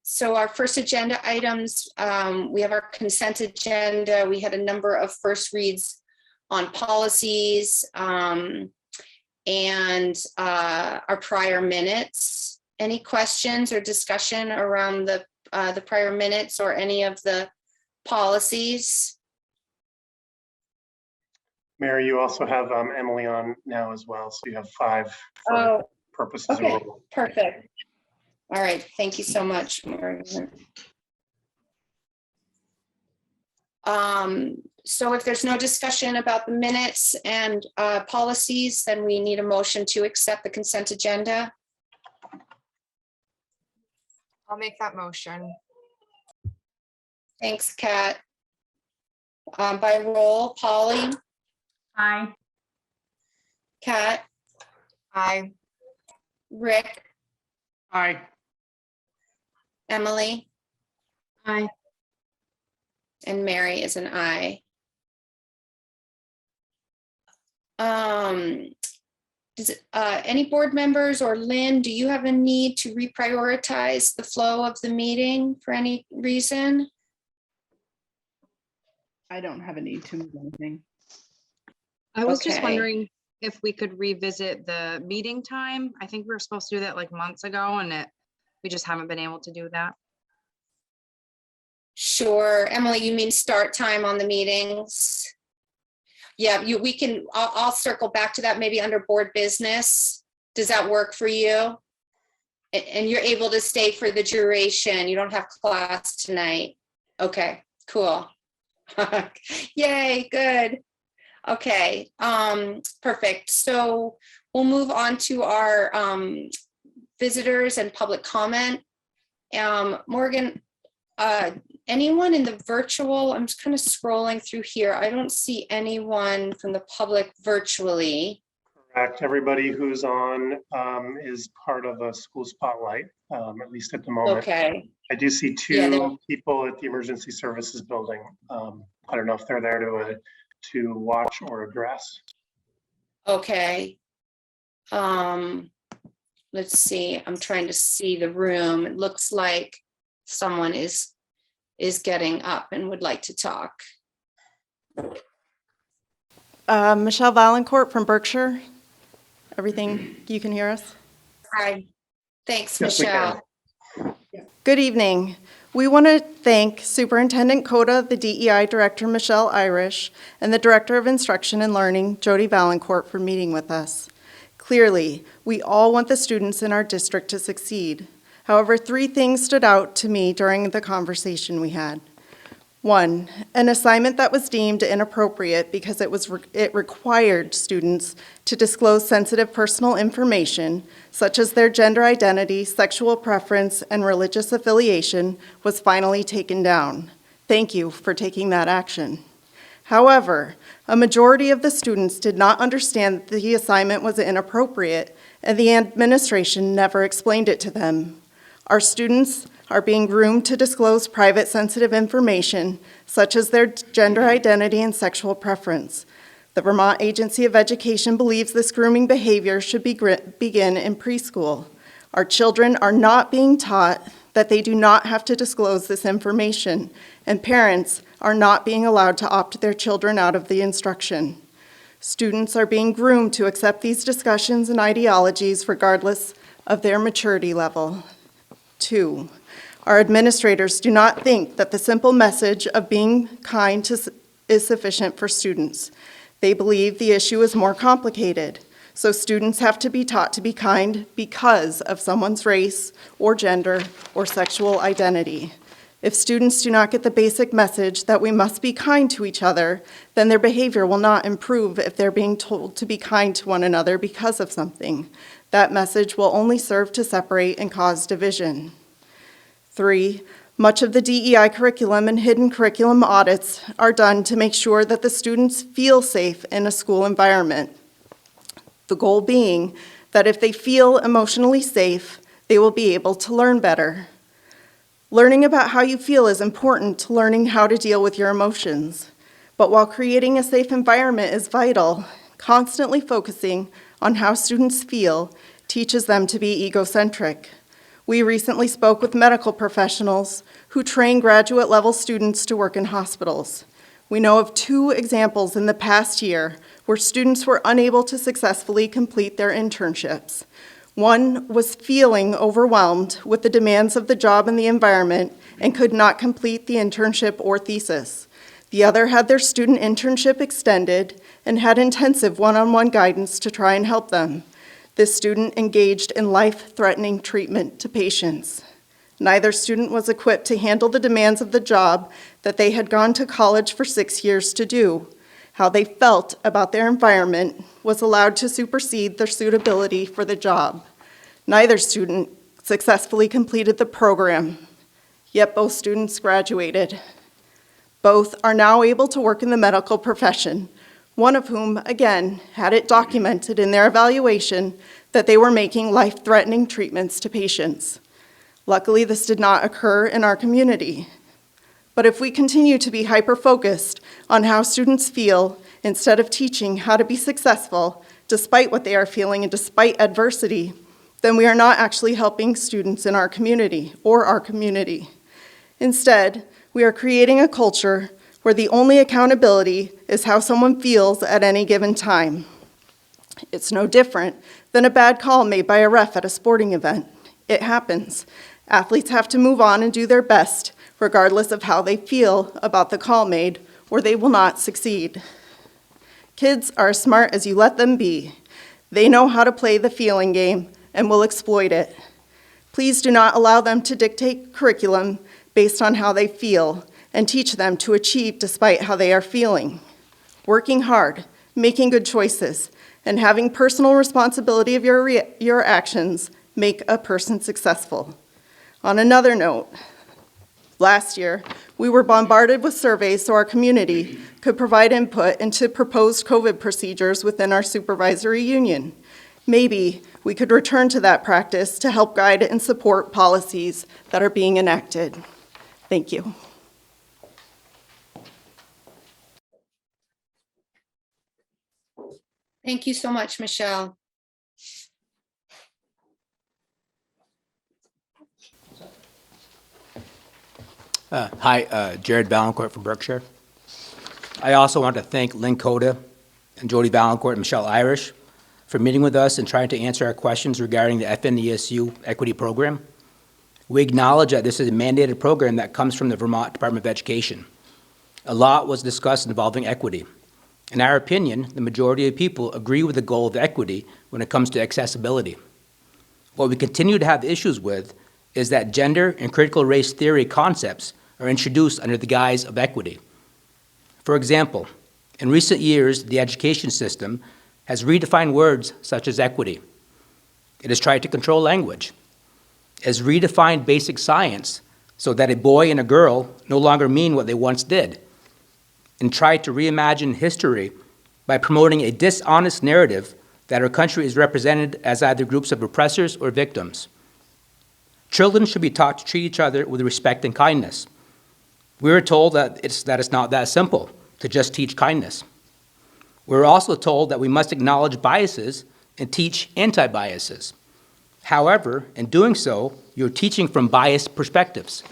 So our first agenda items, we have our consent agenda. We had a number of first reads on policies and our prior minutes. Any questions or discussion around the prior minutes or any of the policies? Mary, you also have Emily on now as well, so you have 5 for Oh, purposes okay, of roll. perfect. All right, thank you so much, Morgan. So if there's no discussion about the minutes and policies, then we need a motion to accept the consent agenda. I'll make that motion. Thanks, Kat. By roll, Polly, Aye. Kat, Aye. Rick, Aye. Emily, Aye. and Mary is an aye. Any board members or Lynn, do you have a need to reprioritize the flow of the meeting for any reason? I don't have a need to move anything. I was just Okay. wondering if we could revisit the meeting time. I think we were supposed to do that like months ago and we just haven't been able to do that. Sure. Emily, you mean start time on the meetings? Yeah, we can, I'll circle back to that maybe under board business. Does that work for you? And you're able to stay for the duration. You don't have class tonight. Okay, cool. Yay, good. Okay, perfect. So we'll move on to our visitors and public comment. Morgan, anyone in the virtual, I'm just kind of scrolling through here. I don't see anyone from the public virtually. Correct. Everybody who's on is part of a school spotlight, at least at the moment. Okay. I do see 2 people at the emergency services building. I don't know if they're there to watch or address. Okay. Let's see. I'm trying to see the room. It looks like someone is getting up and would like to talk. Michelle Valancourt from Berkshire. Everything, you can hear us? Hi. Thanks, Yes, we can. Michelle. Good evening. We want to thank Superintendent Coda, the DEI Director, Michelle Irish, and the Director of Instruction and Learning, Jody Valancourt, for meeting with us. Clearly, we all want the students in our district to succeed. However, 3 things stood out to me during the conversation we had. 1, an assignment that was deemed inappropriate because it required students to disclose sensitive personal information, such as their gender identity, sexual preference, and religious affiliation, was finally taken down. Thank you for taking that action. However, a majority of the students did not understand that the assignment was inappropriate, and the administration never explained it to them. Our students are being groomed to disclose private sensitive information, such as their gender identity and sexual preference. The Vermont Agency of Education believes this grooming behavior should begin in preschool. Our children are not being taught that they do not have to disclose this information, and parents are not being allowed to opt their children out of the instruction. Students are being groomed to accept these discussions and ideologies regardless of their maturity level. 2, our administrators do not think that the simple message of being kind is sufficient for students. They believe the issue is more complicated, so students have to be taught to be kind because of someone's race or gender or sexual identity. If students do not get the basic message that we must be kind to each other, then their behavior will not improve if they're being told to be kind to one another because of something. That message will only serve to separate and cause division. 3, much of the DEI curriculum and hidden curriculum audits are done to make sure that the students feel safe in a school environment. The goal being that if they feel emotionally safe, they will be able to learn better. Learning about how you feel is important to learning how to deal with your emotions. But while creating a safe environment is vital, constantly focusing on how students feel teaches them to be egocentric. We recently spoke with medical professionals who train graduate-level students to work in hospitals. We know of 2 examples in the past year where students were unable to successfully complete their internships. One was feeling overwhelmed with the demands of the job and the environment and could not complete the internship or thesis. The other had their student internship extended and had intensive one-on-one guidance to try and help them. This student engaged in life-threatening treatment to patients. Neither student was equipped to handle the demands of the job that they had gone to college for 6 years to do. How they felt about their environment was allowed to supersede their suitability for the job. Neither student successfully completed the program, yet both students graduated. Both are now able to work in the medical profession, one of whom, again, had it documented in their evaluation that they were making life-threatening treatments to patients. Luckily, this did not occur in our community. But if we continue to be hyper-focused on how students feel instead of teaching how to be successful despite what they are feeling and despite adversity, then we are not actually helping students in our community or our community. Instead, we are creating a culture where the only accountability is how someone feels at any given time. It's no different than a bad call made by a ref at a sporting event. It happens. Athletes have to move on and do their best, regardless of how they feel about the call made, or they will not succeed. Kids are as smart as you let them be. They know how to play the feeling game and will exploit it. Please do not allow them to dictate curriculum based on how they feel and teach them to achieve despite how they are feeling. Working hard, making good choices, and having personal responsibility of your actions make a person successful. On another note, last year, we were bombarded with surveys so our community could provide input into proposed COVID procedures within our supervisory union. Maybe we could return to that practice to help guide and support policies that are being enacted. Thank you. Thank you so much, Michelle. Hi, Jared Valancourt from Berkshire. I also want to thank Lynn Coda and Jody Valancourt and Michelle Irish for meeting with us and trying to answer our questions regarding the FNESU equity program. We acknowledge that this is a mandated program that comes from the Vermont Department of Education. A lot was discussed involving equity. In our opinion, the majority of people agree with the goal of equity when it comes to accessibility. What we continue to have issues with is that gender and critical race theory concepts are introduced under the guise of equity. For example, in recent years, the education system has redefined words such as equity. It has tried to control language. It has redefined basic science so that a boy and a girl no longer mean what they once did, and tried to reimagine history by promoting a dishonest narrative that our country is represented as either groups of oppressors or victims. Children should be taught to treat each other with respect and kindness. We were told that it's not that simple to just teach kindness. We're also told that we must acknowledge biases and teach anti-biases. However, in doing so, you're teaching from biased perspectives.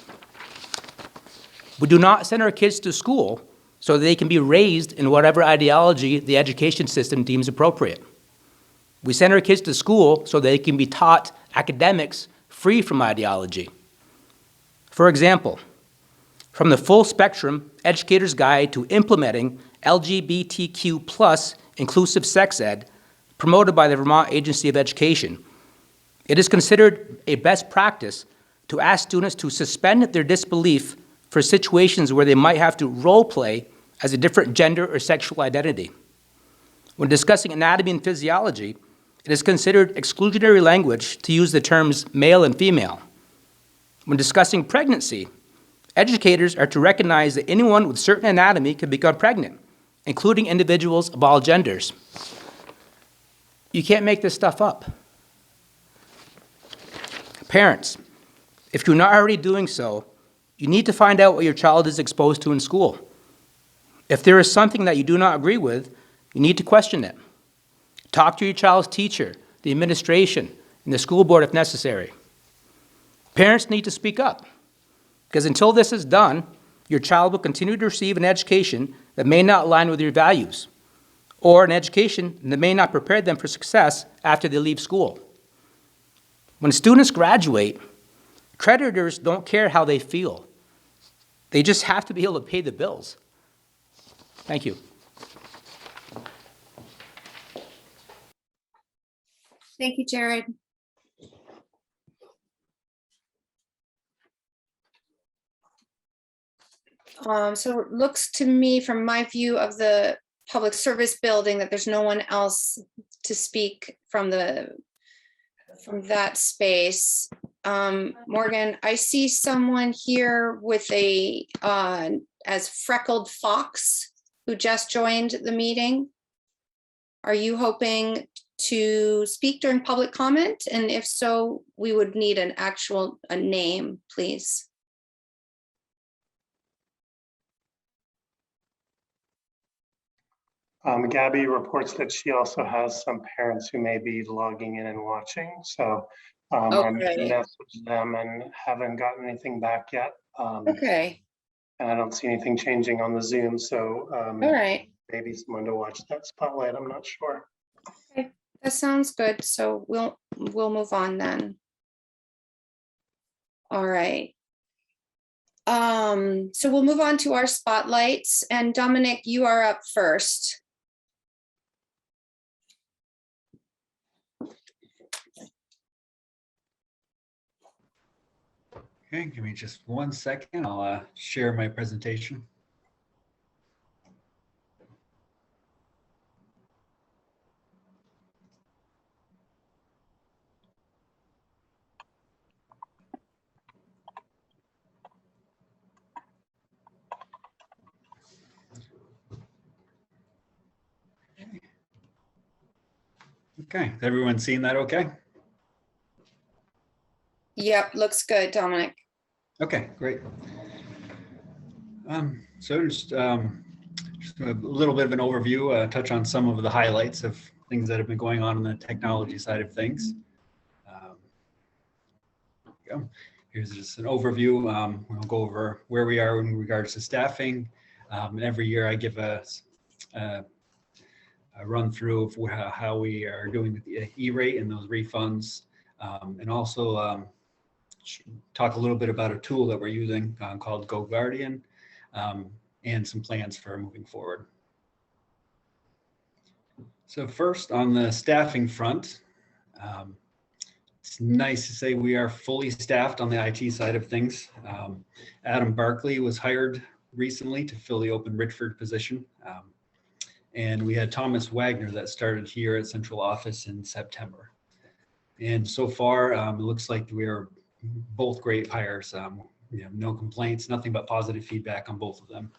We do not send our kids to school so that they can be raised in whatever ideology the education system deems appropriate. We send our kids to school so they can be taught academics free from ideology. For example, from the Full Spectrum Educator's Guide to Implementing LGBTQ+ Inclusive Sex Ed, promoted by the Vermont Agency of Education, it is considered a best practice to ask students to suspend their disbelief for situations where they might have to role play as a different gender or sexual identity. When discussing anatomy and physiology, it is considered exclusionary language to use the terms male and female. When discussing pregnancy, educators are to recognize that anyone with certain anatomy can become pregnant, including individuals of all genders. You can't make this stuff up. Parents, if you're not already doing so, you need to find out what your child is exposed to in school. If there is something that you do not agree with, you need to question it. Talk to your child's teacher, the administration, and the school board if necessary. Parents need to speak up, because until this is done, your child will continue to receive an education that may not align with your values, or an education that may not prepare them for success after they leave school. When students graduate, creditors don't care how they feel. They just have to be able to pay the bills. Thank you. Thank you, Jared. So it looks to me from my view of the public service building that there's no one else to speak from that space. Morgan, I see someone here with as Freckled Fox who just joined the meeting. Are you hoping to speak during public comment? And if so, we would need a name, please. Gabby reports that she also has some parents who may be logging in and watching. So I Okay. messaged them and haven't gotten anything back yet. Okay, And I don't see anything changing on the Zoom. So all right. maybe someone to watch that spotlight. I'm not sure. That sounds good. So we'll move on then. All right. So we'll move on to our spotlights, and Dominic, you are up first. Okay, give me just 1 second. I'll share my presentation. Okay, is everyone seeing that okay? Yep, looks good, Dominic. Okay, great. So just a little bit of an overview, touch on some of the highlights of things that have been going on the technology side of things. Here's just an overview. We'll go over where we are in regards to staffing. And every year I give a run through of how we are doing with the ERate and those refunds, and also talk a little bit about a tool that we're using called GoGuardian, and some plans for moving forward. So first, on the staffing front, it's nice to say we are fully staffed on the IT side of things. Adam Barkley was hired recently to fill the open Richford position. And we had Thomas Wagner that started here at central office in September. And so far, it looks like we are both great hires. We have no complaints, nothing but positive feedback on both of them.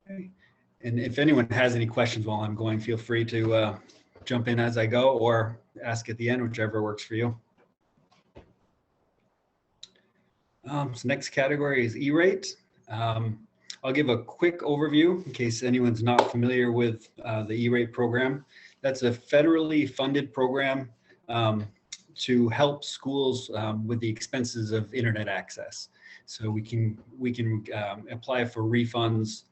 Okay. And if anyone has any questions while I'm going, feel free to jump in as I go or ask at the end, whichever works for you. So next category is ERate. I'll give a quick overview in case anyone's not familiar with the ERate program. That's a federally funded program to help schools with the expenses of internet access. So we can apply for refunds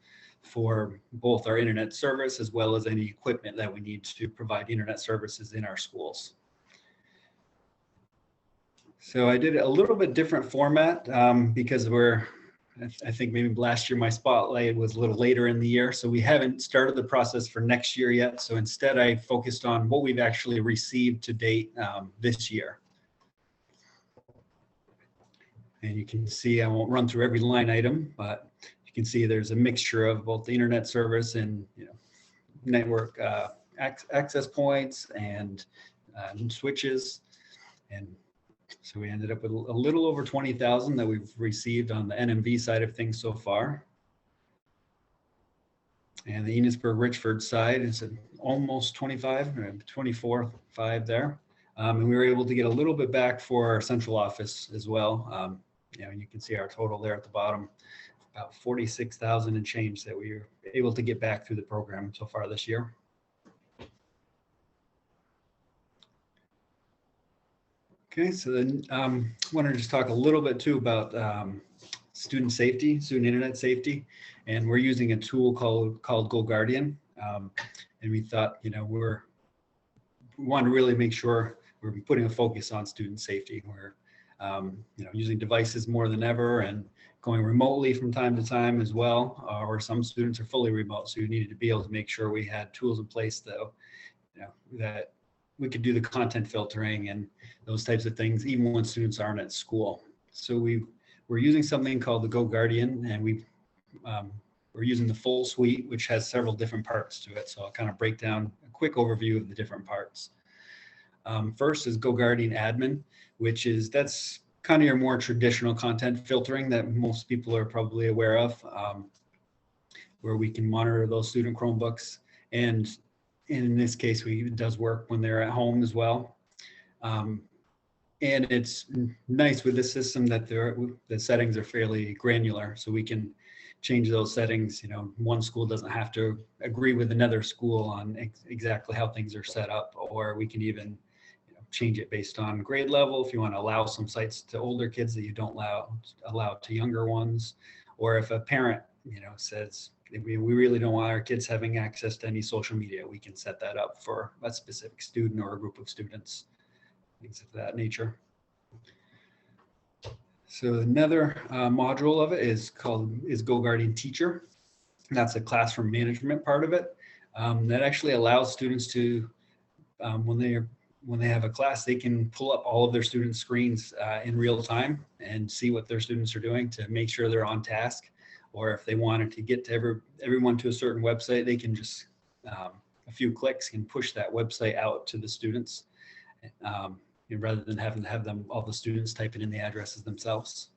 for both our internet service as well as any equipment that we need to provide internet services in our schools. So I did a little bit different format because I think maybe last year my spotlight was a little later in the year, so we haven't started the process for next year yet. So instead I focused on what we've actually received to date this year. And you can see, I won't run through every line item, but you can see there's a mixture of both the internet service and network access points and switches. And so we ended up with a little over 20,000 that we've received on the NMV side of things so far. And the Enosburg Richford side is at almost 24.5 there. And we were able to get a little bit back for our central office as well. You can see our total there at the bottom, about 46,000 and change that we were able to get back through the program so far this year. Okay, so then wanted to just talk a little bit too about student safety, student internet safety, and we're using a tool called GoGuardian, and we thought, we want to really make sure we're putting a focus on student safety. We're using devices more than ever and going remotely from time to time as well, or some students are fully remote, so you needed to be able to make sure we had tools in place though, that we could do the content filtering and those types of things even when students aren't at school. So we're using something called the GoGuardian, and we're using the full suite, which has several different parts to it. So I'll kind of break down a quick overview of the different parts. First is GoGuardian Admin, that's kind of your more traditional content filtering that most people are probably aware of, where we can monitor those student Chromebooks. And in this case, it does work when they're at home as well. And it's nice with this system that the settings are fairly granular, so we can change those settings. One school doesn't have to agree with another school on exactly how things are set up, or we can even change it based on grade level. If you want to allow some sites to older kids that you don't allow to younger ones, or if a parent, says we really don't want our kids having access to any social media, we can set that up for a specific student or a group of students, things of that nature. So another module of it is GoGuardian Teacher. That's a classroom management part of it. That actually allows students to, when they have a class, they can pull up all of their students' screens in real time and see what their students are doing to make sure they're on task. Or if they wanted to get to everyone to a certain website, they can just, a few clicks can push that website out to the students, rather than having to have all the students typing in the addresses themselves.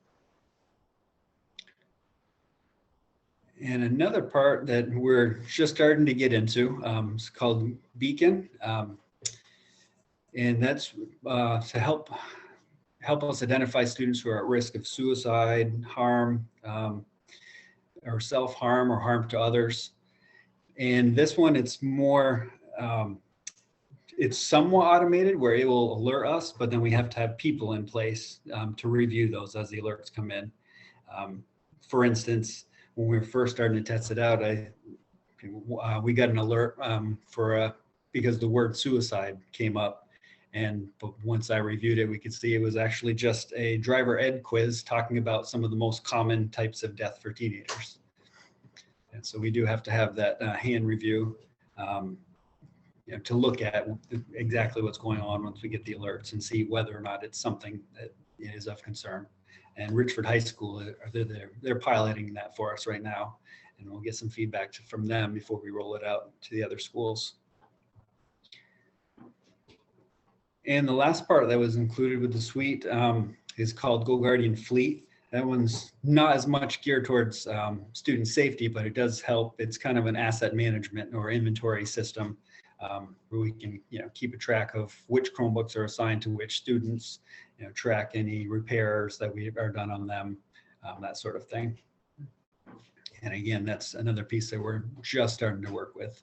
And another part that we're just starting to get into is called Beacon. And that's to help us identify students who are at risk of suicide, harm, or self-harm or harm to others. And this one, it's more, it's somewhat automated where it will alert us, but then we have to have people in place to review those as the alerts come in. For instance, when we were first starting to test it out, we got an alert because the word suicide came up. But once I reviewed it, we could see it was actually just a driver ed quiz talking about some of the most common types of death for teenagers. And so we do have to have that hand review to look at exactly what's going on once we get the alerts and see whether or not it's something that is of concern. And Richford High School, they're piloting that for us right now, and we'll get some feedback from them before we roll it out to the other schools. And the last part that was included with the suite is called GoGuardian Fleet. That one's not as much geared towards student safety, but it does help. It's kind of an asset management or inventory system where we can, keep a track of which Chromebooks are assigned to which students, track any repairs that we are done on them, that sort of thing. And again, that's another piece that we're just starting to work with.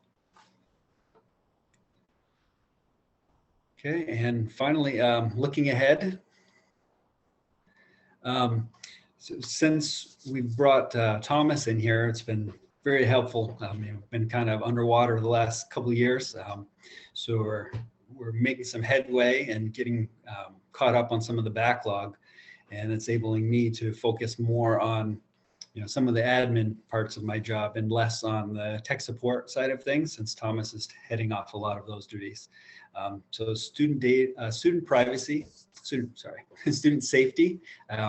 Okay, and finally, looking ahead, so since we brought Thomas in here, it's been very helpful. Been kind of underwater the last couple of years, so we're making some headway and getting caught up on some of the backlog, and it's enabling me to focus more on some of the admin parts of my job and less on the tech support side of things, since Thomas is heading off a lot of those duties. So student safety,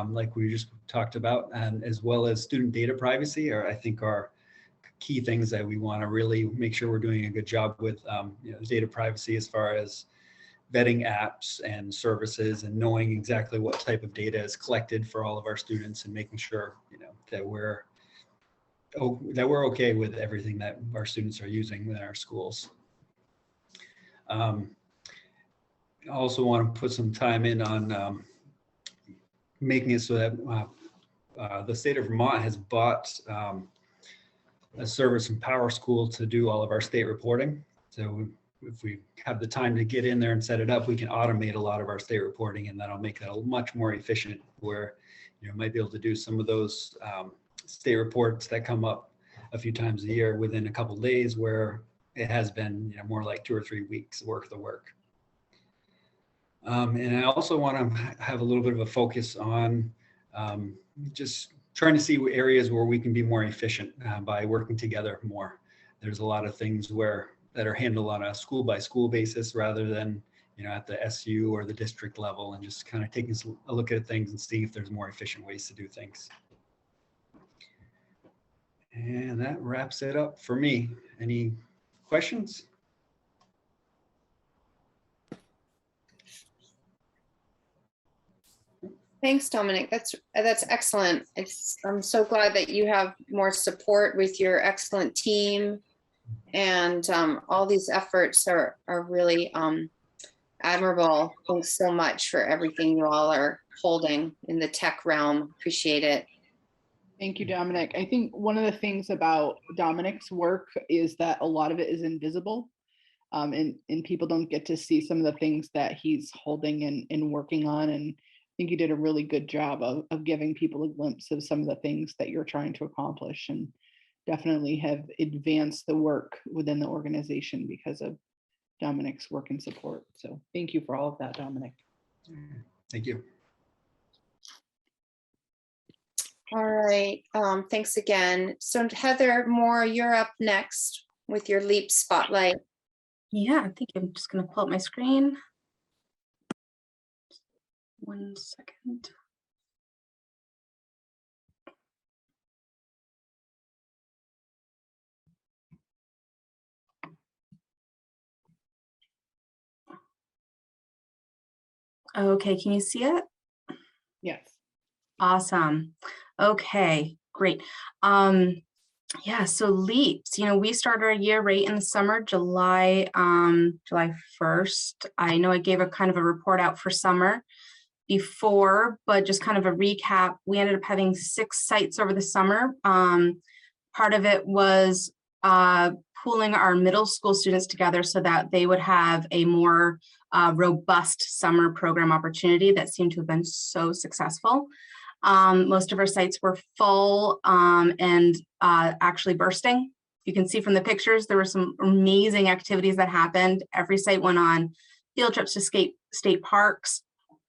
like we just talked about, and as well as student data privacy are, I think, are key things that we want to really make sure we're doing a good job with. Data privacy as far as vetting apps and services and knowing exactly what type of data is collected for all of our students and making sure that we're okay with everything that our students are using in our schools. I also want to put some time in on making it so that the state of Vermont has bought a service from PowerSchool to do all of our state reporting. So if we have the time to get in there and set it up, we can automate a lot of our state reporting, and that'll make that much more efficient, where might be able to do some of those state reports that come up a few times a year within a couple of days, where it has been more like 2 or 3 weeks worth of work. And I also want to have a little bit of a focus on just trying to see areas where we can be more efficient by working together more. There's a lot of things that are handled on a school by school basis rather than at the SU or the district level, and just kind of taking a look at things and see if there's more efficient ways to do things. And that wraps it up for me. Any questions? Thanks, Dominic. That's excellent. I'm so glad that you have more support with your excellent team, and all these efforts are really admirable. Thanks so much for everything you all are holding in the tech realm. Appreciate it. Thank you, Dominic. I think one of the things about Dominic's work is that a lot of it is invisible, and people don't get to see some of the things that he's holding and working on. And I think you did a really good job of giving people a glimpse of some of the things that you're trying to accomplish, and definitely have advanced the work within the organization because of Dominic's work and support. So thank you for all of that, Dominic. Thank you. All right. Thanks again. So Heather Moore, you're up next with your LEAP spotlight. Yeah, I think I'm just going to pull up my screen. 1 second. Okay, can you see it? Yes. Awesome. Okay, great. Yeah, so LEAPs, we started our year right in the summer, July 1st. I know I gave a kind of a report out for summer before, but just kind of a recap. We ended up having 6 sites over the summer. Part of it was pooling our middle school students together so that they would have a more robust summer program opportunity that seemed to have been so successful. Most of our sites were full and actually bursting. You can see from the pictures, there were some amazing activities that happened. Every site went on field trips to state parks.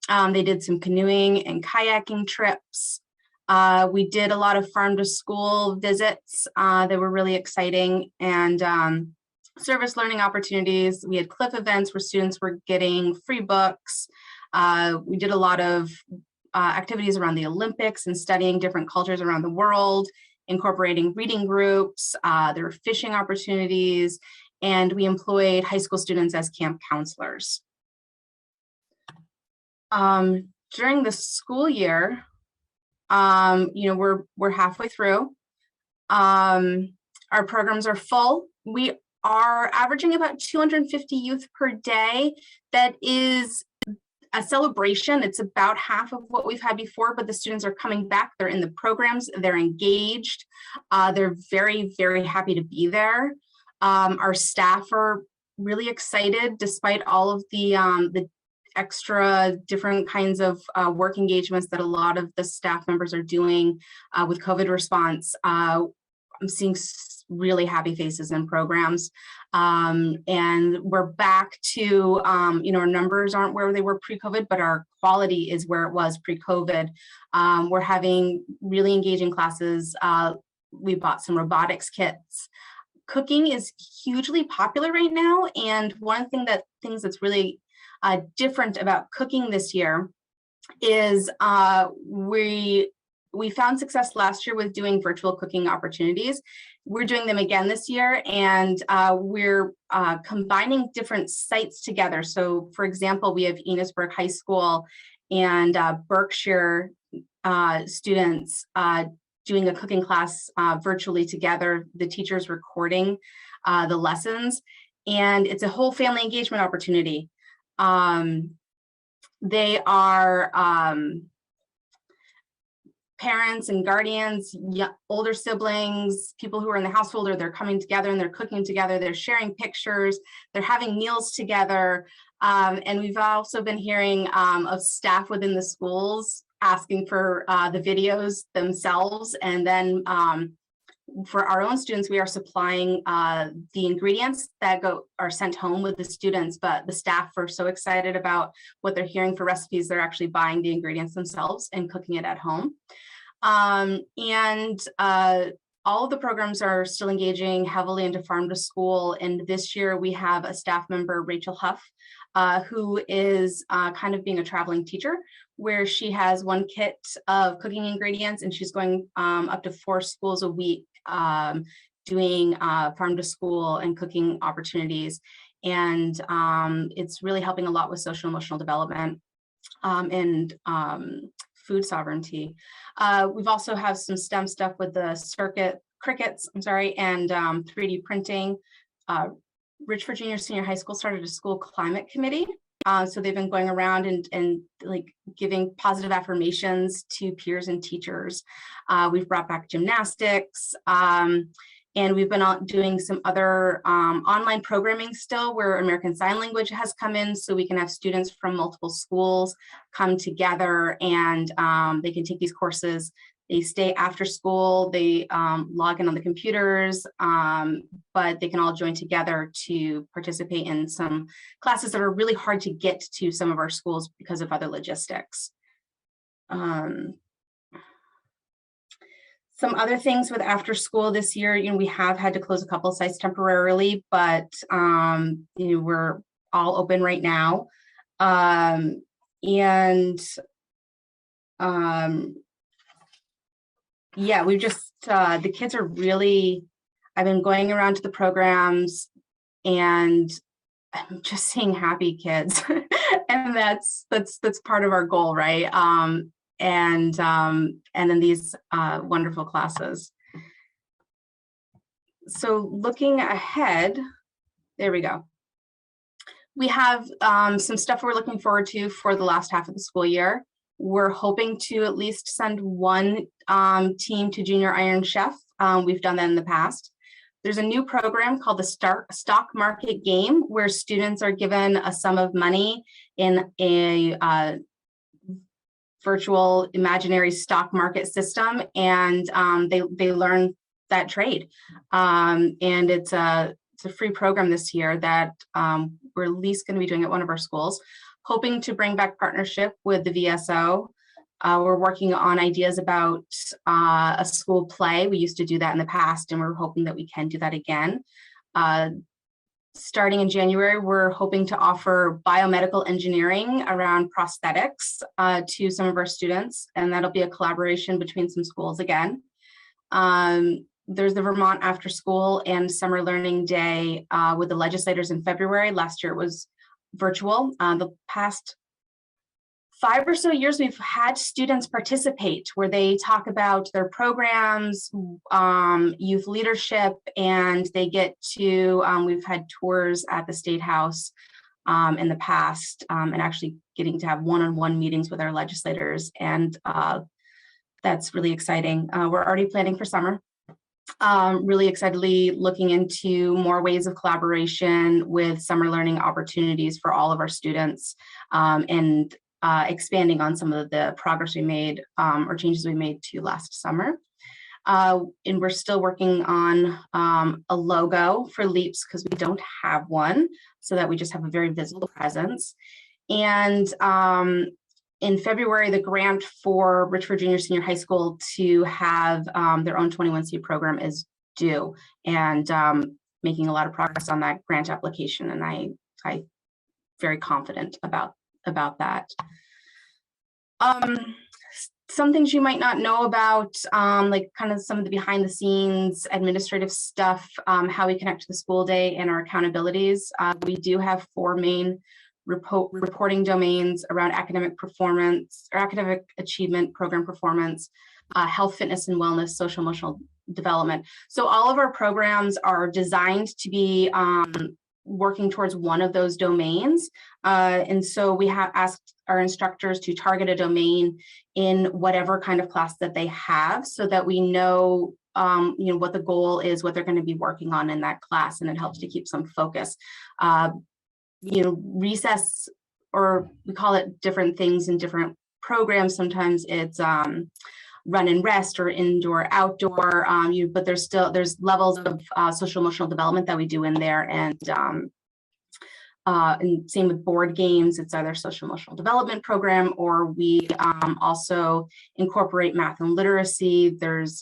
They did some canoeing and kayaking trips. We did a lot of farm to school visits. They were really exciting, and service learning opportunities. We had cliff events where students were getting free books. We did a lot of activities around the Olympics and studying different cultures around the world, incorporating reading groups. There were fishing opportunities, and we employed high school students as camp counselors. During the school year, we're halfway through. Our programs are full. We are averaging about 250 youth per day. That is a celebration. It's about half of what we've had before, but the students are coming back. They're in the programs. They're engaged. They're very, very happy to be there. Our staff are really excited, despite all of the extra different kinds of work engagements that a lot of the staff members are doing with COVID response. I'm seeing really happy faces in programs, and we're back to our numbers aren't where they were pre-COVID, but our quality is where it was pre-COVID. We're having really engaging classes. We bought some robotics kits. Cooking is hugely popular right now, and one of the things that's really different about cooking this year is we found success last year with doing virtual cooking opportunities. We're doing them again this year, and we're combining different sites together. So for example, we have Enosburg High School and Berkshire students doing a cooking class virtually together, the teachers recording the lessons, and it's a whole family engagement opportunity. They are parents and guardians, older siblings, people who are in the household, or they're coming together and they're cooking together, they're sharing pictures, they're having meals together. And we've also been hearing of staff within the schools asking for the videos themselves. And then for our own students, we are supplying the ingredients that are sent home with the students, but the staff are so excited about what they're hearing for recipes, they're actually buying the ingredients themselves and cooking it at home. All of the programs are still engaging heavily into farm to school. And this year we have a staff member, Rachel Huff, who is kind of being a traveling teacher, where she has one kit of cooking ingredients and she's going up to 4 schools a week doing farm to school and cooking opportunities. And it's really helping a lot with social emotional development and food sovereignty. We've also have some STEM stuff with the crickets, and 3D printing. Richford Junior Senior High School started a school climate committee. So they've been going around and like giving positive affirmations to peers and teachers. We've brought back gymnastics, and we've been doing some other online programming still, where American Sign Language has come in, so we can have students from multiple schools come together and they can take these courses. They stay after school, they log in on the computers, but they can all join together to participate in some classes that are really hard to get to some of our schools because of other logistics. Some other things with after school this year, we have had to close a couple of sites temporarily, but we're all open right now. Yeah, we've just, the kids are really, I've been going around to the programs and I'm just seeing happy kids. And that's part of our goal, right? And then these wonderful classes. So looking ahead, there we go. We have some stuff we're looking forward to for the last half of the school year. We're hoping to at least send one team to Junior Iron Chef. We've done that in the past. There's a new program called the Stock Market Game, where students are given a sum of money in a virtual imaginary stock market system, and they learn that trade. And it's a free program this year that we're at least going to be doing at one of our schools. Hoping to bring back partnership with the VSO. We're working on ideas about a school play. We used to do that in the past, and we're hoping that we can do that again. Starting in January, we're hoping to offer biomedical engineering around prosthetics to some of our students, and that'll be a collaboration between some schools again. There's the Vermont After School and Summer Learning Day with the legislators in February. Last year it was virtual. The past 5 or so years, we've had students participate where they talk about their programs, youth leadership, and they get to, we've had tours at the State House in the past, and actually getting to have one-on-one meetings with our legislators. And that's really exciting. We're already planning for summer. Really excitedly looking into more ways of collaboration with summer learning opportunities for all of our students, and expanding on some of the progress we made or changes we made to last summer. And we're still working on a logo for LEAPS because we don't have one, so that we just have a very visible presence. And in February, the grant for Richford Junior Senior High School to have their own 21C program is due, and making a lot of progress on that grant application. And I'm very confident about that. Some things you might not know about, like kind of some of the behind the scenes administrative stuff, how we connect to the school day and our accountabilities. We do have 4 main reporting domains around academic performance or academic achievement, program performance, health, fitness, and wellness, social emotional development. So all of our programs are designed to be working towards one of those domains. And so we have asked our instructors to target a domain in whatever kind of class that they have, so that we know, what the goal is, what they're going to be working on in that class, and it helps to keep some focus. Recess, or we call it different things in different programs. Sometimes it's run and rest, or indoor, outdoor, but there's levels of social emotional development that we do in there. And same with board games, it's either social emotional development program, or we also incorporate math and literacy. There's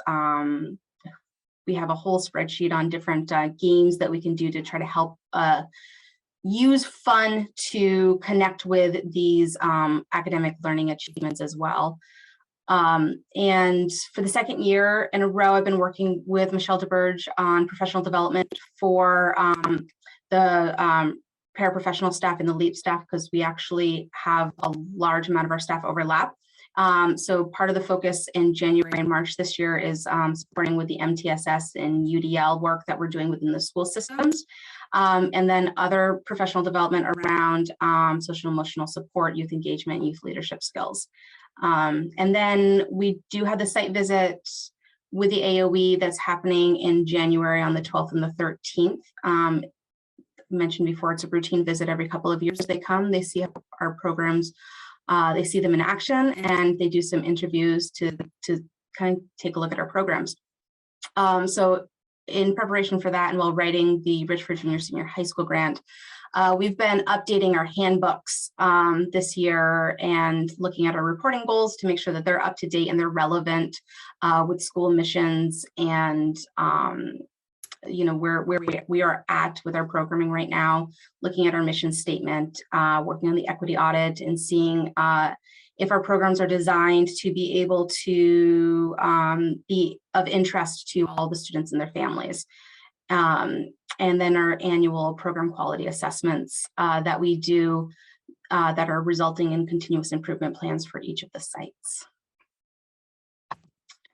we have a whole spreadsheet on different games that we can do to try to help use fun to connect with these academic learning achievements as well. And for the second year in a row, I've been working with Michelle DeBurge on professional development for the paraprofessional staff and the LEAP staff, because we actually have a large amount of our staff overlap. So part of the focus in January and March this year is supporting with the MTSS and UDL work that we're doing within the school systems. And then other professional development around social emotional support, youth engagement, youth leadership skills. And then we do have the site visit with the AOE that's happening in January on the 12th and the 13th. Mentioned before, it's a routine visit every couple of years. They come, they see our programs, they see them in action, and they do some interviews to kind of take a look at our programs. So in preparation for that, and while writing the Richford Junior Senior High School grant, we've been updating our handbooks this year and looking at our reporting goals to make sure that they're up to date and they're relevant with school missions, and where we are at with our programming right now, looking at our mission statement, working on the equity audit, and seeing if our programs are designed to be able to be of interest to all the students and their families. And then our annual program quality assessments that we do that are resulting in continuous improvement plans for each of the sites.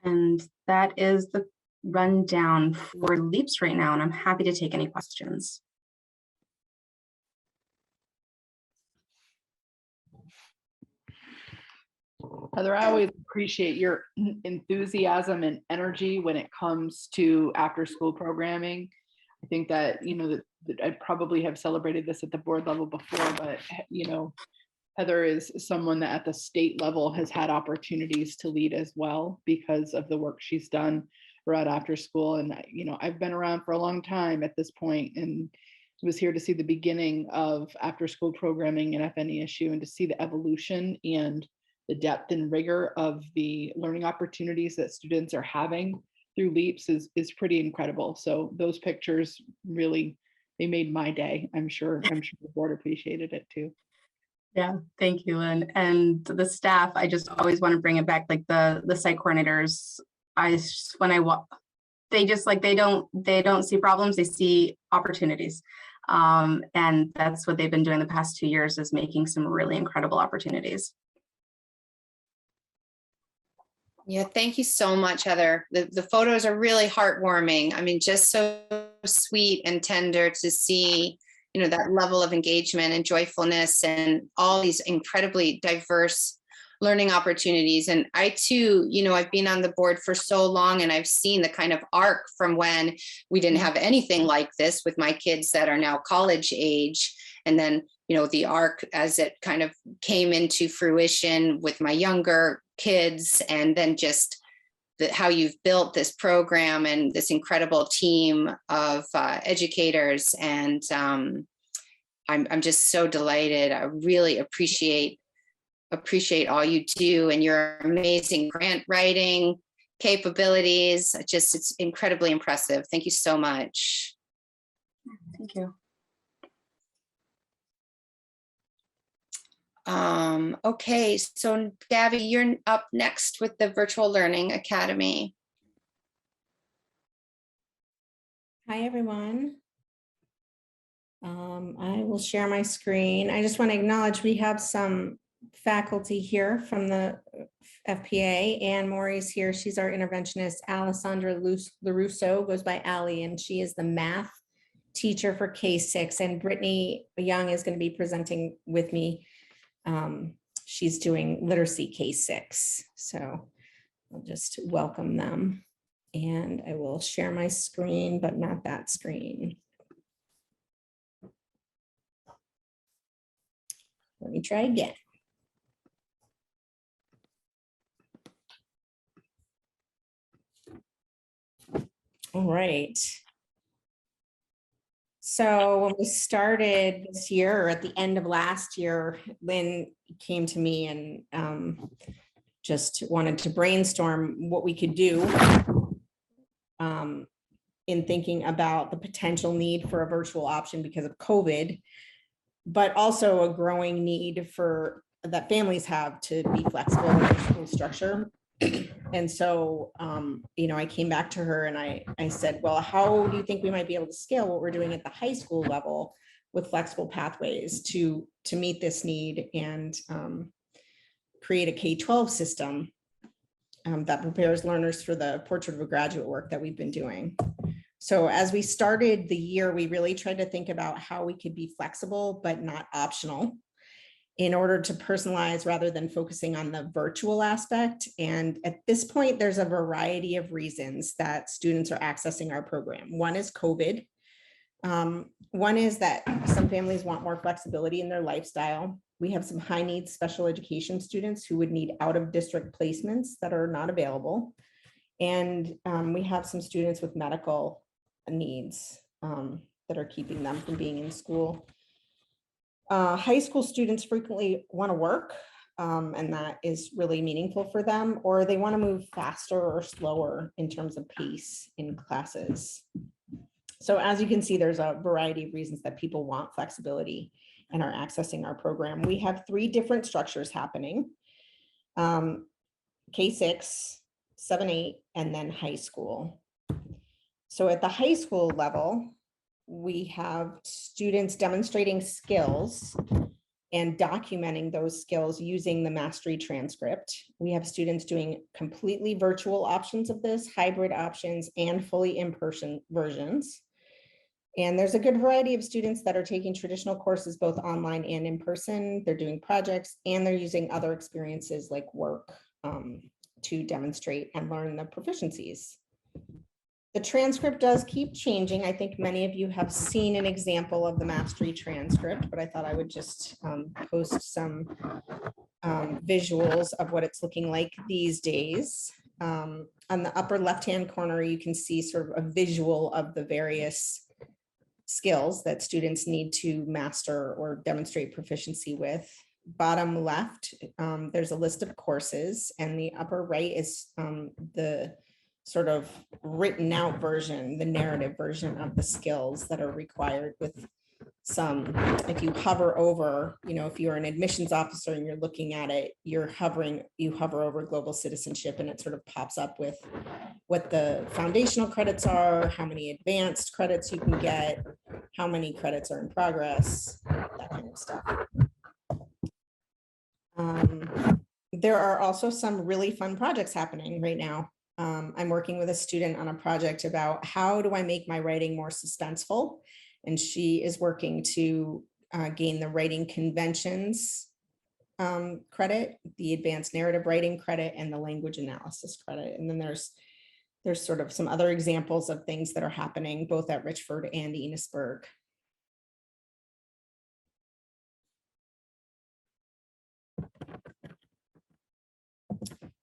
And that is the rundown for LEAPS right now, and I'm happy to take any questions. Heather, I always appreciate your enthusiasm and energy when it comes to after school programming. I think that, that I probably have celebrated this at the board level before, but, Heather is someone that at the state level has had opportunities to lead as well because of the work she's done around after school. And, I've been around for a long time at this point, and was here to see the beginning of after school programming in FNESU, and to see the evolution and the depth and rigor of the learning opportunities that students are having through LEAPS is pretty incredible. So those pictures really, they made my day. I'm sure the board appreciated it too. Yeah, thank you. And the staff, I just always want to bring it back, like the site coordinators. When I walk, they just they don't see problems, they see opportunities. And that's what they've been doing the past 2 years, is making some really incredible opportunities. Yeah, thank you so much, Heather. The photos are really heartwarming. I mean, just so sweet and tender to see, that level of engagement and joyfulness and all these incredibly diverse learning opportunities. And I too, I've been on the board for so long, and I've seen the kind of arc from when we didn't have anything like this with my kids that are now college age. And then, the arc as it kind of came into fruition with my younger kids, and then just how you've built this program and this incredible team of educators. And I'm just so delighted. I really appreciate all you do and your amazing grant writing capabilities. It's incredibly impressive. Thank you so much. Thank you. Okay, so Gabby, you're up next with the Virtual Learning Academy. Hi, everyone. I will share my screen. I just want to acknowledge we have some faculty here from the FPA. Anne Morey's here. She's our interventionist. Alessandra LaRusso goes by Allie, and she is the math teacher for K6, and Brittany Young is going to be presenting with me. She's doing literacy K6. So I'll just welcome them. And I will share my screen, but not that screen. Let me try again. All right. So when we started this year, or at the end of last year, Lynn came to me and just wanted to brainstorm what we could do in thinking about the potential need for a virtual option because of COVID, but also a growing need for that families have to be flexible in their school structure. And so, I came back to her and I said, well, how do you think we might be able to scale what we're doing at the high school level with flexible pathways to meet this need and create a K-12 system that prepares learners for the portrait of a graduate work that we've been doing. So as we started the year, we really tried to think about how we could be flexible, but not optional, in order to personalize rather than focusing on the virtual aspect. And at this point, there's a variety of reasons that students are accessing our program. One is COVID. One is that some families want more flexibility in their lifestyle. We have some high needs special education students who would need out of district placements that are not available. And we have some students with medical needs that are keeping them from being in school. High school students frequently want to work, and that is really meaningful for them, or they want to move faster or slower in terms of pace in classes. So as you can see, there's a variety of reasons that people want flexibility and are accessing our program. We have 3 different structures happening: K6, 7, 8, and then high school. So at the high school level, we have students demonstrating skills and documenting those skills using the mastery transcript. We have students doing completely virtual options of this, hybrid options, and fully in-person versions. And there's a good variety of students that are taking traditional courses, both online and in person. They're doing projects and they're using other experiences like work to demonstrate and learn the proficiencies. The transcript does keep changing. I think many of you have seen an example of the mastery transcript, but I thought I would just post some visuals of what it's looking like these days. On the upper left-hand corner, you can see sort of a visual of the various skills that students need to master or demonstrate proficiency with. Bottom left, there's a list of courses, and the upper right is the sort of written out version, the narrative version of the skills that are required with some, if you hover over, if you're an admissions officer and you're looking at it, you hover over global citizenship and it sort of pops up with what the foundational credits are, how many advanced credits you can get, how many credits are in progress, that kind of stuff. There are also some really fun projects happening right now. I'm working with a student on a project about how do I make my writing more suspenseful? And she is working to gain the writing conventions credit, the advanced narrative writing credit, and the language analysis credit. And then there's sort of some other examples of things that are happening both at Richford and Enosburg.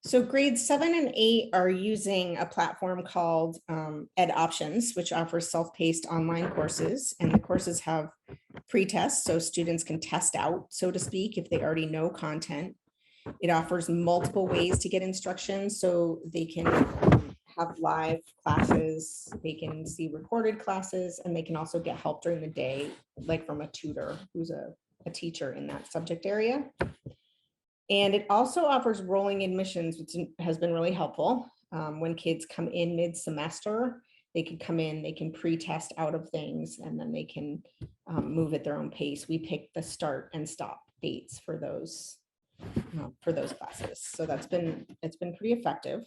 So grades 7 and 8 are using a platform called Ed Options, which offers self-paced online courses, and the courses have pre-tests, so students can test out, so to speak, if they already know content. It offers multiple ways to get instruction, so they can have live classes, they can see recorded classes, and they can also get help during the day, like from a tutor who's a teacher in that subject area. And it also offers rolling admissions, which has been really helpful. When kids come in mid-semester, they can come in, they can pre-test out of things, and then they can move at their own pace. We pick the start and stop dates for those classes. So it's been pretty effective.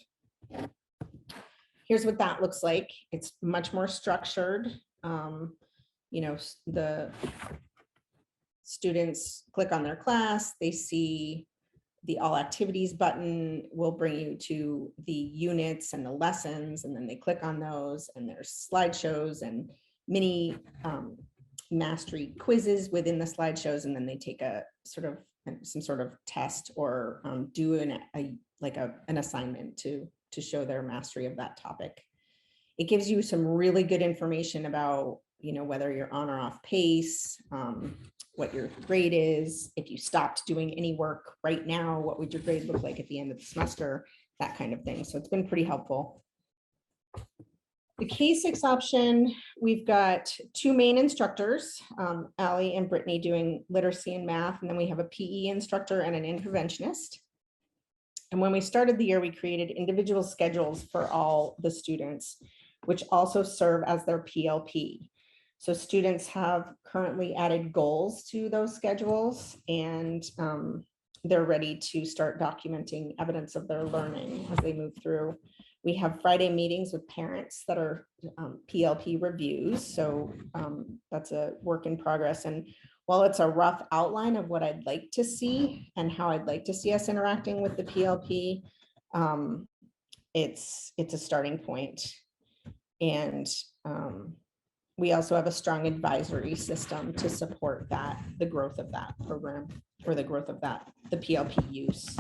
Here's what that looks like. It's much more structured. the students click on their class, they see the all activities button will bring you to the units and the lessons, and then they click on those, and there's slideshows and mini mastery quizzes within the slideshows, and then they take some sort of test or do an assignment to show their mastery of that topic. It gives you some really good information about whether you're on or off pace, what your grade is. If you stopped doing any work right now, what would your grade look like at the end of the semester, that kind of thing. So it's been pretty helpful. The K-6 option, we've got two main instructors, Allie and Brittany, doing literacy and math, and then we have a PE instructor and an interventionist. And when we started the year, we created individual schedules for all the students, which also serve as their PLP. So students have currently added goals to those schedules, and they're ready to start documenting evidence of their learning as they move through. We have Friday meetings with parents that are PLP reviews. So that's a work in progress. And while it's a rough outline of what I'd like to see and how I'd like to see us interacting with the PLP, it's a starting point. And we also have a strong advisory system to support the growth of that program, or the growth of the PLP use.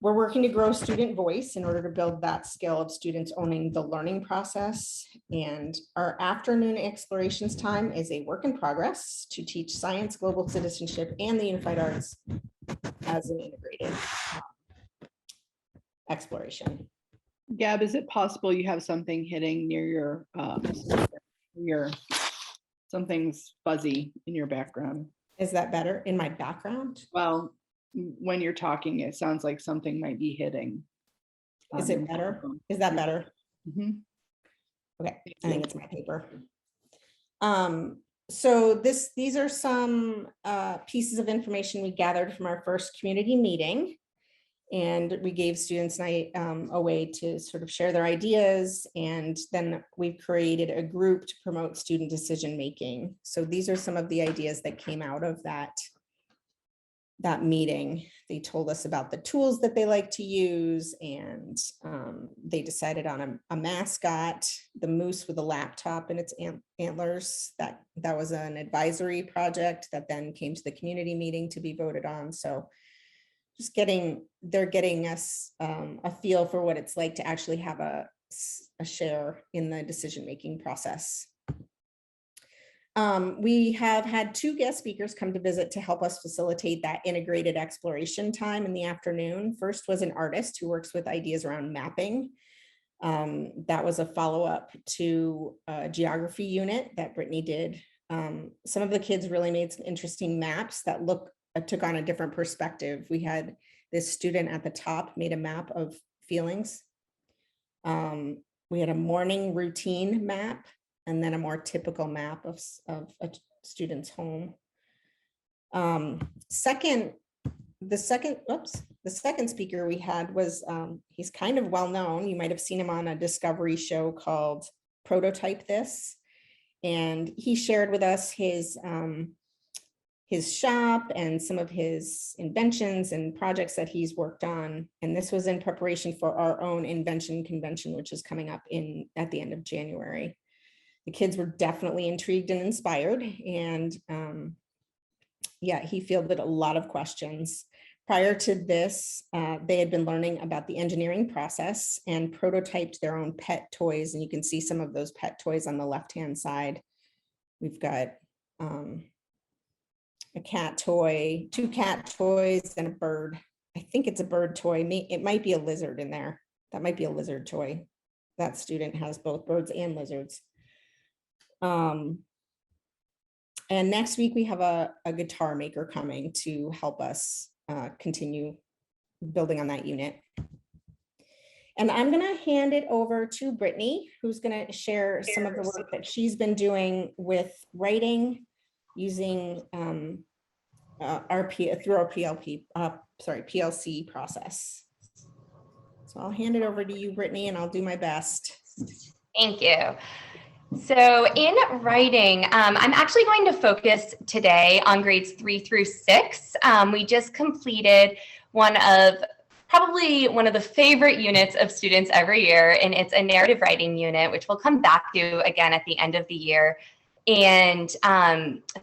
We're working to grow student voice in order to build that skill of students owning the learning process. And our afternoon explorations time is a work in progress to teach science, global citizenship, and the unified arts as an integrated exploration. Gab, is it possible you have something hitting near your something's fuzzy in your background? Is that better in my background? Well, when you're talking, it sounds like something might be hitting. Is it better? Is that better? Mm-hmm. Okay, I think it's my paper. So these are some pieces of information we gathered from our first community meeting. And we gave students a way to sort of share their ideas. And then we've created a group to promote student decision-making. So these are some of the ideas that came out of that meeting. They told us about the tools that they like to use, and they decided on a mascot, the moose with a laptop and its antlers. That was an advisory project that then came to the community meeting to be voted on. So they're getting us a feel for what it's like to actually have a share in the decision-making process. We have had two guest speakers come to visit to help us facilitate that integrated exploration time in the afternoon. First was an artist who works with ideas around mapping. That was a follow-up to a geography unit that Brittany did. Some of the kids really made some interesting maps that took on a different perspective. We had this student at the top made a map of feelings. We had a morning routine map, and then a more typical map of a student's home. The second speaker we had was, he's kind of well known. You might have seen him on a Discovery show called Prototype This. And he shared with us his shop and some of his inventions and projects that he's worked on. And this was in preparation for our own invention convention, which is coming up at the end of January. The kids were definitely intrigued and inspired. And he fielded a lot of questions. Prior to this, they had been learning about the engineering process and prototyped their own pet toys. And you can see some of those pet toys on the left-hand side. We've got a cat toy, two cat toys, and a bird. I think it's a bird toy. It might be a lizard in there. That might be a lizard toy. That student has both birds and lizards. And next week we have a guitar maker coming to help us continue building on that unit. And I'm going to hand it over to Brittany, who's going to share some of the work that she's been doing with writing using through our PLC process. So I'll hand it over to you, Brittany, and I'll do my best. Thank you. So in writing, I'm actually going to focus today on grades 3 through 6. We just completed probably one of the favorite units of students every year, and it's a narrative writing unit, which we'll come back to again at the end of the year. And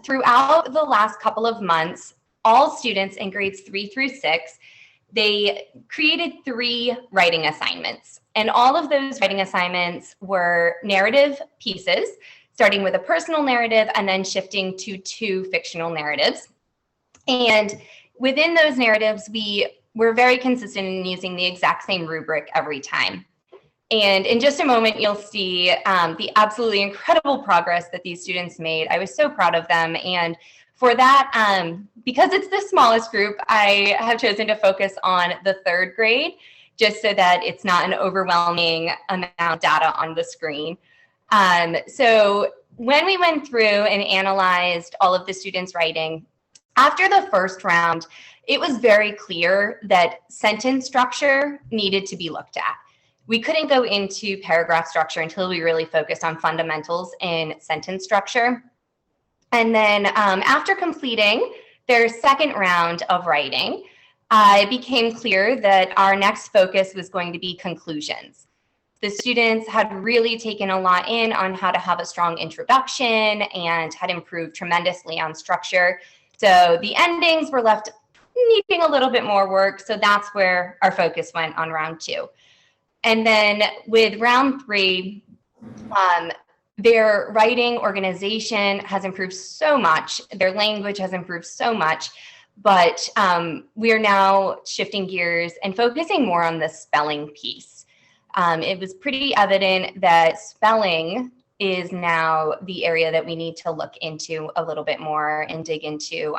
throughout the last couple of months, all students in grades 3 through 6, they created 3 writing assignments. And all of those writing assignments were narrative pieces, starting with a personal narrative and then shifting to 2 fictional narratives. And within those narratives, we're very consistent in using the exact same rubric every time. And in just a moment, you'll see the absolutely incredible progress that these students made. I was so proud of them. And for that, because it's the smallest group, I have chosen to focus on the 3rd grade, just so that it's not an overwhelming amount of data on the screen. So when we went through and analyzed all of the students' writing, after the first round, it was very clear that sentence structure needed to be looked at. We couldn't go into paragraph structure until we really focused on fundamentals in sentence structure. And then after completing their 2nd round of writing, it became clear that our next focus was going to be conclusions. The students had really taken a lot in on how to have a strong introduction and had improved tremendously on structure. So the endings were left needing a little bit more work. So that's where our focus went on round 2. And then with round 3, their writing organization has improved so much. Their language has improved so much. But we are now shifting gears and focusing more on the spelling piece. It was pretty evident that spelling is now the area that we need to look into a little bit more and dig into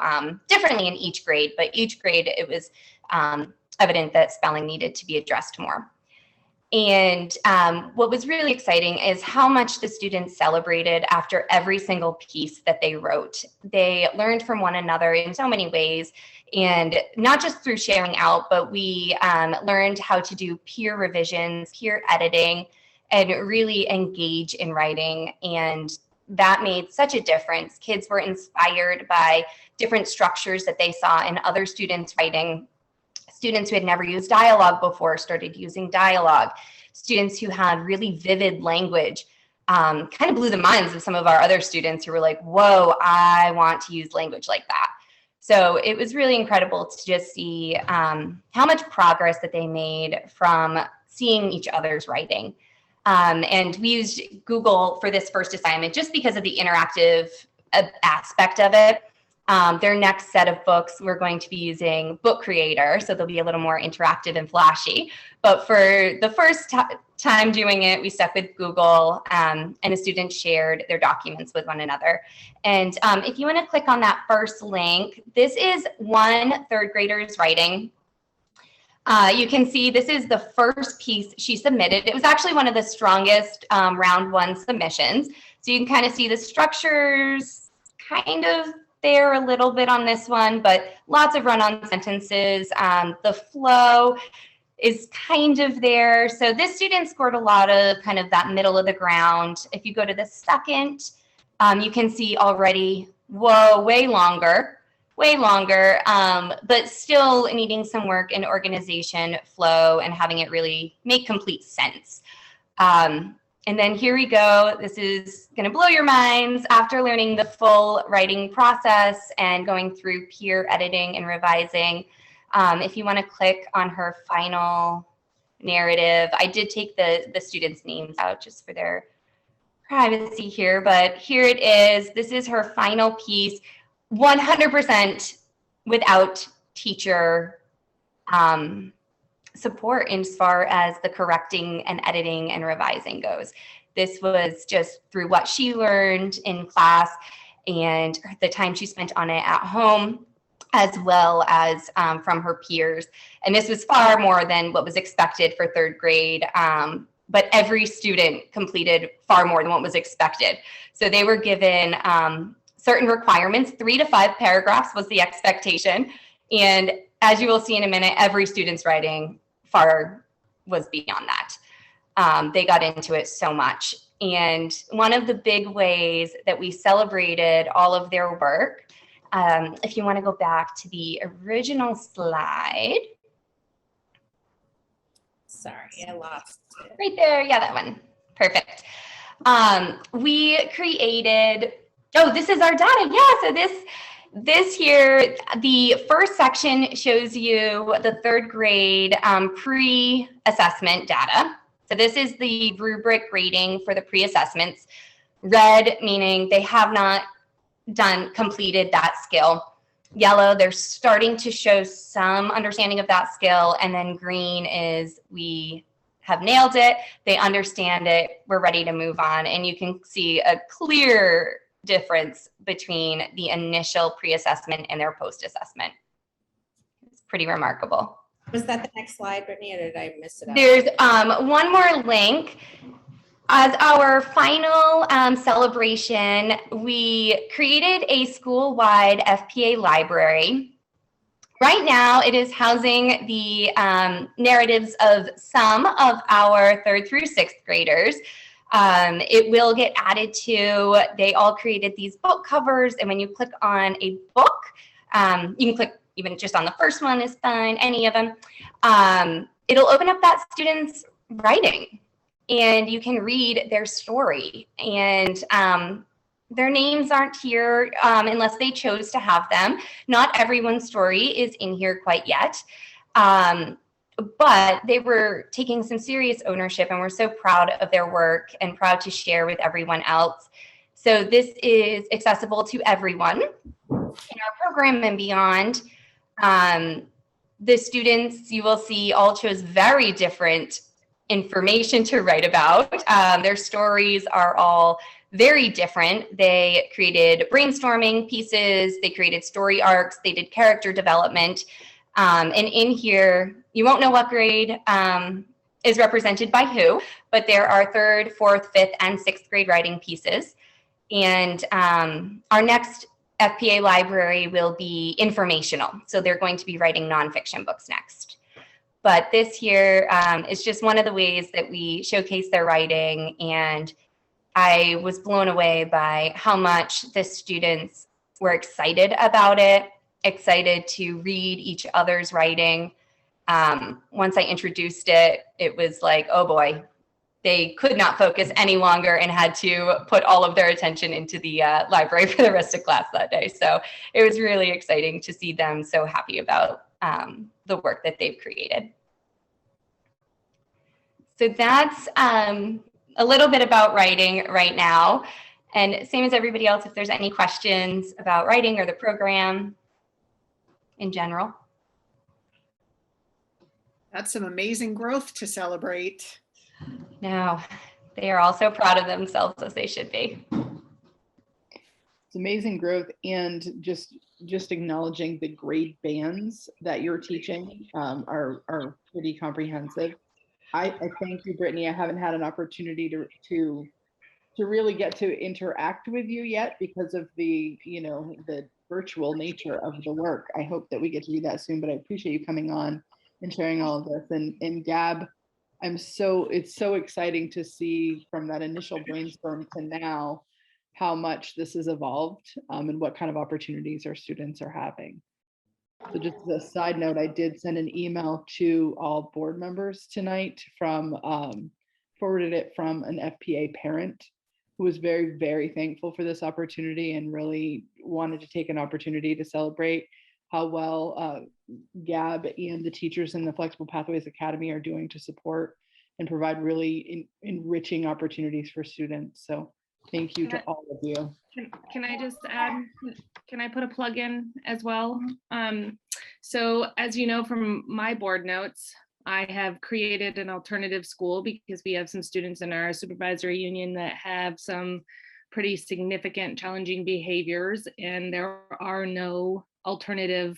differently in each grade. But each grade, it was evident that spelling needed to be addressed more. And what was really exciting is how much the students celebrated after every single piece that they wrote. They learned from one another in so many ways, and not just through sharing out, but we learned how to do peer revisions, peer editing, and really engage in writing. And that made such a difference. Kids were inspired by different structures that they saw in other students' writing. Students who had never used dialogue before started using dialogue. Students who had really vivid language kind of blew the minds of some of our other students who were like, whoa, I want to use language like that. So it was really incredible to just see how much progress that they made from seeing each other's writing. And we used Google for this first assignment just because of the interactive aspect of it. Their next set of books, we're going to be using Book Creator, so they'll be a little more interactive and flashy. But for the first time doing it, we stuck with Google, and the students shared their documents with one another. And if you want to click on that first link, this is one 3rd grader's writing. You can see this is the first piece she submitted. It was actually one of the strongest round 1 submissions. So you can kind of see the structures kind of there a little bit on this one, but lots of run-on sentences. The flow is kind of there. So this student scored a lot of kind of that middle of the ground. If you go to the 2nd, you can see already, whoa, way longer, but still needing some work in organization, flow, and having it really make complete sense. And then here we go. This is going to blow your minds. After learning the full writing process and going through peer editing and revising, if you want to click on her final narrative, I did take the students' names out just for their privacy here, but here it is. This is her final piece, 100% without teacher support as far as the correcting and editing and revising goes. This was just through what she learned in class and the time she spent on it at home, as well as from her peers. And this was far more than what was expected for 3rd grade, but every student completed far more than what was expected. So they were given certain requirements. 3 to 5 paragraphs was the expectation. And as you will see in a minute, every student's writing far was beyond that. They got into it so much. And one of the big ways that we celebrated all of their work, if you want to go back to the original slide. Sorry, I lost it. Right there. Yeah, that one. Perfect. We created, oh, this is our data. Yeah, so this here, the first section shows you the third grade pre-assessment data. So this is the rubric grading for the pre-assessments. Red meaning they have not completed that skill. Yellow, they're starting to show some understanding of that skill. And then green is we have nailed it. They understand it. We're ready to move on. And you can see a clear difference between the initial pre-assessment and their post-assessment. It's pretty remarkable. Was that the next slide, Brittany, or did I miss it? There's one more link. As our final celebration, we created a school-wide FPA library. Right now, it is housing the narratives of some of our 3rd through 6th graders. It will get added to, they all created these book covers, and when you click on a book, you can click even just on the first one is fine, any of them. It'll open up that student's writing, and you can read their story. And their names aren't here unless they chose to have them. Not everyone's story is in here quite yet. But they were taking some serious ownership, and we're so proud of their work and proud to share with everyone else. So this is accessible to everyone in our program and beyond. The students, you will see, all chose very different information to write about. Their stories are all very different. They created brainstorming pieces, they created story arcs, they did character development. And in here, you won't know what grade is represented by who, but there are 3rd, 4th, 5th, and 6th grade writing pieces. And our next FPA library will be informational. So they're going to be writing nonfiction books next. But this here is just one of the ways that we showcase their writing. And I was blown away by how much the students were excited about it, excited to read each other's writing. Once I introduced it, it was like, oh boy, they could not focus any longer and had to put all of their attention into the library for the rest of class that day. So it was really exciting to see them so happy about the work that they've created. So that's a little bit about writing right now. And same as everybody else, if there's any questions about writing or the program in general. That's some amazing growth to celebrate. Now, they are also proud of themselves, as they should be. It's amazing growth, and just acknowledging the grade bands that you're teaching are pretty comprehensive. I thank you, Brittany. I haven't had an opportunity to really get to interact with you yet because of the virtual nature of the work. I hope that we get to do that soon, but I appreciate you coming on and sharing all of this. And Gab, it's so exciting to see from that initial brainstorm to now how much this has evolved and what kind of opportunities our students are having. So just as a side note, I did send an email to all board members tonight forwarded it from an FPA parent who was very, very thankful for this opportunity and really wanted to take an opportunity to celebrate how well Gab and the teachers in the Flexible Pathways Academy are doing to support and provide really enriching opportunities for students. So thank you to all of you. Can I just add, can I put a plug in as well? So as you know from my board notes, I have created an alternative school because we have some students in our supervisory union that have some pretty significant challenging behaviors, and there are no alternative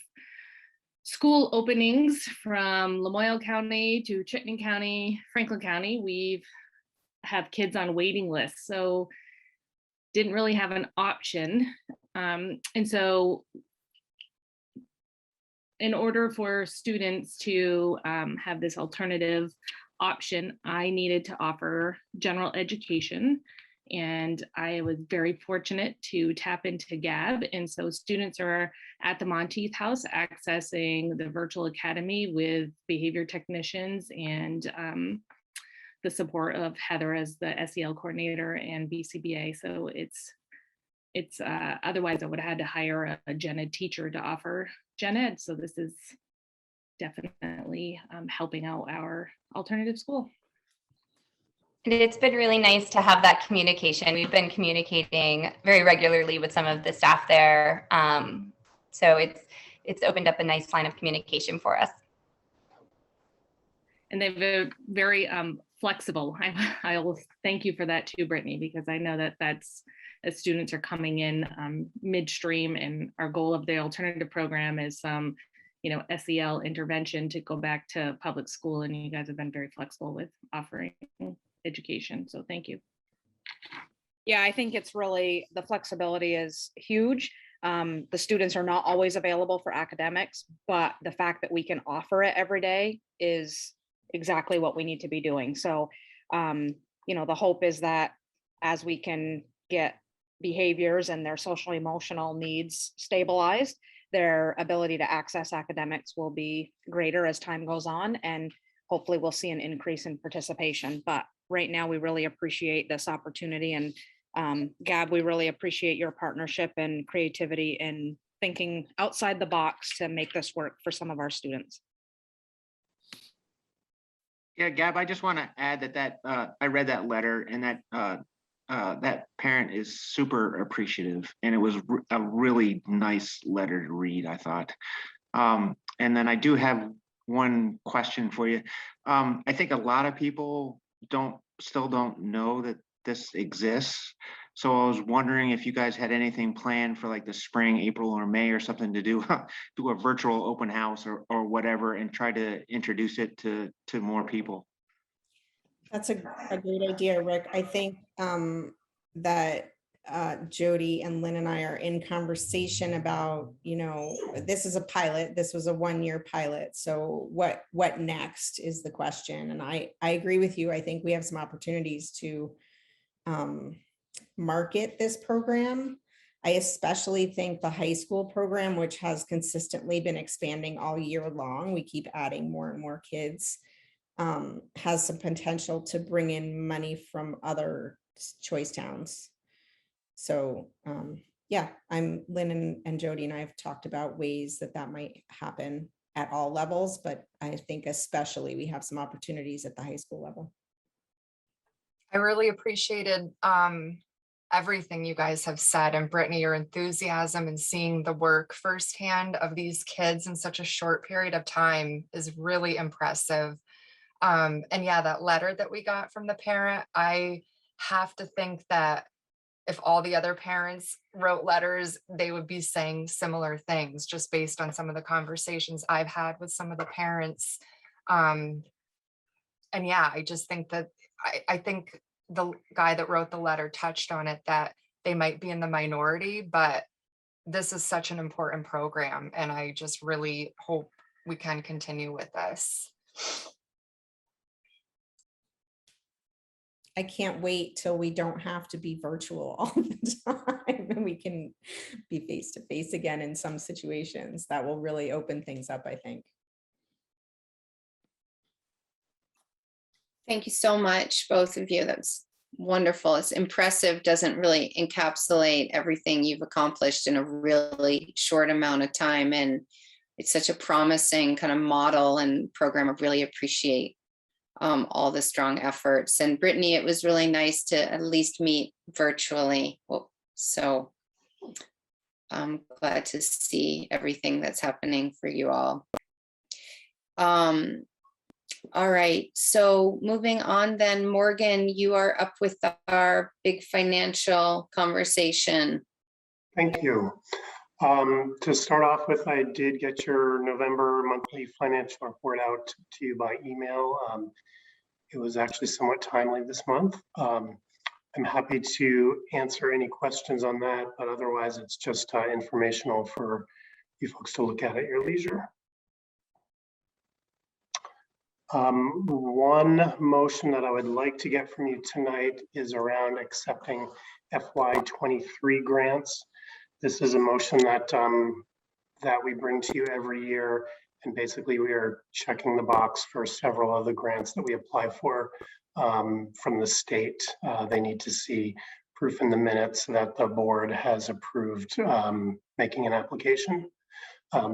school openings from Lamoille County to Chittenden County, Franklin County. We have kids on waiting lists, so didn't really have an option. And so in order for students to have this alternative option, I needed to offer general education. And I was very fortunate to tap into GAB. And so students are at the Monteith House accessing the virtual academy with behavior technicians and the support of Heather as the SEL coordinator and BCBA. So it's otherwise I would have had to hire a gen ed teacher to offer gen ed. So this is definitely helping out our alternative school. And it's been really nice to have that communication. We've been communicating very regularly with some of the staff there. So it's opened up a nice line of communication for us. And they're very flexible. I'll thank you for that too, Brittany, because I know that that's as students are coming in midstream, and our goal of the alternative program is SEL intervention to go back to public school, and you guys have been very flexible with offering education. So thank you. Yeah, I think it's really, the flexibility is huge. The students are not always available for academics, but the fact that we can offer it every day is exactly what we need to be doing. So, the hope is that as we can get behaviors and their social emotional needs stabilized, their ability to access academics will be greater as time goes on, and hopefully we'll see an increase in participation. But right now, we really appreciate this opportunity, and Gab, we really appreciate your partnership and creativity in thinking outside the box to make this work for some of our students. Yeah, Gab, I just want to add that I read that letter, and that parent is super appreciative, and it was a really nice letter to read, I thought. And then I do have one question for you. I think a lot of people still don't know that this exists. So I was wondering if you guys had anything planned for like the spring, April or May or something to do a virtual open house or whatever, and try to introduce it to more people. That's a great idea, Rick. I think that Jody and Lynn and I are in conversation about, this is a pilot. This was a 1-year pilot. So what next is the question. And I agree with you. I think we have some opportunities to market this program. I especially think the high school program, which has consistently been expanding all year long, we keep adding more and more kids, has some potential to bring in money from other choice towns. So Lynn and Jody and I have talked about ways that might happen at all levels, but I think especially we have some opportunities at the high school level. I really appreciated everything you guys have said, and Brittany, your enthusiasm and seeing the work firsthand of these kids in such a short period of time is really impressive. And yeah, that letter that we got from the parent, I have to think that if all the other parents wrote letters, they would be saying similar things, just based on some of the conversations I've had with some of the parents. And yeah, I just think that I think the guy that wrote the letter touched on it, that they might be in the minority, but this is such an important program, and I just really hope we can continue with this. I can't wait till we don't have to be virtual all the time and we can be face to face again in some situations. That will really open things up, I think. Thank you so much, both of you. That's wonderful. It's impressive. Doesn't really encapsulate everything you've accomplished in a really short amount of time. And it's such a promising kind of model and program. I really appreciate all the strong efforts. And Brittany, it was really nice to at least meet virtually. So I'm glad to see everything that's happening for you all. All right, so moving on then, Morgan, you are up with our big financial conversation. Thank you. To start off with, I did get your November monthly financial report out to you by email. It was actually somewhat timely this month. I'm happy to answer any questions on that, but otherwise it's just informational for you folks to look at your leisure. One motion that I would like to get from you tonight is around accepting FY23 grants. This is a motion that that we bring to you every year, and basically we are checking the box for several of the grants that we apply for from the state. They need to see proof in the minutes that the board has approved making an application.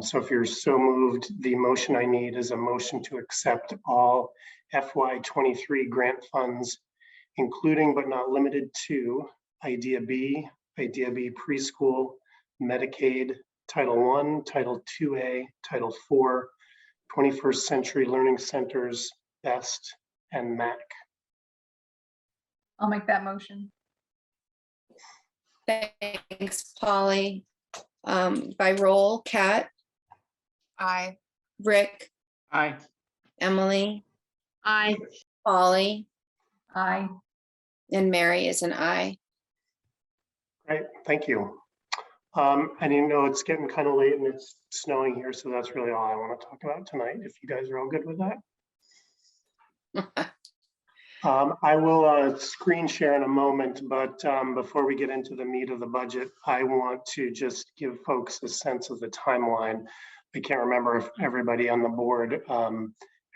So if you're so moved, the motion I need is a motion to accept all FY23 grant funds, including but not limited to Idea B Preschool, Medicaid, Title I, Title IIA, Title IV, 21st Century Learning Centers, BEST, and MAC. I'll make that motion. Thanks, Polly. By roll, Kat, Aye. Rick, Aye. Emily, Aye. Polly, Aye. and Mary is an aye. Great, thank you. And you know, it's getting kind of late and it's snowing here, so that's really all I want to talk about tonight, if you guys are all good with that. I will screen share in a moment, but before we get into the meat of the budget, I want to just give folks a sense of the timeline. I can't remember if everybody on the board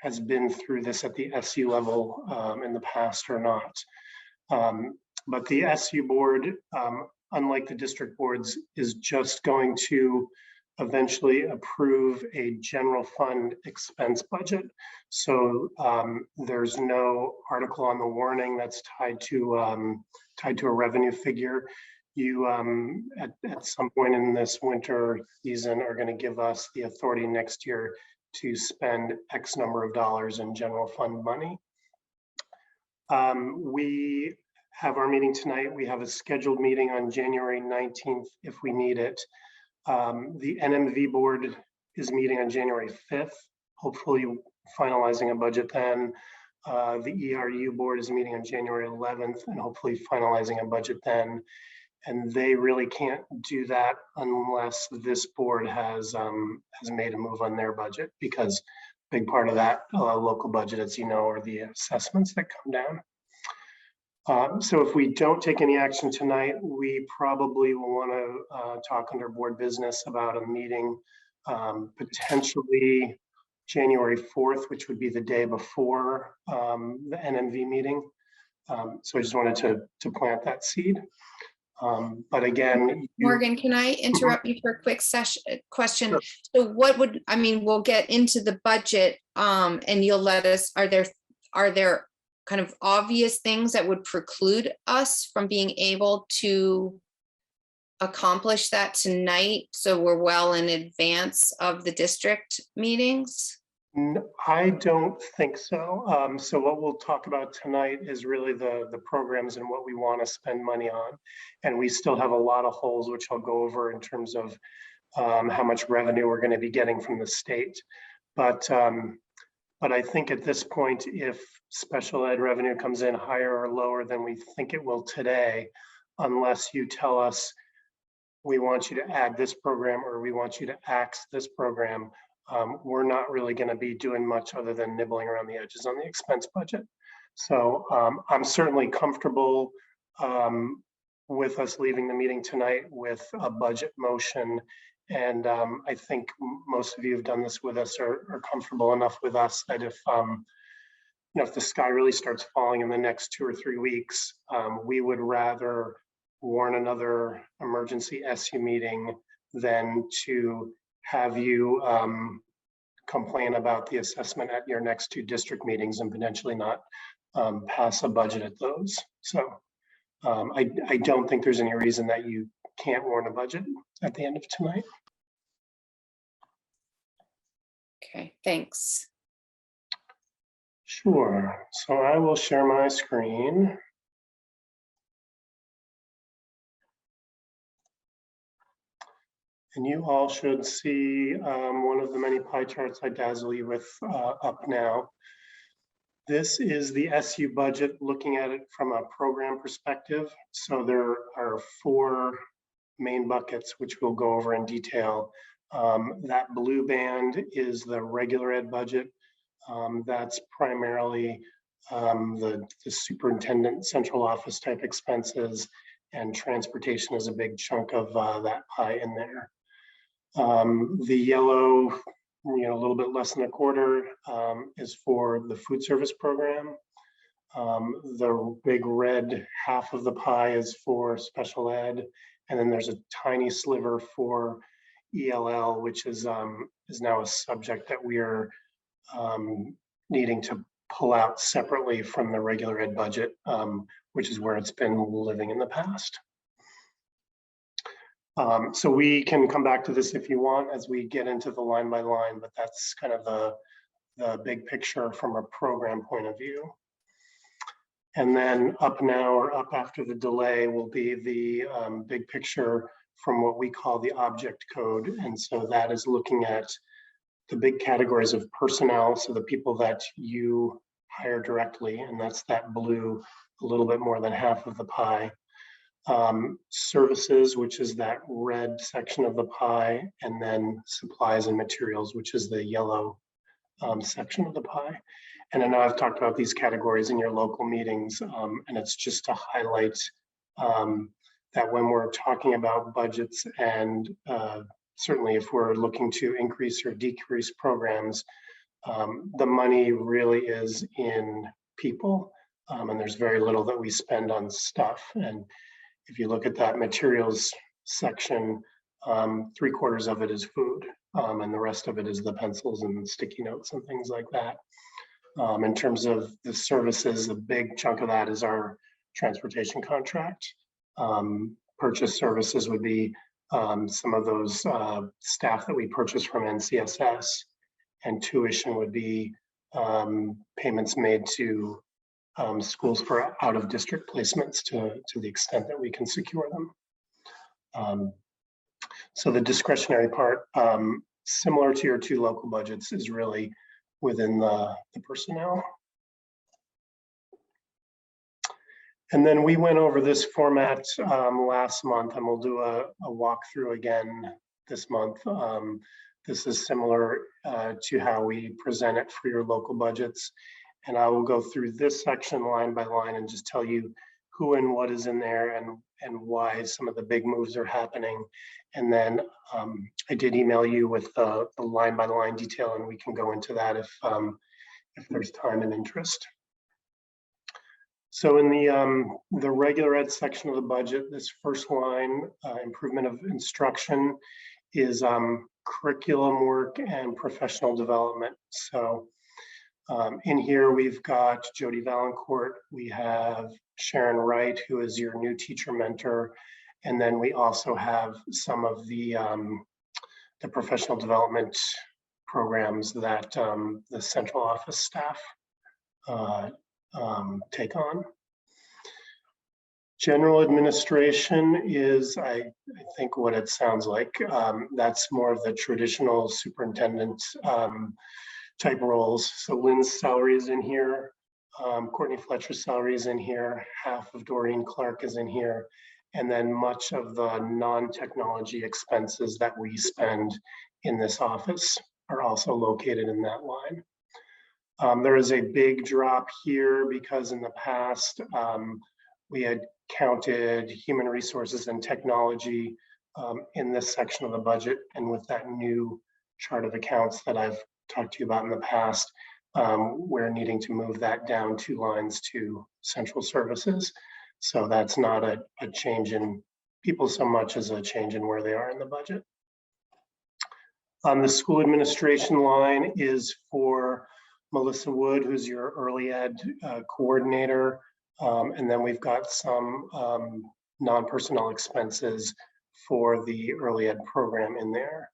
has been through this at the SU level in the past or not. But the SU board, unlike the district boards, is just going to eventually approve a general fund expense budget. So there's no article on the warning that's tied to a revenue figure. You at some point in this winter season are going to give us the authority next year to spend X number of dollars in general fund money. We have our meeting tonight. We have a scheduled meeting on January 19th if we need it. The NMV board is meeting on January 5th, hopefully finalizing a budget then. The ERU board is meeting on January 11th and hopefully finalizing a budget then. And they really can't do that unless this board has made a move on their budget, because a big part of that local budget, as you know, are the assessments that come down. So if we don't take any action tonight, we probably will want to talk under board business about a meeting potentially January 4th, which would be the day before the NMV meeting. So I just wanted to plant that seed. But again, Morgan, can I interrupt you for a quick question? Sure. So what would, I mean, we'll get into the budget and you'll let us, are there kind of obvious things that would preclude us from being able to accomplish that tonight, so we're well in advance of the district meetings? I don't think so. So what we'll talk about tonight is really the programs and what we want to spend money on. And we still have a lot of holes, which I'll go over in terms of how much revenue we're going to be getting from the state. But I think at this point, if special ed revenue comes in higher or lower than we think it will today, unless you tell us we want you to add this program or we want you to axe this program, we're not really going to be doing much other than nibbling around the edges on the expense budget. So I'm certainly comfortable with us leaving the meeting tonight with a budget motion. And I think most of you have done this with us or are comfortable enough with us that if if the sky really starts falling in the next 2 or 3 weeks, we would rather warn another emergency SU meeting than to have you complain about the assessment at your next 2 district meetings and potentially not pass a budget at those. So I don't think there's any reason that you can't warn a budget at the end of tonight. Okay, thanks. Sure. So I will share my screen. And you all should see one of the many pie charts I dazzle you with up now. This is the SU budget, looking at it from a program perspective. So there are 4 main buckets, which we'll go over in detail. That blue band is the regular ed budget. That's primarily the superintendent central office type expenses, and transportation is a big chunk of that pie in there. The yellow, a little bit less than a quarter, is for the food service program. The big red half of the pie is for special ed, and then there's a tiny sliver for ELL, which is now a subject that we are needing to pull out separately from the regular ed budget, which is where it's been living in the past. So we can come back to this if you want as we get into the line by line, but that's kind of the big picture from a program point of view. And then up now, or up after the delay, will be the big picture from what we call the object code. And so that is looking at the big categories of personnel, so the people that you hire directly, and that's that blue, a little bit more than half of the pie. Services, which is that red section of the pie, and then supplies and materials, which is the yellow section of the pie. And I know I've talked about these categories in your local meetings, and it's just to highlight that when we're talking about budgets, and certainly if we're looking to increase or decrease programs, the money really is in people, and there's very little that we spend on stuff. And if you look at that materials section, 3/4 of it is food, and the rest of it is the pencils and sticky notes and things like that. In terms of the services, a big chunk of that is our transportation contract. Purchase services would be some of those staff that we purchase from NCSS, and tuition would be payments made to schools for out-of-district placements to the extent that we can secure them. So the discretionary part, similar to your two local budgets, is really within the personnel. And then we went over this format last month, and we'll do a walkthrough again this month. This is similar to how we present it for your local budgets. And I will go through this section line by line and just tell you who and what is in there, and why some of the big moves are happening. And then I did email you with the line by line detail, and we can go into that if there's time and interest. So in the regular ed section of the budget, this first line, improvement of instruction, is curriculum work and professional development. So in here, we've got Jody Valancourt, we have Sharon Wright, who is your new teacher mentor, and then we also have some of the professional development programs that the central office staff take on. General administration is, I think, what it sounds like. That's more of the traditional superintendent type roles. So Lynn's salary is in here. Courtney Fletcher's salary is in here. Half of Doreen Clark is in here. And then much of the non-technology expenses that we spend in this office are also located in that line. There is a big drop here because in the past, we had counted human resources and technology in this section of the budget. And with that new chart of accounts that I've talked to you about in the past, we're needing to move that down 2 lines to central services. So that's not a change in people so much as a change in where they are in the budget. The school administration line is for Melissa Wood, who's your early ed coordinator. And then we've got some non-personnel expenses for the early ed program in there.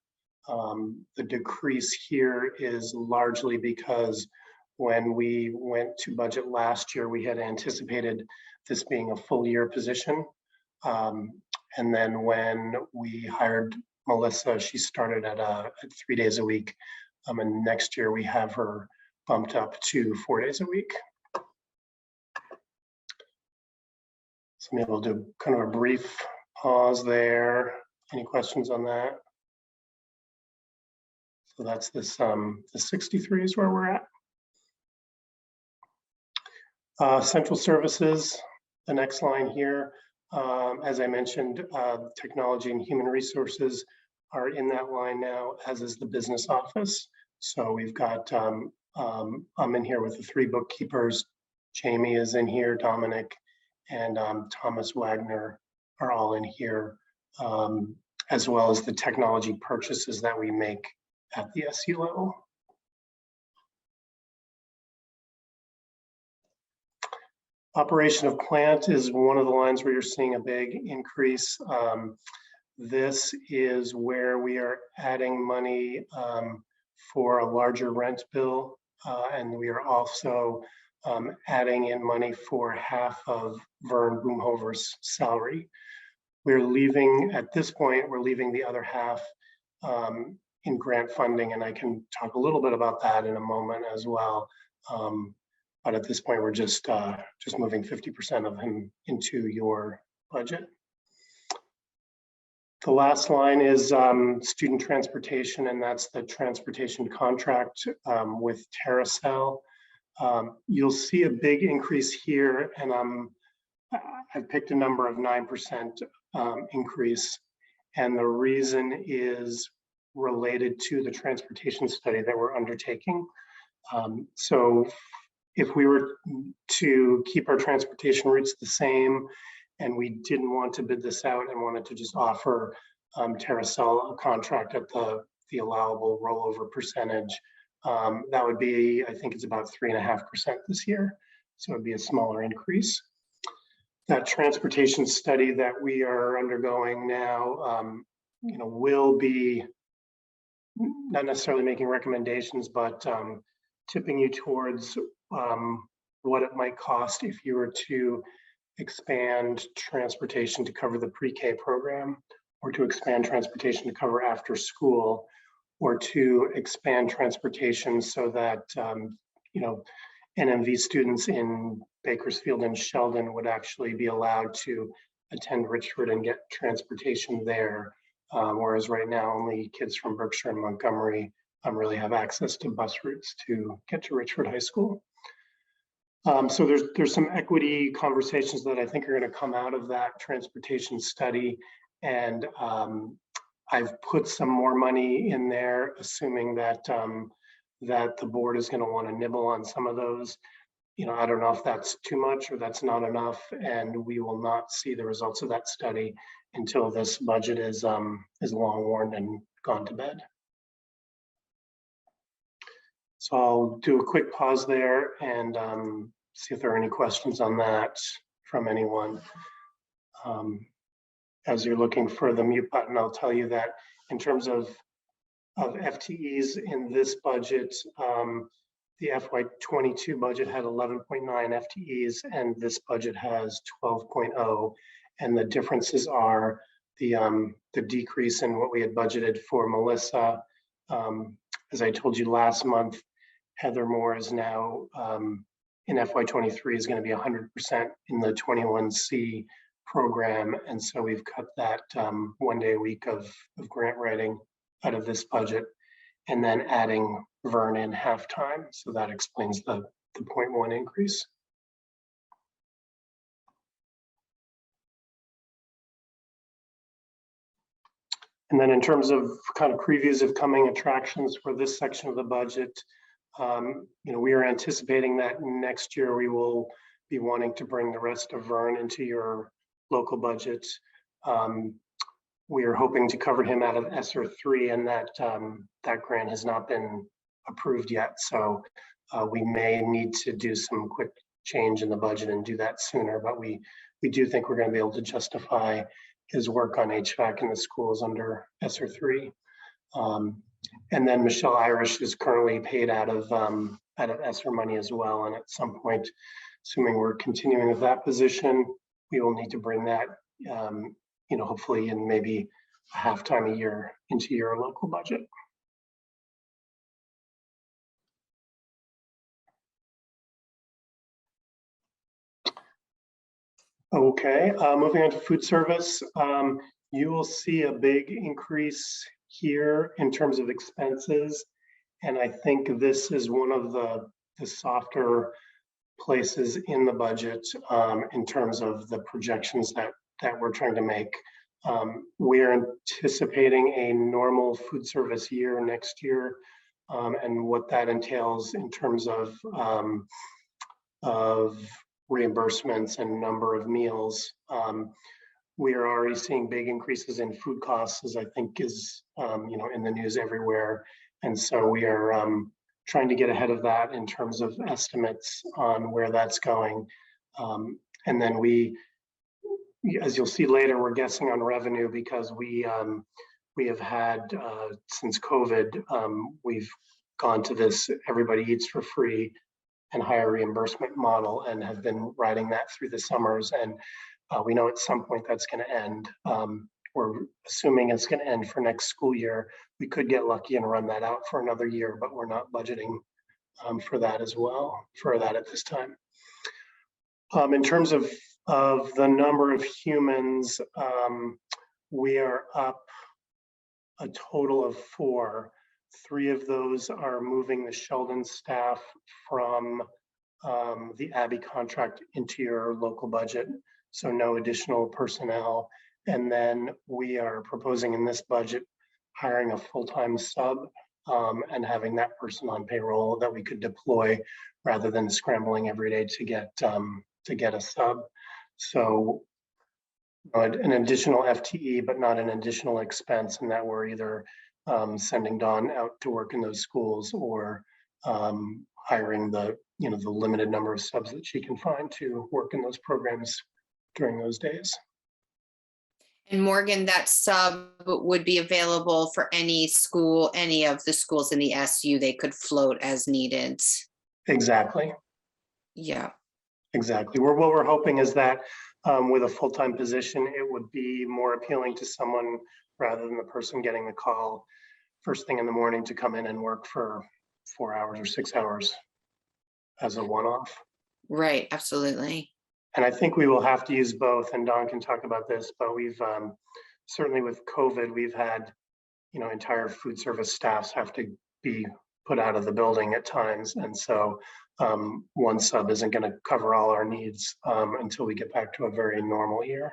The decrease here is largely because when we went to budget last year, we had anticipated this being a full year position. And then when we hired Melissa, she started at 3 days a week. And next year we have her bumped up to 4 days a week. So maybe we'll do kind of a brief pause there. Any questions on that? So that's this, the 63 is where we're at. Central services, the next line here. As I mentioned, technology and human resources are in that line now, as is the business office. So we've got, I'm in here with the 3 bookkeepers. Jamie is in here, Dominic, and Thomas Wagner are all in here, as well as the technology purchases that we make at the SU level. Operation of plant is one of the lines where you're seeing a big increase. This is where we are adding money for a larger rent bill, and we are also adding in money for half of Vern Boomhover's salary. We're leaving, at this point, we're leaving the other half in grant funding, and I can talk a little bit about that in a moment as well. But at this point, we're just moving 50% of him into your budget. The last line is student transportation, and that's the transportation contract with Terracell. You'll see a big increase here, and I've picked a number of 9% increase, and the reason is related to the transportation study that we're undertaking. So if we were to keep our transportation routes the same, and we didn't want to bid this out and wanted to just offer Terracell a contract at the allowable rollover percentage, that would be, I think it's about 3.5% this year. So it'd be a smaller increase. That transportation study that we are undergoing now, will be not necessarily making recommendations, but tipping you towards what it might cost if you were to expand transportation to cover the pre-K program, or to expand transportation to cover after school, or to expand transportation so that NMV students in Bakersfield and Sheldon would actually be allowed to attend Richford and get transportation there. Whereas right now, only kids from Berkshire and Montgomery really have access to bus routes to get to Richford High School. So there's some equity conversations that I think are going to come out of that transportation study. And I've put some more money in there, assuming that that the board is going to want to nibble on some of those. I don't know if that's too much or that's not enough, and we will not see the results of that study until this budget is long worn and gone to bed. So I'll do a quick pause there and see if there are any questions on that from anyone. As you're looking for the mute button, I'll tell you that in terms of FTEs in this budget, the FY22 budget had 11.9 FTEs, and this budget has 12.0. And the differences are the decrease in what we had budgeted for Melissa. As I told you last month, Heather Moore is now in FY23 is going to be 100% in the 21C program. And so we've cut that 1 day a week of grant writing out of this budget, and then adding Vern in halftime. So that explains the 0.1 increase. And then in terms of kind of previews of coming attractions for this section of the budget, we are anticipating that next year we will be wanting to bring the rest of Vern into your local budget. We are hoping to cover him out of ESSER 3, and that grant has not been approved yet. So we may need to do some quick change in the budget and do that sooner, but we do think we're going to be able to justify his work on HVAC in the schools under ESSER 3. And then Michelle Irish is currently paid out of ESSER money as well. And at some point, assuming we're continuing with that position, we will need to bring that, hopefully in maybe a half-time a year into your local budget. Okay, moving on to food service. You will see a big increase here in terms of expenses. And I think this is one of the softer places in the budget in terms of the projections that we're trying to make. We're anticipating a normal food service year next year, and what that entails in terms of reimbursements and number of meals. We are already seeing big increases in food costs, as I think is in the news everywhere, and so we are trying to get ahead of that in terms of estimates on where that's going. And then we, as you'll see later, we're guessing on revenue because we have had, since COVID, we've gone to this everybody eats for free and higher reimbursement model and have been riding that through the summers. And we know at some point that's going to end. We're assuming it's going to end for next school year. We could get lucky and run that out for another year, but we're not budgeting for that as well, for that at this time. In terms of the number of humans, we are up a total of 4. 3 of those are moving the Sheldon staff from the Abbey contract into your local budget, so no additional personnel. And then we are proposing in this budget hiring a full-time sub and having that person on payroll that we could deploy rather than scrambling every day to get a sub. So an additional FTE, but not an additional expense, and that we're either sending Dawn out to work in those schools or hiring the limited number of subs that she can find to work in those programs during those days. And Morgan, that sub would be available for any school, any of the schools in the SU. They could float as needed. Exactly. Yeah. Exactly. What we're hoping is that with a full-time position, it would be more appealing to someone rather than the person getting the call first thing in the morning to come in and work for 4 hours or 6 hours as a one-off. Right. Absolutely. And I think we will have to use both, and Don can talk about this, but we've certainly with COVID, we've had, entire food service staffs have to be put out of the building at times. And so one sub isn't going to cover all our needs until we get back to a very normal year.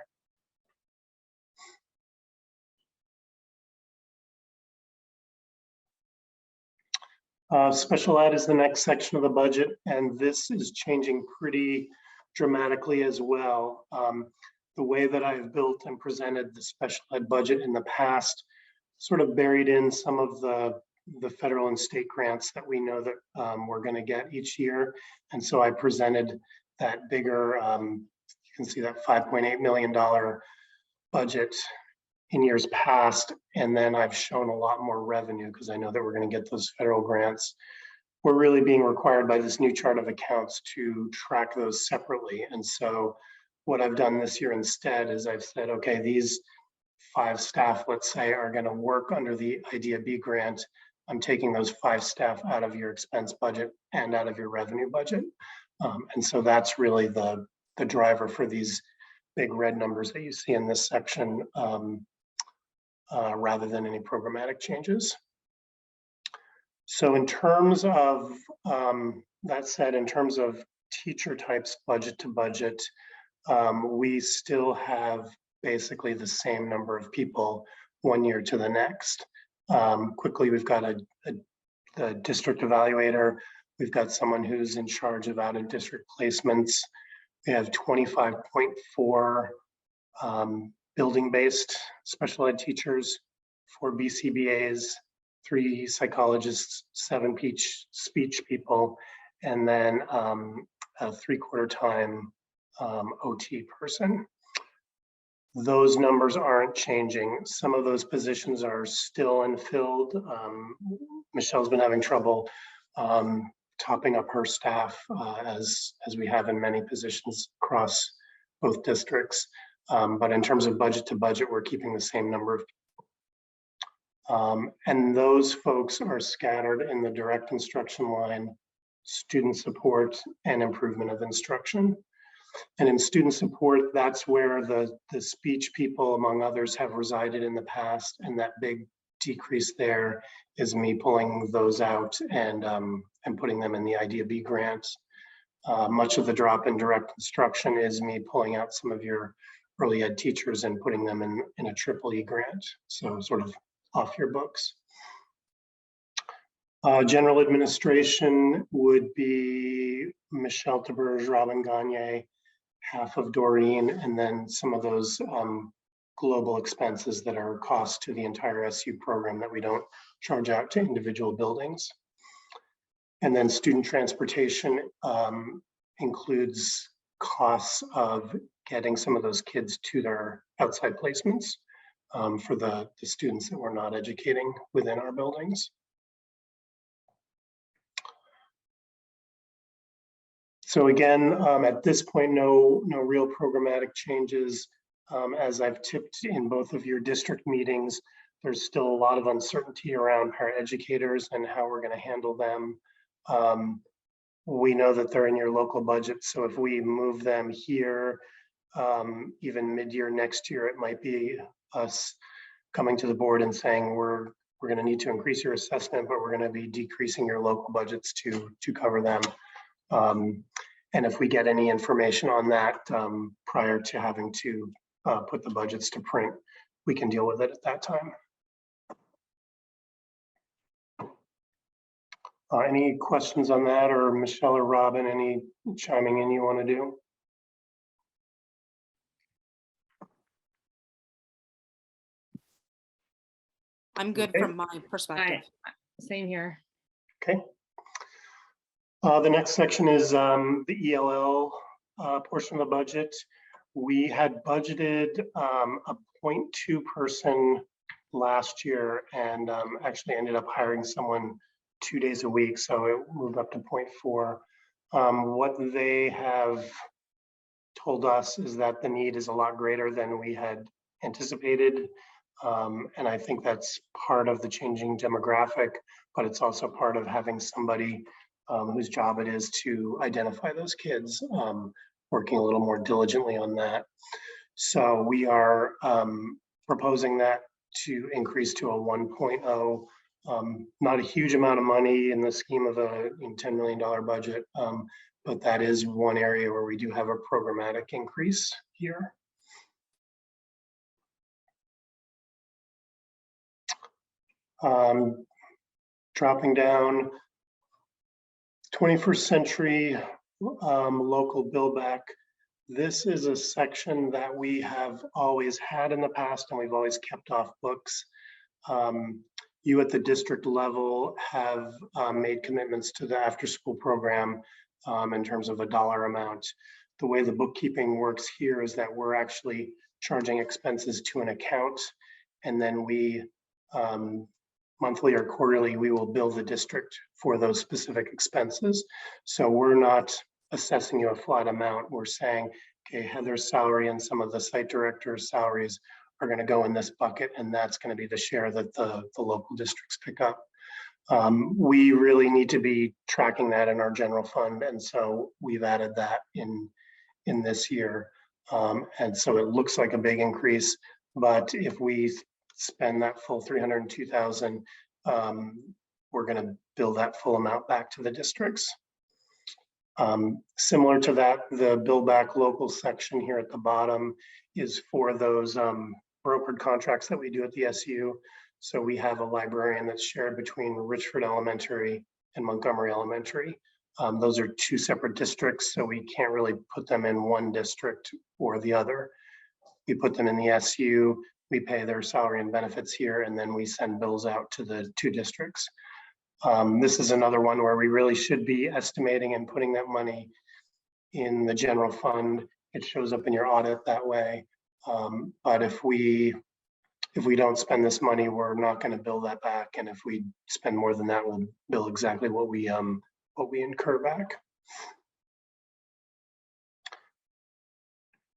Special ed is the next section of the budget, and this is changing pretty dramatically as well. The way that I've built and presented the special ed budget in the past sort of buried in some of the federal and state grants that we know that we're going to get each year. And so I presented that bigger, you can see that $5.8 million budget in years past. And then I've shown a lot more revenue because I know that we're going to get those federal grants. We're really being required by this new chart of accounts to track those separately. And so what I've done this year instead is I've said, okay, these 5 staff, let's say, are going to work under the IDEA-B grant. I'm taking those 5 staff out of your expense budget and out of your revenue budget. And so that's really the driver for these big red numbers that you see in this section rather than any programmatic changes. So in terms of, that said, in terms of teacher types budget to budget, we still have basically the same number of people one year to the next. Quickly, we've got a district evaluator. We've got someone who's in charge of out-of-district placements. We have 25.4 building-based special ed teachers, 4 BCBAs, 3 psychologists, 7 speech people, and then a 3/4 time OT person. Those numbers aren't changing. Some of those positions are still unfilled. Michelle's been having trouble topping up her staff as we have in many positions across both districts. But in terms of budget to budget, we're keeping the same number of and those folks are scattered in the direct instruction line, student support, and improvement of instruction. And in student support, that's where the speech people, among others, have resided in the past. And that big decrease there is me pulling those out and putting them in the IDEA-B grant. Much of the drop in direct instruction is me pulling out some of your early ed teachers and putting them in a triple E grant, so sort of off your books. General administration would be Michelle Taberge, Robin Gagne, half of Doreen, and then some of those global expenses that are cost to the entire SU program that we don't charge out to individual buildings. And then student transportation includes costs of getting some of those kids to their outside placements for the students that we're not educating within our buildings. So again, at this point, no real programmatic changes. As I've tipped in both of your district meetings, there's still a lot of uncertainty around paraeducators and how we're going to handle them. We know that they're in your local budget, so if we move them here, even mid-year next year, it might be us coming to the board and saying we're going to need to increase your assessment, but we're going to be decreasing your local budgets to cover them. And if we get any information on that prior to having to put the budgets to print, we can deal with it at that time. Any questions on that, or Michelle or Robin, any chiming in you want to do? I'm good Okay. from my perspective. Same here. Okay. The next section is the ELL portion of the budget. We had budgeted a 0.2 person last year and actually ended up hiring someone 2 days a week, so it moved up to 0.4. What they have told us is that the need is a lot greater than we had anticipated. And I think that's part of the changing demographic, but it's also part of having somebody whose job it is to identify those kids, working a little more diligently on that. So we are proposing that to increase to a 1.0. Not a huge amount of money in the scheme of a $10 million budget, but that is one area where we do have a programmatic increase here. Dropping down, 21st century local bill back. This is a section that we have always had in the past and we've always kept off books. You at the district level have made commitments to the after school program in terms of a dollar amount. The way the bookkeeping works here is that we're actually charging expenses to an account, and then we monthly or quarterly, we will bill the district for those specific expenses. So we're not assessing you a flat amount. We're saying, okay, Heather's salary and some of the site director's salaries are going to go in this bucket, and that's going to be the share that the local districts pick up. We really need to be tracking that in our general fund, and so we've added that in this year. And so it looks like a big increase, but if we spend that full 302,000, we're going to bill that full amount back to the districts. Similar to that, the bill back local section here at the bottom is for those brokered contracts that we do at the SU. So we have a librarian that's shared between Richford Elementary and Montgomery Elementary. Those are two separate districts, so we can't really put them in one district or the other. We put them in the SU, we pay their salary and benefits here, and then we send bills out to the two districts. This is another one where we really should be estimating and putting that money in the general fund. It shows up in your audit that way. But if we don't spend this money, we're not going to bill that back. And if we spend more than that, we'll bill exactly what we incur back.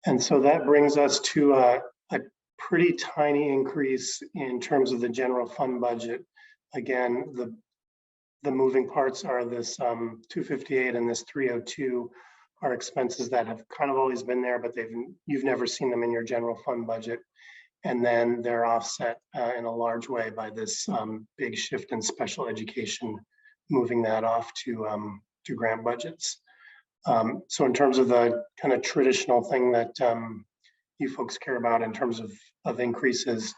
And so that brings us to a pretty tiny increase in terms of the general fund budget. Again, the moving parts are this 258 and this 302 are expenses that have kind of always been there, but you've never seen them in your general fund budget. And then they're offset in a large way by this big shift in special education, moving that off to grant budgets. So in terms of the kind of traditional thing that you folks care about in terms of increases,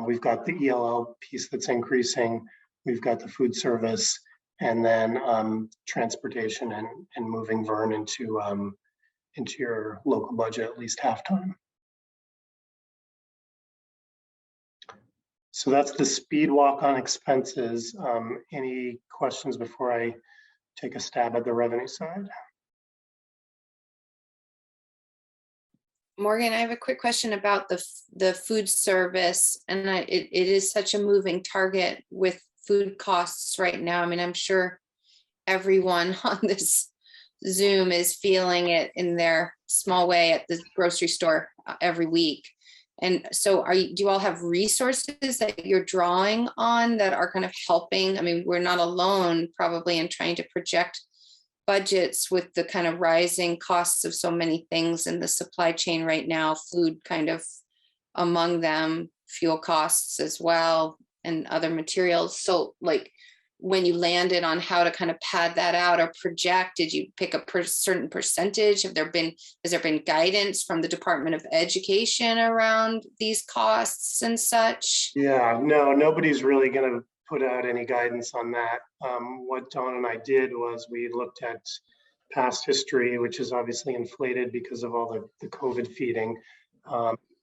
we've got the ELL piece that's increasing, we've got the food service, and then transportation and moving Vern into your local budget at least half-time. So that's the speed walk on expenses. Any questions before I take a stab at the revenue side? Morgan, I have a quick question about the food service, and it is such a moving target with food costs right now. I mean, I'm sure everyone on this Zoom is feeling it in their small way at the grocery store every week. And so do you all have resources that you're drawing on that are kind of helping? I mean, we're not alone probably in trying to project budgets with the kind of rising costs of so many things in the supply chain right now, food kind of among them, fuel costs as well, and other materials. So like when you landed on how to kind of pad that out or project, did you pick a certain percentage? Has there been guidance from the Department of Education around these costs and such? Yeah, no, nobody's really going to put out any guidance on that. What Dawn and I did was we looked at past history, which is obviously inflated because of all the COVID feeding,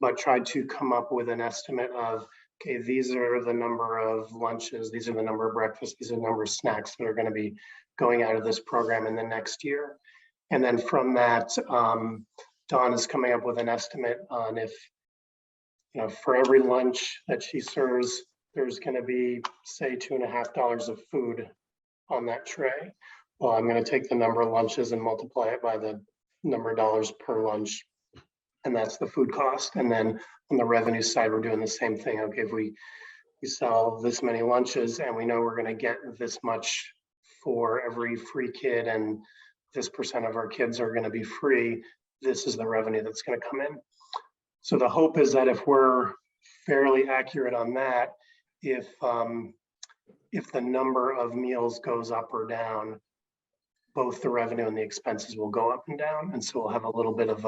but tried to come up with an estimate of, okay, these are the number of lunches, these are the number of breakfasts, these are the number of snacks that are going to be going out of this program in the next year. And then from that, Dawn is coming up with an estimate on if, for every lunch that she serves, there's going to be, say, $2.50 of food on that tray. Well, I'm going to take the number of lunches and multiply it by the number of dollars per lunch, and that's the food cost. And then on the revenue side, we're doing the same thing. Okay, if we sell this many lunches and we know we're going to get this much for every free kid, and this percent of our kids are going to be free, this is the revenue that's going to come in. So the hope is that if we're fairly accurate on that, if the number of meals goes up or down, both the revenue and the expenses will go up and down, and so we'll have a little bit of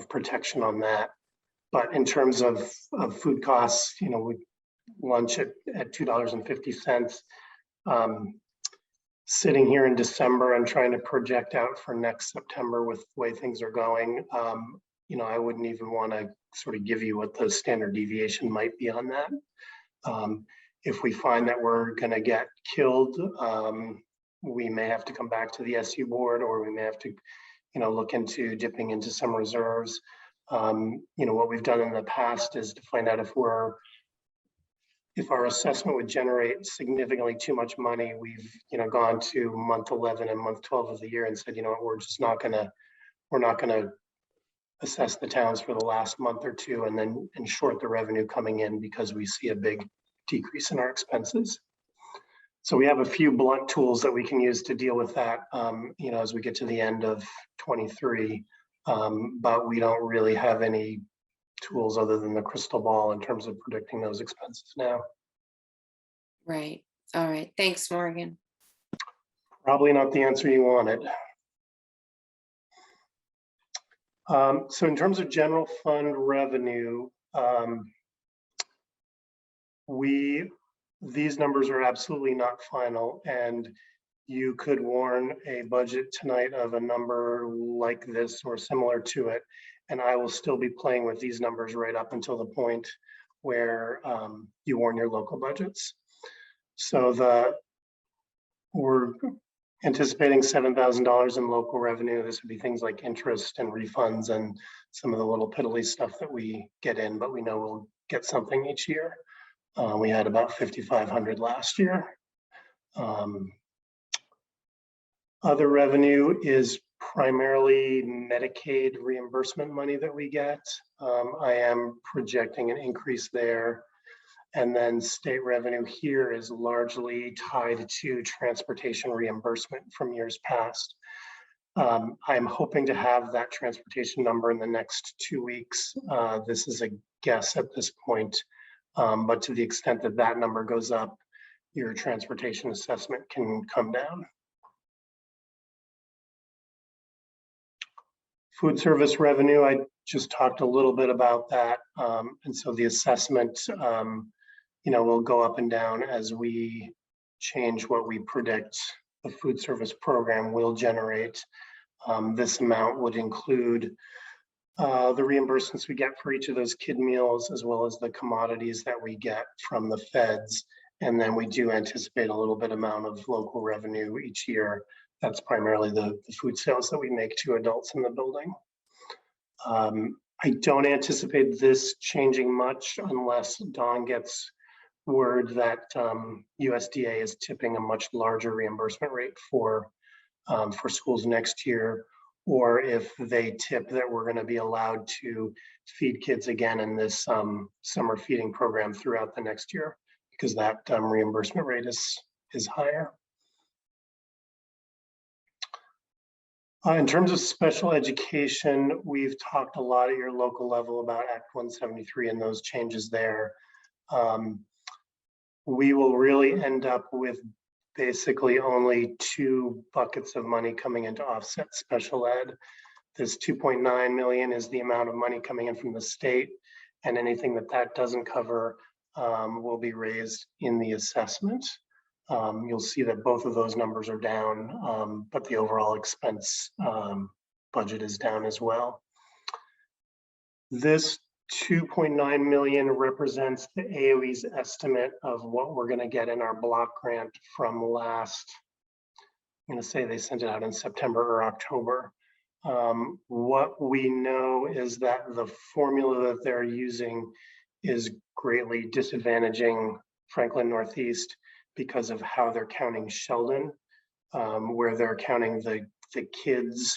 protection on that. But in terms of food costs, we lunch at $2.50. Sitting here in December and trying to project out for next September with the way things are going, I wouldn't even want to sort of give you what the standard deviation might be on that. If we find that we're going to get killed, we may have to come back to the SU board, or we may have to, look into dipping into some reserves. What we've done in the past is to find out if our assessment would generate significantly too much money. We've, gone to month 11 and month 12 of the year and said, we're not gonna assess the towns for the last month or two and short the revenue coming in because we see a big decrease in our expenses. So we have a few blunt tools that we can use to deal with that, as we get to the end of 23, but we don't really have any tools other than the crystal ball in terms of predicting those expenses now. Right. All right. Thanks, Morgan. Probably not the answer you wanted. So in terms of general fund revenue, these numbers are absolutely not final, and you could warn a budget tonight of a number like this or similar to it, and I will still be playing with these numbers right up until the point where you warn your local budgets. So we're anticipating $7,000 in local revenue. This would be things like interest and refunds and some of the little piddly stuff that we get in, but we know we'll get something each year. We had about 5,500 last year. Other revenue is primarily Medicaid reimbursement money that we get. I am projecting an increase there. And then state revenue here is largely tied to transportation reimbursement from years past. I'm hoping to have that transportation number in the next 2 weeks. This is a guess at this point, but to the extent that that number goes up, your transportation assessment can come down. Food service revenue, I just talked a little bit about that. And so the assessment, will go up and down as we change what we predict the food service program will generate. This amount would include the reimbursements we get for each of those kid meals, as well as the commodities that we get from the feds. And then we do anticipate a little bit amount of local revenue each year. That's primarily the food sales that we make to adults in the building. I don't anticipate this changing much unless Dawn gets word that USDA is tipping a much larger reimbursement rate for schools next year, or if they tip that we're going to be allowed to feed kids again in this summer feeding program throughout the next year, because that reimbursement rate is higher. In terms of special education, we've talked a lot at your local level about Act 173 and those changes there. We will really end up with basically only 2 buckets of money coming in to offset special ed. This 2.9 million is the amount of money coming in from the state, and anything that doesn't cover will be raised in the assessment. You'll see that both of those numbers are down, but the overall expense budget is down as well. This 2.9 million represents the AOE's estimate of what we're going to get in our block grant from last, I'm going to say they sent it out in September or October. What we know is that the formula that they're using is greatly disadvantaging Franklin Northeast because of how they're counting Sheldon, where they're counting the kids,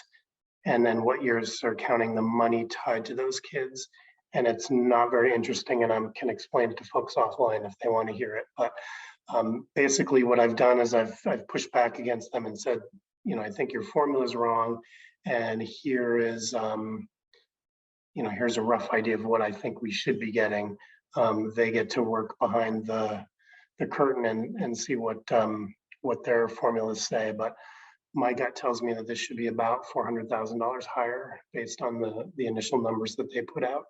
and then what years they're counting the money tied to those kids. And it's not very interesting, and I can explain it to folks offline if they want to hear it. But basically what I've done is I've pushed back against them and said, I think your formula is wrong, and here is, here's a rough idea of what I think we should be getting. They get to work behind the curtain and see what their formulas say. But my gut tells me that this should be about $400,000 higher based on the initial numbers that they put out.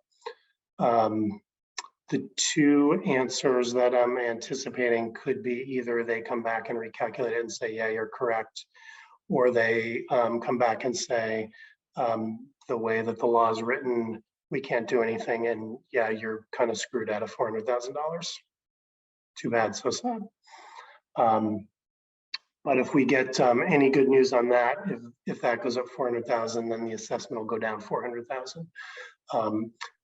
The 2 answers that I'm anticipating could be either they come back and recalculate it and say, yeah, you're correct, or they come back and say, the way that the law is written, we can't do anything, and yeah, you're kind of screwed out of $400,000. Too bad, so sad. But if we get any good news on that, if that goes up 400,000, then the assessment will go down 400,000.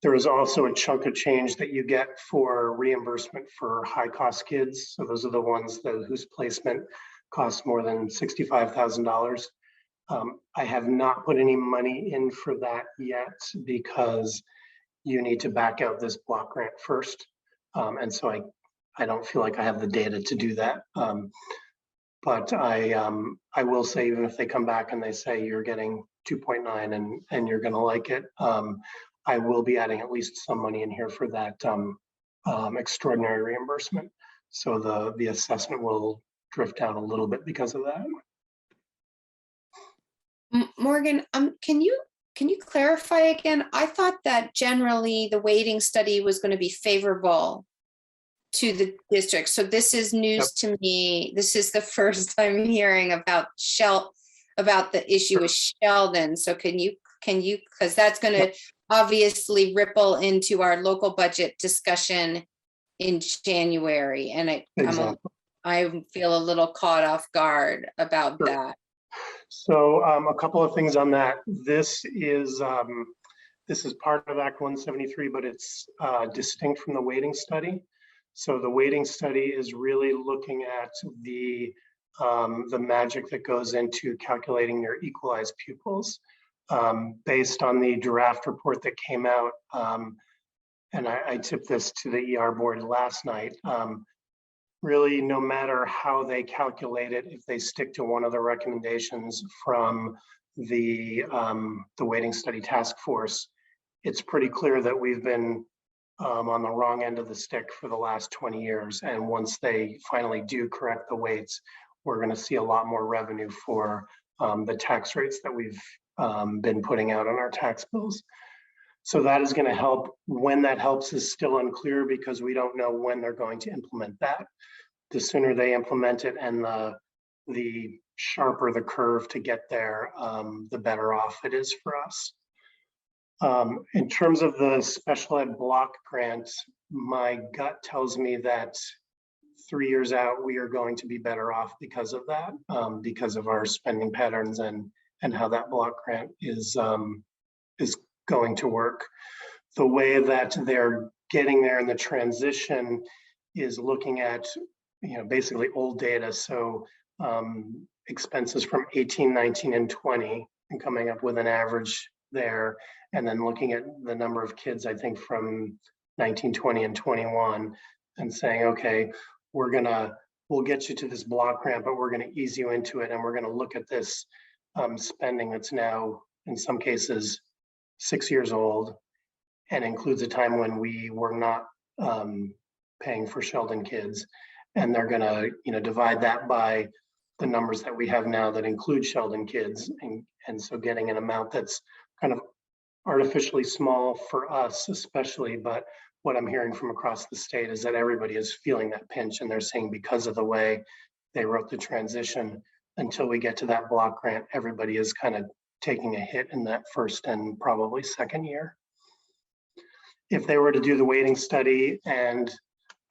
There is also a chunk of change that you get for reimbursement for high-cost kids. So those are the ones whose placement costs more than $65,000. I have not put any money in for that yet because you need to back out this block grant first. And so I don't feel like I have the data to do that. But I will say, even if they come back and they say you're getting 2.9 and you're going to like it, I will be adding at least some money in here for that extraordinary reimbursement. So the assessment will drift down a little bit because of that. Morgan, can you clarify again? I thought that generally the weighting study was going to be favorable to the district. So this is news to me. This is the first time hearing about the issue with Sheldon. So can you, because that's going to obviously ripple into our local budget discussion in January. And I feel a little caught off guard about that. So a couple of things on that. This is part of Act 173, but it's distinct from the weighting study. So the weighting study is really looking at the magic that goes into calculating your equalized pupils based on the draft report that came out. And I tipped this to the ER board last night. Really, no matter how they calculate it, if they stick to one of the recommendations from the weighting study task force, it's pretty clear that we've been on the wrong end of the stick for the last 20 years. And once they finally do correct the weights, we're going to see a lot more revenue for the tax rates that we've been putting out on our tax bills. So that is going to help. When that helps is still unclear because we don't know when they're going to implement that. The sooner they implement it and the sharper the curve to get there, the better off it is for us. In terms of the special ed block grant, my gut tells me that 3 years out, we are going to be better off because of that, because of our spending patterns and how that block grant is going to work. The way that they're getting there in the transition is looking at, basically old data. So expenses from 18, 19, and 20 and coming up with an average there. And then looking at the number of kids, I think from 19, 20, and 21 and saying, okay, we'll get you to this block grant, but we're going to ease you into it. And we're going to look at this spending that's now in some cases 6 years old and includes a time when we were not paying for Sheldon kids. And they're going to, divide that by the numbers that we have now that include Sheldon kids. And so getting an amount that's kind of artificially small for us, especially, but what I'm hearing from across the state is that everybody is feeling that pinch, and they're saying because of the way they wrote the transition, until we get to that block grant, everybody is kind of taking a hit in that first and probably second year. If they were to do the weighting study and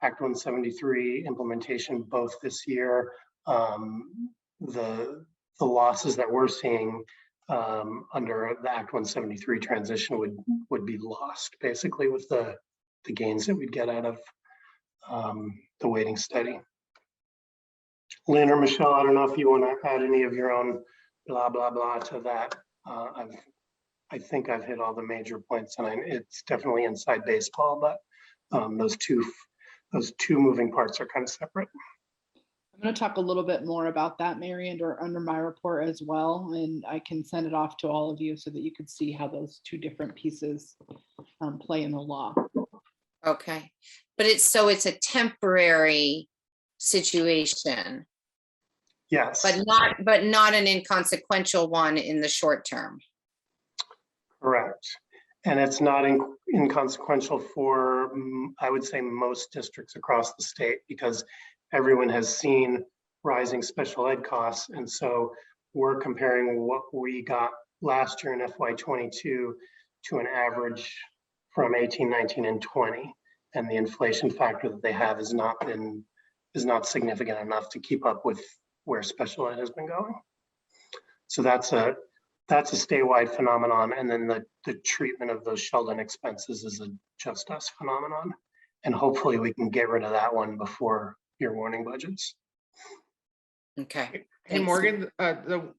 Act 173 implementation both this year, the losses that we're seeing under the Act 173 transition would be lost basically with the gains that we'd get out of the weighting study. Lynn or Michelle, I don't know if you want to add any of your own blah, blah, blah to that. I think I've hit all the major points, and it's definitely inside baseball, but those two moving parts are kind of separate. I'm going to talk a little bit more about that, Mary, under my report as well, and I can send it off to all of you so that you could see how those two different pieces play in the law. Okay, but it's a temporary situation. Yes. But not an inconsequential one in the short term. Correct. And it's not inconsequential for, I would say, most districts across the state, because everyone has seen rising special ed costs. And so we're comparing what we got last year in FY22 to an average from 18, 19, and 20. And the inflation factor that they have is not significant enough to keep up with where special ed has been going. So that's a statewide phenomenon. And then the treatment of those Sheldon expenses is a just us phenomenon. And hopefully we can get rid of that one before your warning budgets. Okay. Hey, Morgan, the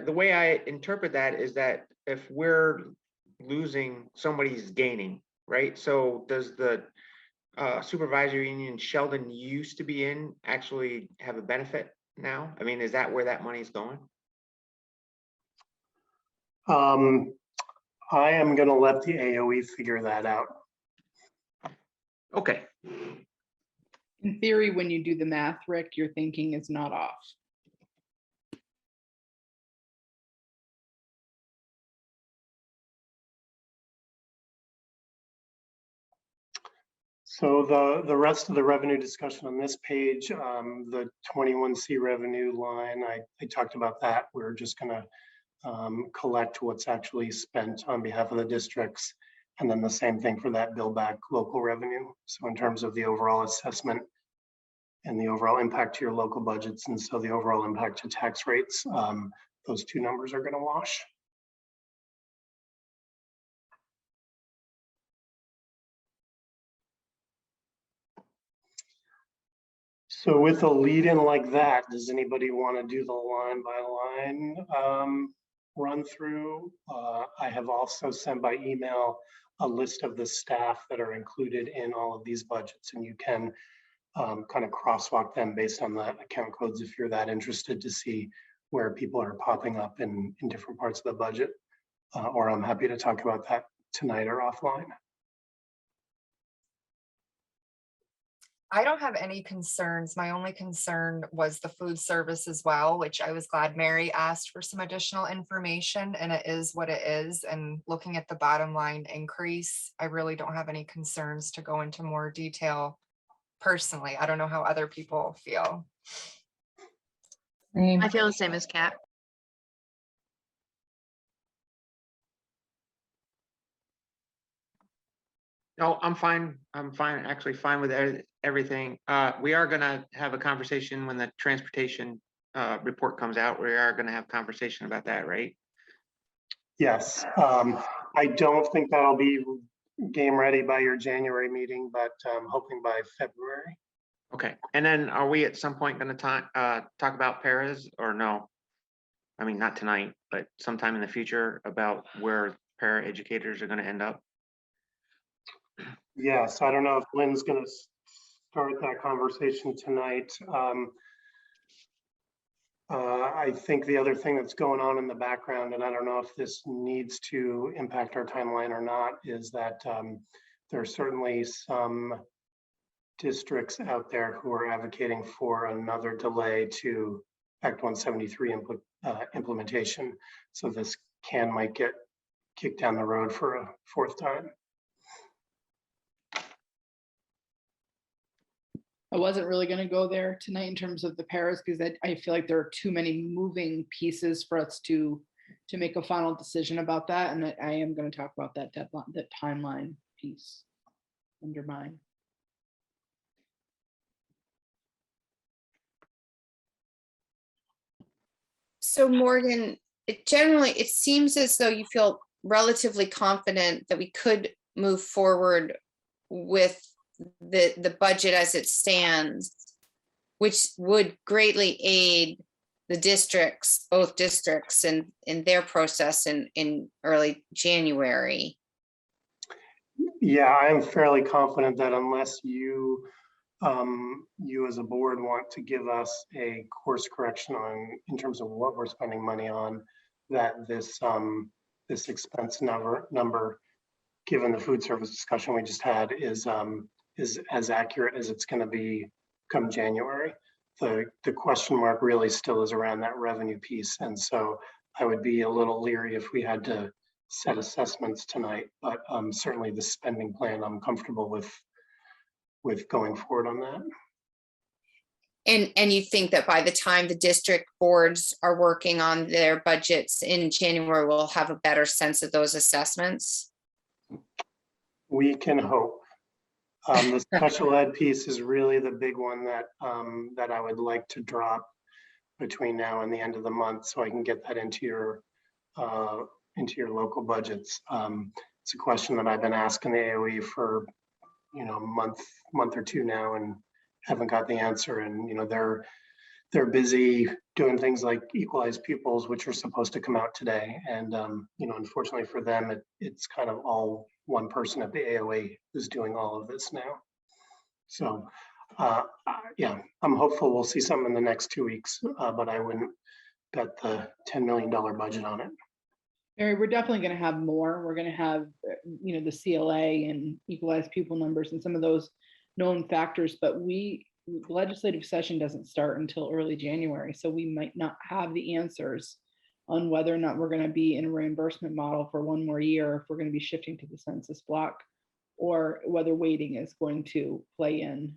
way I interpret that is that if we're losing, somebody's gaining, right? So does the supervisory union Sheldon used to be in actually have a benefit now? I mean, is that where that money's going? I am going to let the AOE figure that out. Okay. In theory, when you do the math, Rick, your thinking is not off. So the rest of the revenue discussion on this page, the 21C revenue line, I talked about that. We're just going to collect what's actually spent on behalf of the districts. And then the same thing for that bill back local revenue. So in terms of the overall assessment and the overall impact to your local budgets, and so the overall impact to tax rates, those two numbers are going to wash. So with a lead in like that, does anybody want to do the line by line run through? I have also sent by email a list of the staff that are included in all of these budgets, and you can kind of crosswalk them based on the account codes if you're that interested to see where people are popping up in different parts of the budget, or I'm happy to talk about that tonight or offline. I don't have any concerns. My only concern was the food service as well, which I was glad Mary asked for some additional information, and it is what it is. And looking at the bottom line increase, I really don't have any concerns to go into more detail personally. I don't know how other people feel. I feel the same as Kat. No, I'm fine. I'm fine, actually fine with everything. We are gonna have a conversation when the transportation report comes out. We are gonna have conversation about that, right? Yes, I don't think that'll be game ready by your January meeting, but I'm hoping by February. Okay, and then are we at some point gonna talk about paras or no? I mean, not tonight, but sometime in the future about where para educators are gonna end up? Yes, I don't know if Lynn's gonna start that conversation tonight. I think the other thing that's going on in the background, and I don't know if this needs to impact our timeline or not, is that there are certainly some districts out there who are advocating for another delay to Act 173 implementation. So this might get kicked down the road for a fourth time. I wasn't really going to go there tonight in terms of the paras because I feel like there are too many moving pieces for us to make a final decision about that. And I am going to talk about that deadline, that timeline piece under mine. So Morgan, it seems as though you feel relatively confident that we could move forward with the budget as it stands, which would greatly aid the districts, both districts, in their process in early January. Yeah, I'm fairly confident that unless you as a board want to give us a course correction in terms of what we're spending money on, that this expense number, given the food service discussion we just had, is as accurate as it's going to be come January. The question mark really still is around that revenue piece, and so I would be a little leery if we had to set assessments tonight, but certainly the spending plan I'm comfortable with going forward on that. And you think that by the time the district boards are working on their budgets in January, we'll have a better sense of those assessments? We can hope. The special ed piece is really the big one that I would like to drop between now and the end of the month, so I can get that into your local budgets. It's a question that I've been asking the AOE for month or two now, and haven't got the answer. And they're busy doing things like equalized pupils, which are supposed to come out today. And unfortunately for them, it's kind of all one person at the AOE who's doing all of this now. So yeah, I'm hopeful we'll see something in the next 2 weeks, but I wouldn't bet the $10 million budget on it. Mary, we're definitely going to have more. We're going to have, the CLA and equalized pupil numbers and some of those known factors, but the legislative session doesn't start until early January. So we might not have the answers on whether or not we're going to be in a reimbursement model for one more year, if we're going to be shifting to the census block, or whether waiting is going to play in.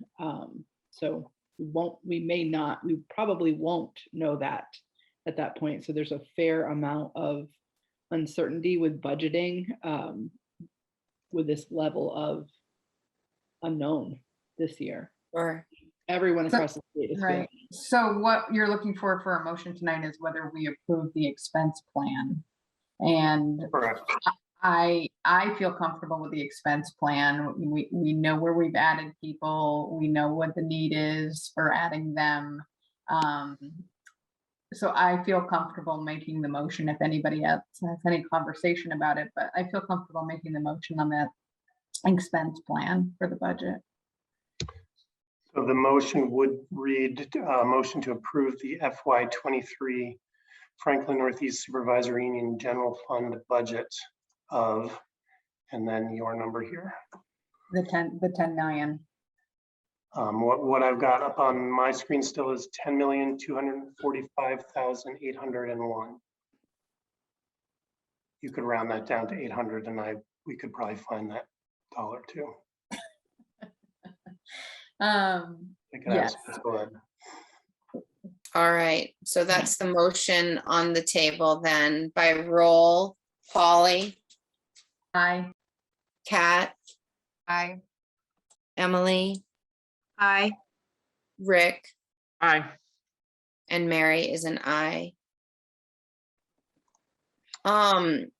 So we probably won't know that at that point. So there's a fair amount of uncertainty with budgeting with this level of unknown this year. Or everyone across the state is right. So what you're looking for a motion tonight is whether we approve the expense plan. And I feel comfortable with the expense plan. We know where we've added people. We know what the need is for adding them. So I feel comfortable making the motion if anybody else has any conversation about it, but I feel comfortable making the motion on that expense plan for the budget. So the motion would read, motion to approve the FY23 Franklin Northeast Supervisory Union General Fund budget of, and then your number here. The 10 million. What I've got up on my screen still is 10,245,801. You could round that down to 800 and we could probably find that dollar too. I could ask fiscal ed. All right, so that's the motion on the table then by roll. Polly, Aye. Kat, Aye. Emily, Aye. Rick, Aye. and Mary is an aye. And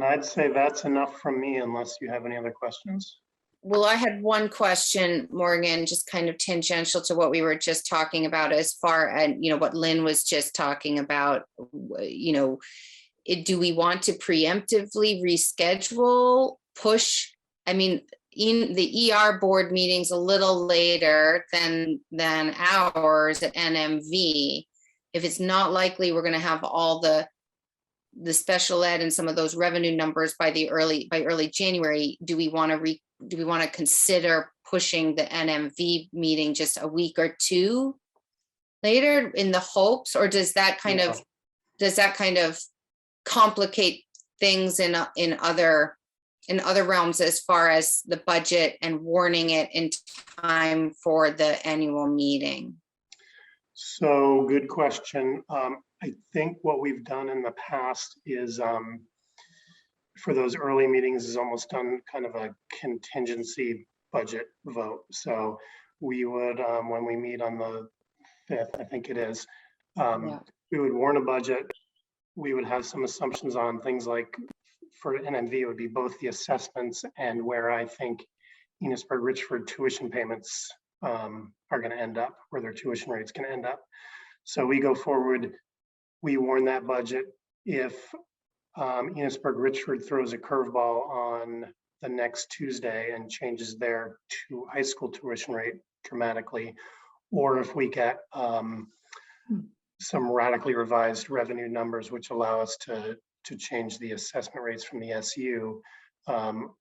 I'd say that's enough from me unless you have any other questions. Well, I had one question, Morgan, just kind of tangential to what we were just talking about as far as, what Lynn was just talking about, do we want to preemptively reschedule, push? I mean, in the ER board meetings a little later than ours at NMV. If it's not likely we're going to have all the special ed and some of those revenue numbers by early January, do we want to consider pushing the NMV meeting just a week or two later in the hopes, or does that kind of complicate things in other realms as far as the budget and warning it in time for the annual meeting? So good question. I think what we've done in the past is for those early meetings is almost done kind of a contingency budget vote. So we would, when we meet on the 5th, I think it is, we would warn a budget. We would have some assumptions on things like for NMV, it would be both the assessments and where I think Enosburg Richford tuition payments are going to end up, where their tuition rate's going to end up. So we go forward, we warn that budget. If Enosburg Richford throws a curveball on the next Tuesday and changes their high school tuition rate dramatically, or if we get some radically revised revenue numbers which allow us to change the assessment rates from the SU,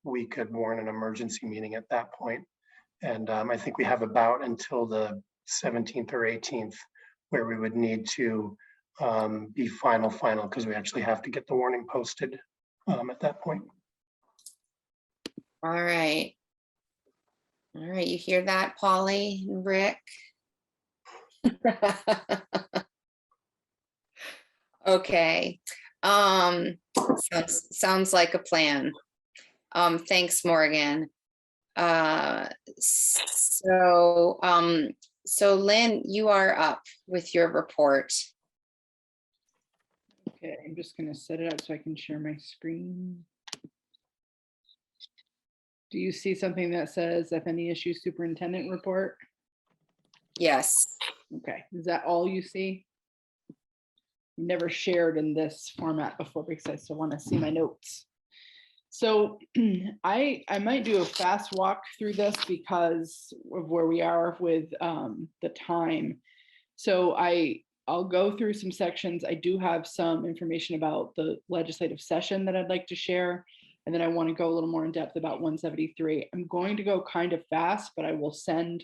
we could warn an emergency meeting at that point. And I think we have about until the 17th or 18th where we would need to be final, because we actually have to get the warning posted at that point. All right. All right, you hear that, Polly and Rick? Okay. Sounds like a plan. Thanks, Morgan. So Lynn, you are up with your report. Okay, I'm just going to set it up so I can share my screen. Do you see something that says FNESU Superintendent Report? Yes. Okay, is that all you see? Never shared in this format before because I still want to see my notes. So I might do a fast walk through this because of where we are with the time. So I'll go through some sections. I do have some information about the legislative session that I'd like to share. And then I want to go a little more in depth about 173. I'm going to go kind of fast, but I will send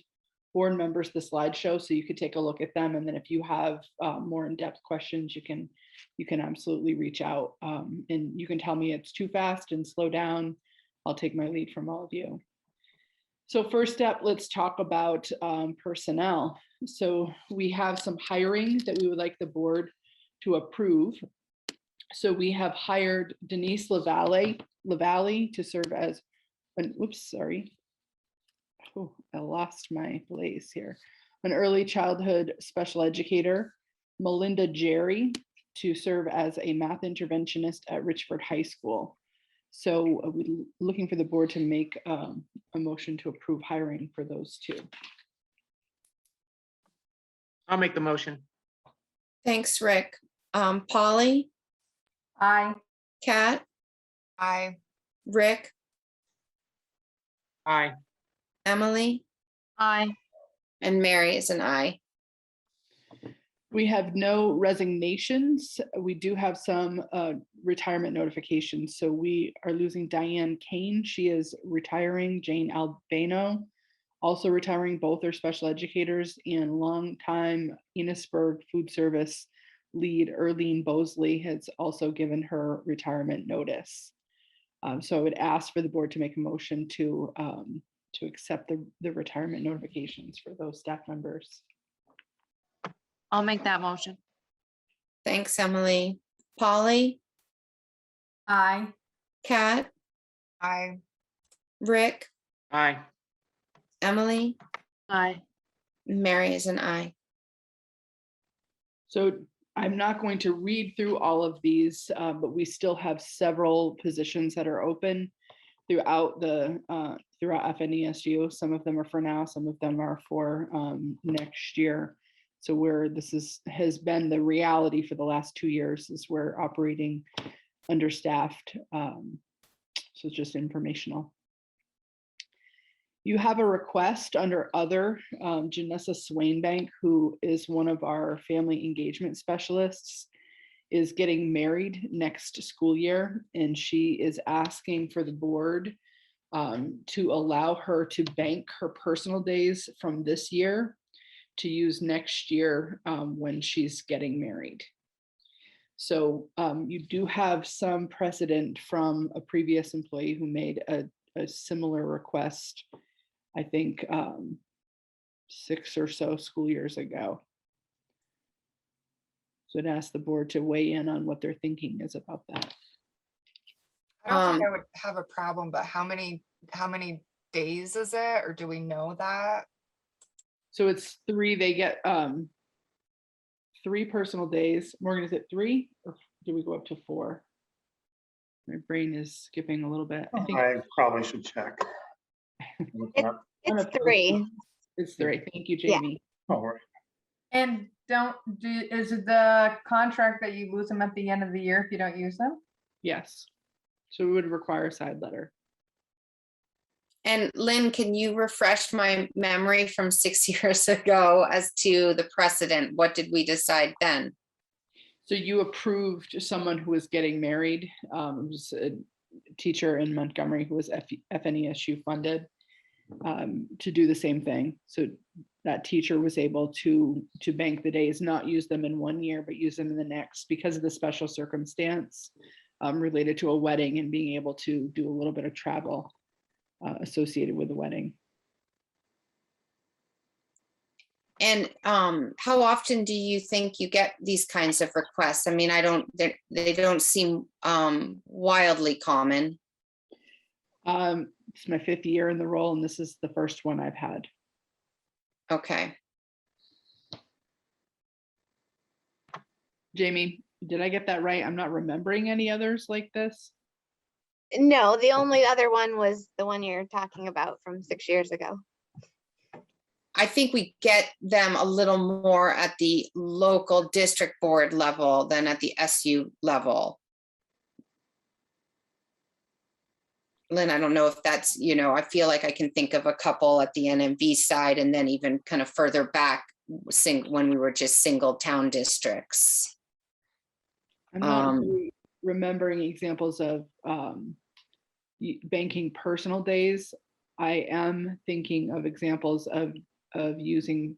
board members the slideshow so you could take a look at them. And then if you have more in-depth questions, you can absolutely reach out and you can tell me it's too fast and slow down. I'll take my lead from all of you. So first step, let's talk about personnel. So we have some hiring that we would like the board to approve. So we have hired Denise LaValle to serve as an, oh, I lost my place here. An early childhood special educator, Melinda Jerry to serve as a math interventionist at Richford High School. So we're looking for the board to make a motion to approve hiring for those two. I'll make the motion. Thanks, Rick. Polly? Aye. Kat? Aye. Rick? Aye. Emily? Aye. And Mary is an aye. We have no resignations. We do have some retirement notifications. So we are losing Diane Kane. She is retiring. Jane Albano Also retiring both are special educators, and longtime Enosburg food service lead Erlene Bosley has also given her retirement notice. So I would ask for the board to make a motion to accept the retirement notifications for those staff members. I'll make that motion. Thanks, Emily. Polly, Aye. Kat, I Rick, Aye. Emily, Aye. Mary is an aye. So I'm not going to read through all of these, but we still have several positions that are open throughout throughout FNESU. Some of them are for now, some of them are for next year. So has been the reality for the last 2 years, is we're operating understaffed. So it's just informational. You have a request under other, Janessa Swainbank, who is one of our family engagement specialists, is getting married next school year, and she is asking for the board to allow her to bank her personal days from this year to use next year when she's getting married. So you do have some precedent from a previous employee who made a similar request, I think 6 or so school years ago. So I'd ask the board to weigh in on what their thinking is about that. I don't think I would have a problem, but how many days is it, or do we know that? So it's 3, they get 3 personal days. Morgan, is it 3 or do we go up to 4? My brain is skipping a little bit. I think I probably should check. It's 3. it's 3. Thank you, Jamie. All right. And is it the contract that you lose them at the end of the year if you don't use them? Yes. So we would require a side letter. And Lynn, can you refresh my memory from 6 years ago as to the precedent? What did we decide then? So you approved someone who was getting married. It was a teacher in Montgomery who was FNESU funded to do the same thing. So that teacher was able to bank the days, not use them in 1 year, but use them in the next, because of the special circumstance related to a wedding and being able to do a little bit of travel associated with the wedding. And how often do you think you get these kinds of requests? I mean, they don't seem wildly common. It's my 5th year in the role, and this is the first one I've had. Okay. Jamie, did I get that right? I'm not remembering any others like this. No, the only other one was the one you're talking about from 6 years ago. I think we get them a little more at the local district board level than at the SU level. Lynn, I don't know if that's, I feel like I can think of a couple at the NMV side, and then even kind of further back when we were just single town districts. I'm not really remembering examples of banking personal days. I am thinking of examples of getting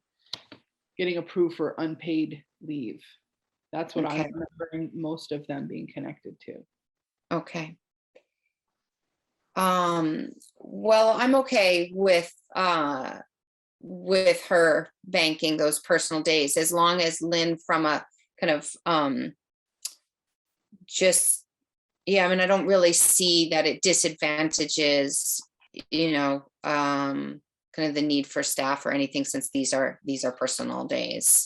approved for unpaid leave. That's what I'm remembering most of them being connected to. Okay. Well, I'm okay with her banking those personal days, as long as Lynn, from a kind of I mean, I don't really see that it disadvantages, kind of the need for staff or anything, since these are personal days.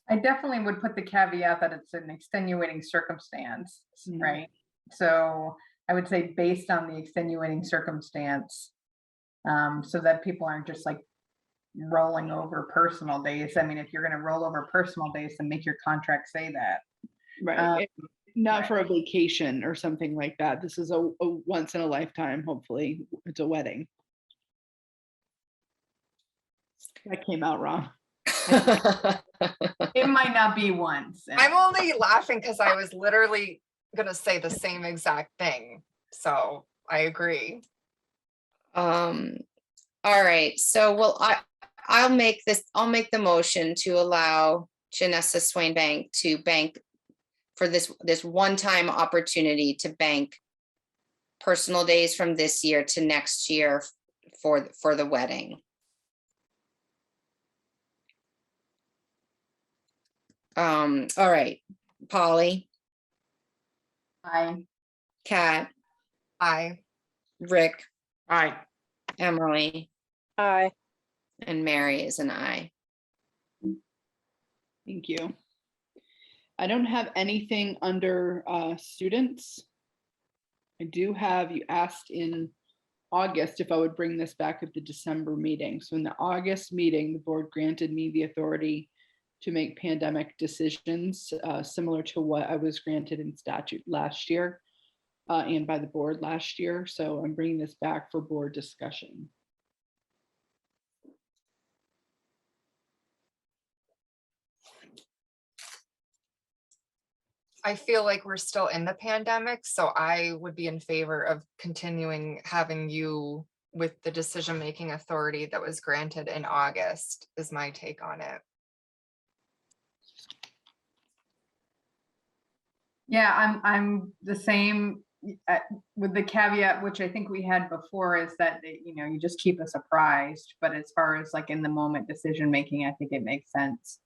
I definitely would put the caveat that it's an extenuating circumstance, right? So I would say based on the extenuating circumstance, so that people aren't just like rolling over personal days. I mean, if you're going to roll over personal days, then make your contract say that. Right. Not for a vacation or something like that. This is a once in a lifetime, hopefully. It's a wedding. That came out wrong. It might not be once. I'm only laughing because I was literally going to say the same exact thing. So I agree. All right, so I'll make the motion to allow Janessa Swain Bank to bank for this one-time opportunity to bank personal days from this year to next year for the wedding. All right, Polly, Aye. Kat, Aye. Rick, Aye. Emily, Aye. and Mary is an aye. Thank you. I don't have anything under students. I do have, you asked in August if I would bring this back at the December meeting. So in the August meeting, the board granted me the authority to make pandemic decisions similar to what I was granted in statute last year and by the board last year. So I'm bringing this back for board discussion. I feel like we're still in the pandemic, so I would be in favor of continuing having you with the decision-making authority that was granted in August, is my take on it. Yeah, I'm the same with the caveat, which I think we had before, is that, you know, you just keep us apprised. But as far as like in the moment decision making, I think it makes sense.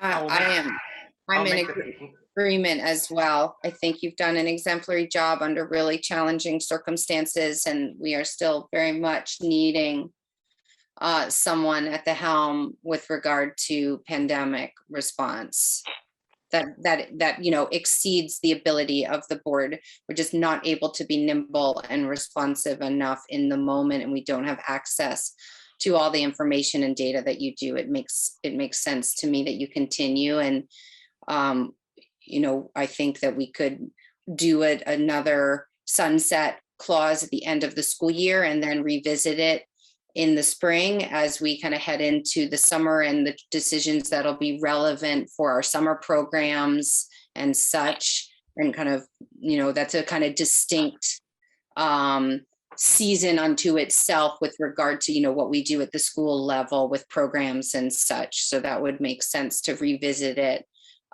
I'm in agreement as well. I think you've done an exemplary job under really challenging circumstances, and we are still very much needing someone at the helm with regard to pandemic response that you know exceeds the ability of the board. We're just not able to be nimble and responsive enough in the moment, and we don't have access to all the information and data that you do. It makes sense to me that you continue, and you know, I think that we could do another sunset clause at the end of the school year and then revisit it in the spring as we kind of head into the summer and the decisions that'll be relevant for our summer programs and such. And kind of, you know, that's a kind of distinct season unto itself with regard to, you know, what we do at the school level with programs and such. So that would make sense to revisit it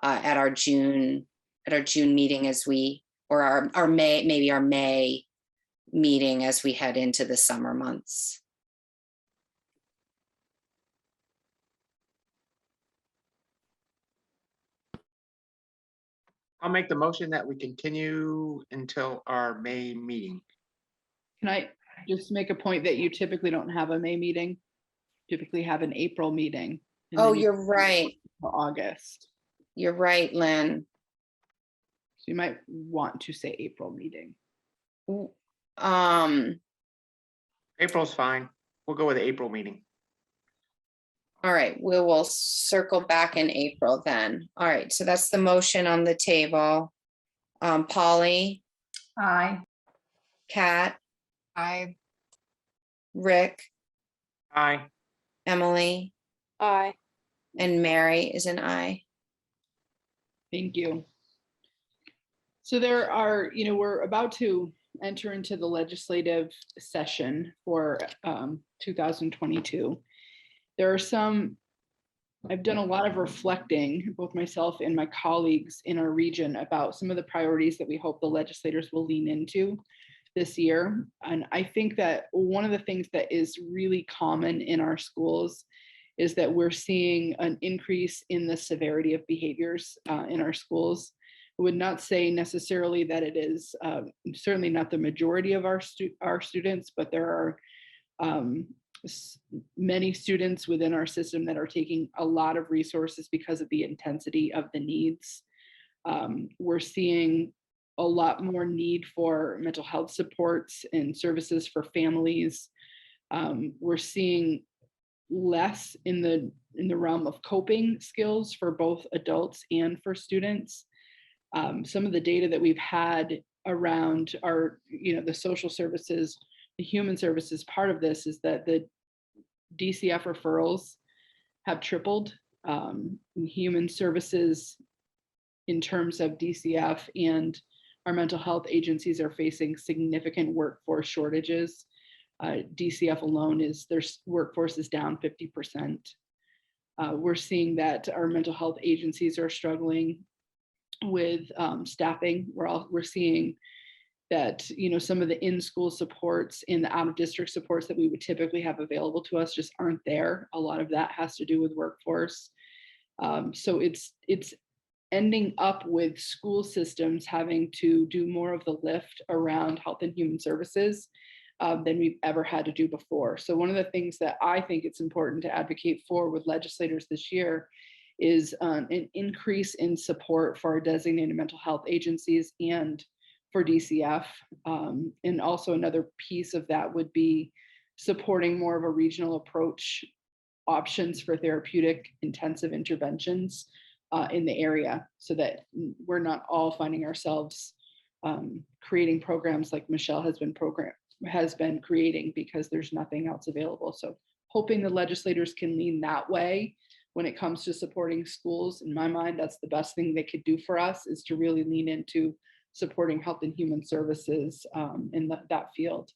at our June meeting as we, or our May, maybe our May meeting as we head into the summer months. I'll make the motion that we continue until our May meeting. Can I just make a point that you typically don't have a May meeting? Typically have an April meeting. Oh, you're right. August. You're right, Lynn. So you might want to say April meeting. April's fine. We'll go with the April meeting. All right, we will circle back in April then. All right, so that's the motion on the table. Polly? Aye. Kat? Aye. Rick? Aye. Emily? Aye. And Mary is an aye. Thank you. So there are, you know, we're about to enter into the legislative session for 2022. There are some, I've done a lot of reflecting, both myself and my colleagues in our region, about some of the priorities that we hope the legislators will lean into this year. And I think that one of the things that is really common in our schools is that we're seeing an increase in the severity of behaviors in our schools. I would not say necessarily that it is certainly not the majority of our students, but there are many students within our system that are taking a lot of resources because of the intensity of the needs. We're seeing a lot more need for mental health supports and services for families. We're seeing less in the realm of coping skills for both adults and for students. Some of the data that we've had around our, you know, the social services, the human services part of this is that the DCF referrals have tripled. Human services in terms of DCF and our mental health agencies are facing significant workforce shortages. DCF alone their workforce is down 50%. We're seeing that our mental health agencies are struggling with staffing. We're seeing that, you know, some of the in-school supports and the out-of-district supports that we would typically have available to us just aren't there. A lot of that has to do with workforce. So it's ending up with school systems having to do more of the lift around health and human services than we've ever had to do before. So one of the things that I think it's important to advocate for with legislators this year is an increase in support for our designated mental health agencies and for DCF. And also another piece of that would be supporting more of a regional approach options for therapeutic intensive interventions in the area, so that we're not all finding ourselves creating programs like Michelle has been creating because there's nothing else available. So hoping the legislators can lean that way when it comes to supporting schools. In my mind, that's the best thing they could do for us, is to really lean into supporting health and human services in that field.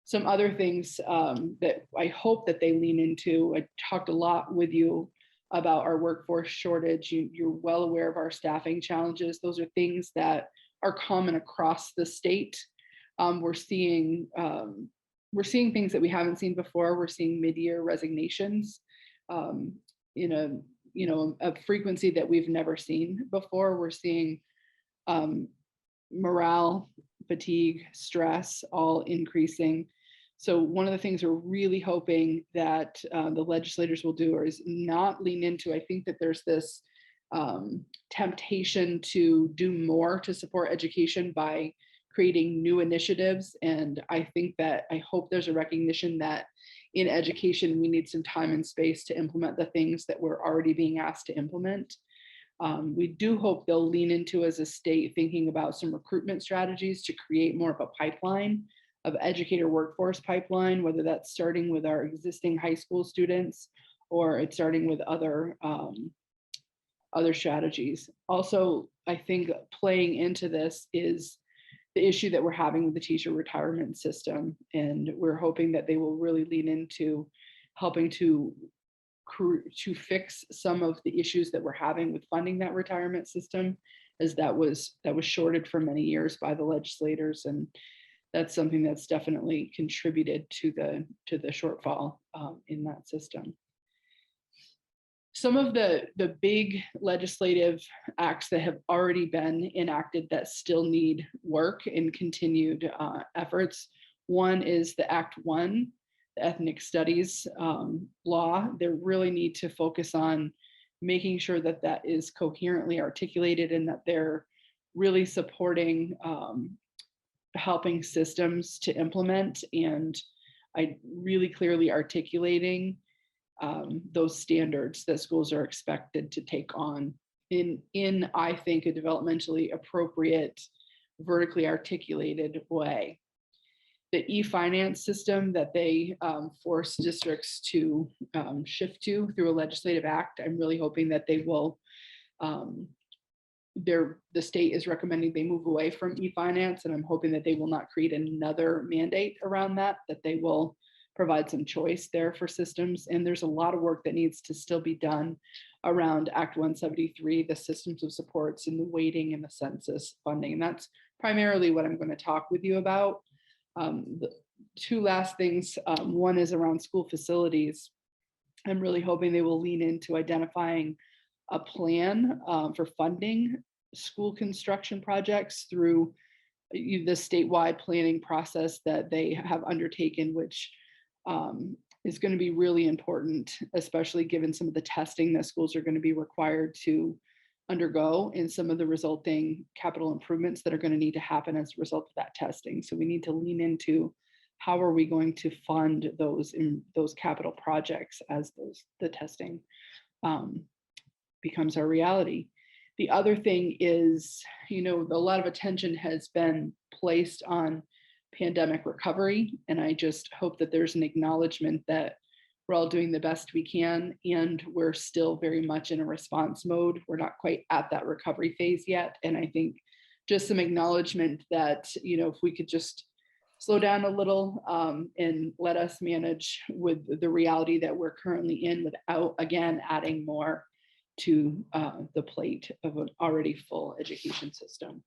Some other things that I hope that they lean into, I talked a lot with you about our workforce shortage. You're well aware of our staffing challenges. Those are things that are common across the state. We're seeing things that we haven't seen before. We're seeing mid-year resignations in a frequency that we've never seen before. We're seeing morale, fatigue, stress, all increasing. So one of the things we're really hoping that the legislators will do is not lean into, I think that there's this temptation to do more to support education by creating new initiatives. And I hope there's a recognition that in education, we need some time and space to implement the things that we're already being asked to implement. We do hope they'll lean into, as a state, thinking about some recruitment strategies to create more of a pipeline of educator workforce pipeline, whether that's starting with our existing high school students or it's starting with other strategies. Also, I think playing into this is the issue that we're having with the teacher retirement system. And we're hoping that they will really lean into helping to fix some of the issues that we're having with funding that retirement system, as that was shorted for many years by the legislators. And that's something that's definitely contributed to the shortfall in that system. Some of the big legislative acts that have already been enacted that still need work and continued efforts. One is the Act 1, the ethnic studies law. They really need to focus on making sure that that is coherently articulated and that they're really supporting helping systems to implement, and really clearly articulating those standards that schools are expected to take on in I think, a developmentally appropriate, vertically articulated way. The e-finance system that they force districts to shift to through a legislative act, I'm really hoping that they will, the state is recommending they move away from e-finance, and I'm hoping that they will not create another mandate around that they will provide some choice there for systems. And there's a lot of work that needs to still be done around Act 173, the systems of supports and the weighting and the census funding. And that's primarily what I'm going to talk with you about. The two last things, one is around school facilities. I'm really hoping they will lean into identifying a plan for funding school construction projects through the statewide planning process that they have undertaken, which is going to be really important, especially given some of the testing that schools are going to be required to undergo and some of the resulting capital improvements that are going to need to happen as a result of that testing. So we need to lean into how are we going to fund those capital projects as the testing becomes our reality. The other thing is, a lot of attention has been placed on pandemic recovery, and I just hope that there's an acknowledgement that we're all doing the best we can, and we're still very much in a response mode. We're not quite at that recovery phase yet, and I think just some acknowledgement that, you know, if we could just slow down a little and let us manage with the reality that we're currently in without, again, adding more to the plate of an already full education system.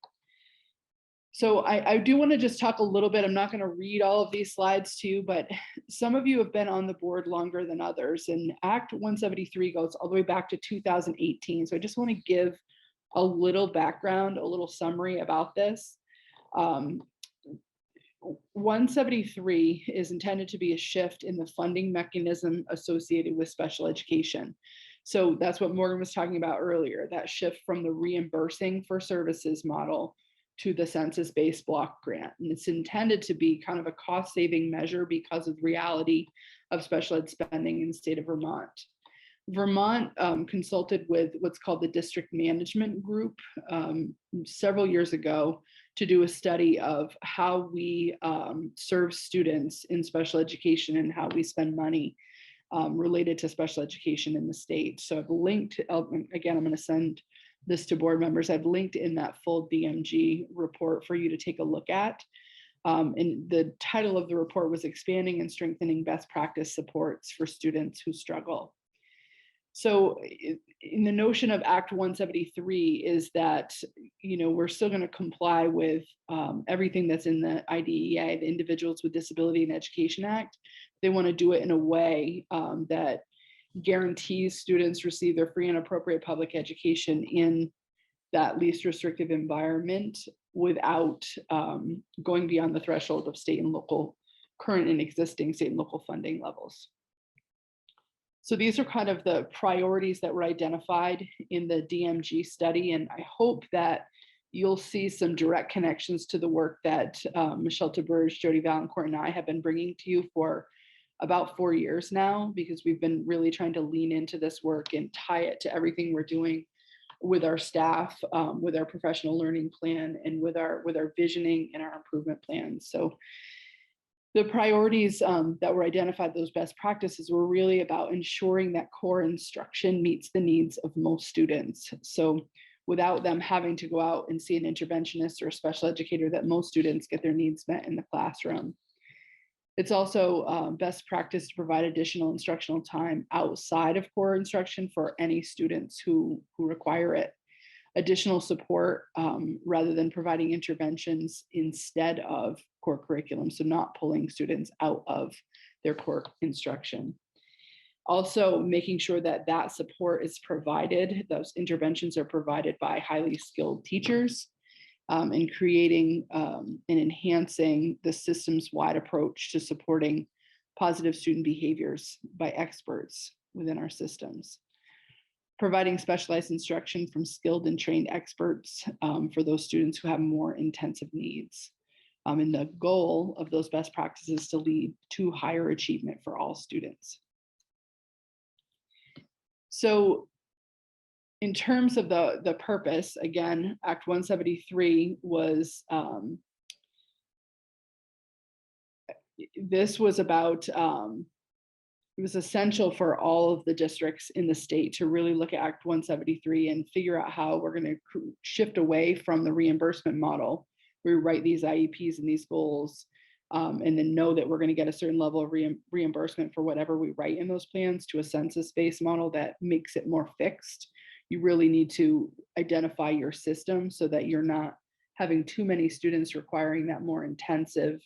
So I do want to just talk a little bit. I'm not going to read all of these slides to you, but some of you have been on the board longer than others. And Act 173 goes all the way back to 2018. So I just want to give a little background, a little summary about this. 173 is intended to be a shift in the funding mechanism associated with special education. So that's what Morgan was talking about earlier, that shift from the reimbursing for services model to the census-based block grant. And it's intended to be kind of a cost-saving measure because of the reality of special ed spending in the state of Vermont. Vermont consulted with what's called the District Management Group several years ago to do a study of how we serve students in special education and how we spend money related to special education in the state. So I've linked, again, I'm going to send this to board members. I've linked in that full DMG report for you to take a look at. And the title of the report was Expanding and Strengthening Best Practice Supports for Students Who Struggle. So in the notion of Act 173 is that, you know, we're still going to comply with everything that's in the IDEA, the Individuals with Disability in Education Act. They want to do it in a way that guarantees students receive their free and appropriate public education in that least restrictive environment without going beyond the threshold of state and local, current and existing state and local funding levels. So these are kind of the priorities that were identified in the DMG study, and I hope that you'll see some direct connections to the work that Michelle Taberge, Jody Valancourt, and I have been bringing to you for about 4 years now, because we've been really trying to lean into this work and tie it to everything we're doing with our staff, with our professional learning plan, and with our visioning and our improvement plans. So the priorities that were identified, those best practices, were really about ensuring that core instruction meets the needs of most students. So without them having to go out and see an interventionist or a special educator, that most students get their needs met in the classroom. It's also best practice to provide additional instructional time outside of core instruction for any students who require it. Additional support rather than providing interventions instead of core curriculum, so not pulling students out of their core instruction. Also making sure that that support is provided, those interventions are provided by highly skilled teachers, and creating and enhancing the systems-wide approach to supporting positive student behaviors by experts within our systems. Providing specialized instruction from skilled and trained experts for those students who have more intensive needs. And the goal of those best practices to lead to higher achievement for all students. So in terms of the purpose, again, Act 173 was, this was about, it was essential for all of the districts in the state to really look at Act 173 and figure out how we're going to shift away from the reimbursement model. We write these IEPs and these goals, and then know that we're going to get a certain level of reimbursement for whatever we write in those plans, to a census-based model that makes it more fixed. You really need to identify your system so that you're not having too many students requiring that more intensive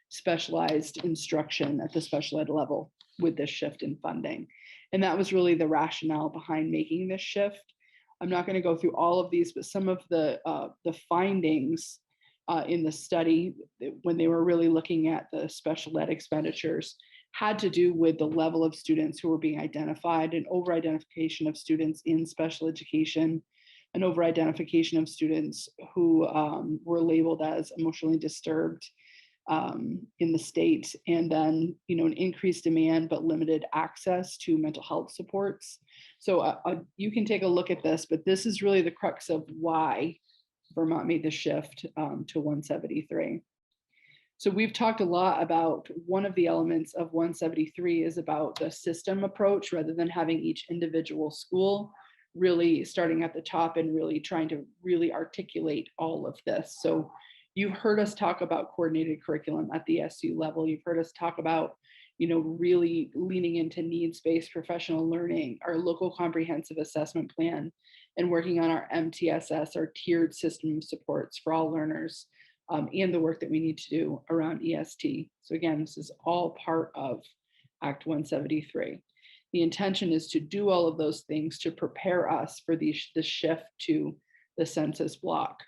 specialized instruction at the special ed level with this shift in funding. And that was really the rationale behind making this shift. I'm not going to go through all of these, but some of the findings in the study, when they were really looking at the special ed expenditures, had to do with the level of students who were being identified, and over-identification of students in special education, and over-identification of students who were labeled as emotionally disturbed in the state, and then, you know, an increased demand but limited access to mental health supports. So you can take a look at this, but this is really the crux of why Vermont made the shift to 173. So we've talked a lot about one of the elements of 173 is about the system approach rather than having each individual school really starting at the top and really trying to really articulate all of this. So you've heard us talk about coordinated curriculum at the SU level. You've heard us talk about, really leaning into needs-based professional learning, our local comprehensive assessment plan, and working on our MTSS, our tiered system of supports for all learners, and the work that we need to do around EST. So again, this is all part of Act 173. The intention is to do all of those things to prepare us for the shift to the census block.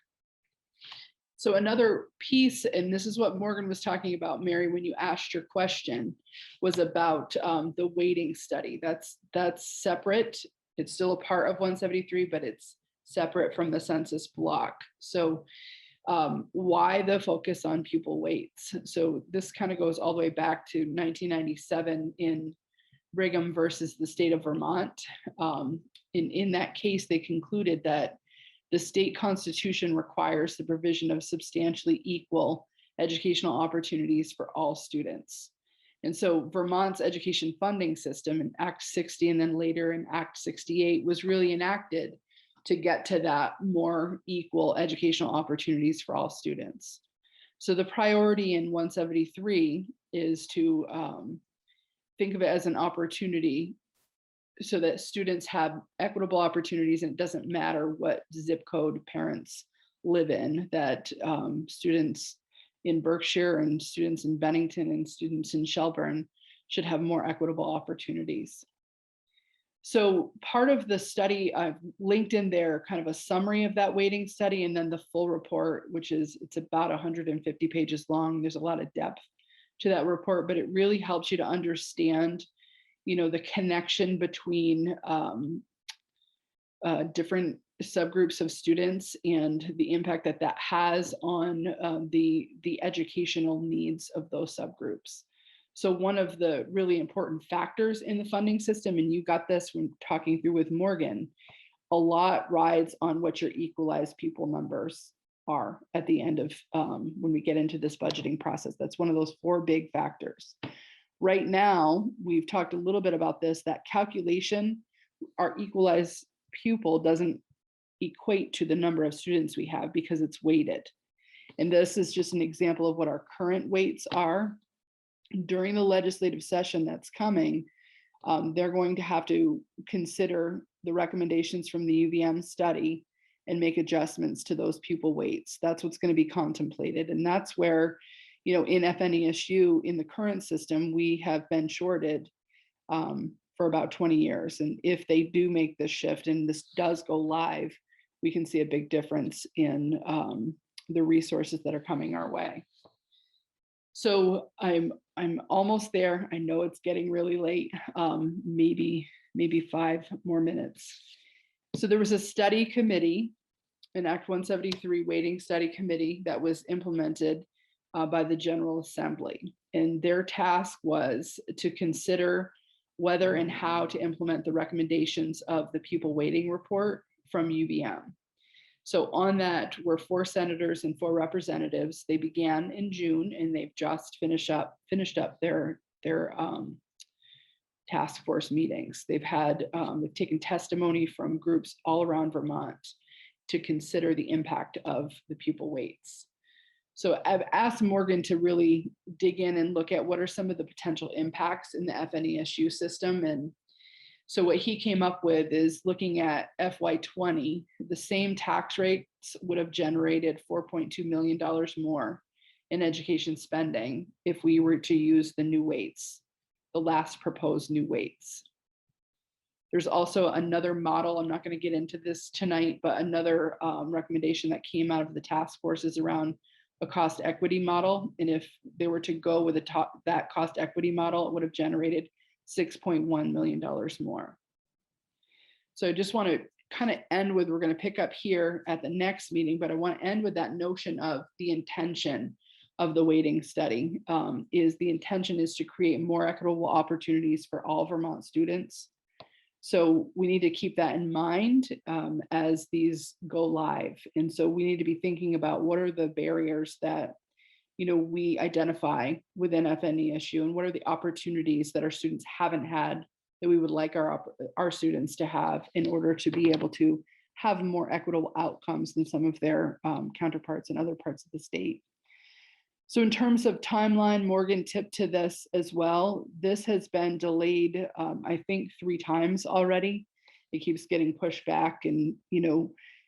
So another piece, and this is what Morgan was talking about, Mary, when you asked your question, was about the weighting study. That's separate. It's still a part of 173, but it's separate from the census block. So why the focus on pupil weights? So this kind of goes all the way back to 1997 in Brigham versus the state of Vermont. In that case, they concluded that the state constitution requires the provision of substantially equal educational opportunities for all students. And so Vermont's education funding system in Act 60 and then later in Act 68 was really enacted to get to that more equal educational opportunities for all students. So the priority in 173 is to think of it as an opportunity so that students have equitable opportunities, and it doesn't matter what zip code parents live in, that students in Berkshire and students in Bennington and students in Shelburne should have more equitable opportunities. So part of the study, I've linked in there kind of a summary of that weighting study, and then the full report, which it's about 150 pages long. There's a lot of depth to that report, but it really helps you to understand the connection between different subgroups of students and the impact that has on the educational needs of those subgroups. So one of the really important factors in the funding system, and you got this when talking through with Morgan, a lot rides on what your equalized pupil numbers are at the end of when we get into this budgeting process. That's one of those 4 big factors. Right now, we've talked a little bit about this, that calculation, our equalized pupil doesn't equate to the number of students we have because it's weighted. And this is just an example of what our current weights are. During the legislative session that's coming, they're going to have to consider the recommendations from the UVM study and make adjustments to those pupil weights. That's what's going to be contemplated. And that's where, in FNESU, in the current system, we have been shorted for about 20 years. And if they do make this shift and this does go live, we can see a big difference in the resources that are coming our way. So I'm almost there. I know it's getting really late, maybe 5 more minutes. So there was a study committee, an Act 173 weighting study committee that was implemented by the General Assembly. And their task was to consider whether and how to implement the recommendations of the pupil weighting report from UVM. So on that were 4 senators and 4 representatives. They began in June and they've just finished up their task force meetings. They've taken testimony from groups all around Vermont to consider the impact of the pupil weights. So I've asked Morgan to really dig in and look at what are some of the potential impacts in the FNESU system. And so what he came up with is looking at FY20, the same tax rates would have generated $4.2 million more in education spending if we were to use the new weights, the last proposed new weights. There's also another model, I'm not going to get into this tonight, but another recommendation that came out of the task force is around a cost equity model. And if they were to go with that cost equity model, it would have generated $6.1 million more. So I just want to kind of end with, we're going to pick up here at the next meeting, but I want to end with that notion of the intention of the weighting study. The intention is to create more equitable opportunities for all Vermont students. So we need to keep that in mind as these go live. And so we need to be thinking about what are the barriers that we identify within FNESU, and what are the opportunities that our students haven't had that we would like our students to have in order to be able to have more equitable outcomes than some of their counterparts in other parts of the state. So in terms of timeline, Morgan tipped to this as well. This has been delayed, I think 3 times already. It keeps getting pushed back, and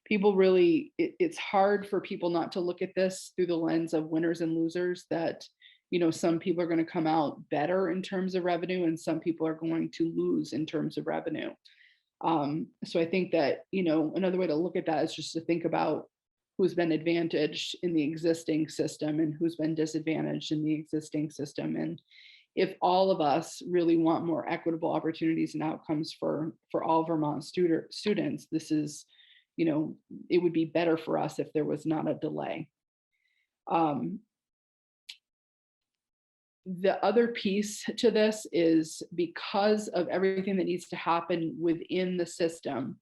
people really, it's hard for people not to look at this through the lens of winners and losers, that some people are going to come out better in terms of revenue and some people are going to lose in terms of revenue. So I think that, another way to look at that is just to think about who's been advantaged in the existing system and who's been disadvantaged in the existing system. And if all of us really want more equitable opportunities and outcomes for all Vermont students, this is, it would be better for us if there was not a delay. The other piece to this is, because of everything that needs to happen within the system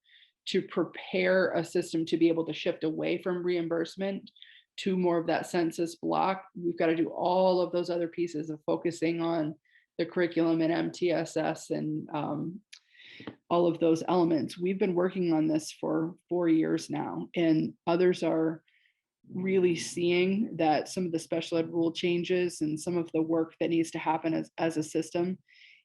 to prepare a system to be able to shift away from reimbursement to more of that census block, we've got to do all of those other pieces of focusing on the curriculum and MTSS and all of those elements. We've been working on this for 4 years now, and others are really seeing that some of the special ed rule changes and some of the work that needs to happen as a system,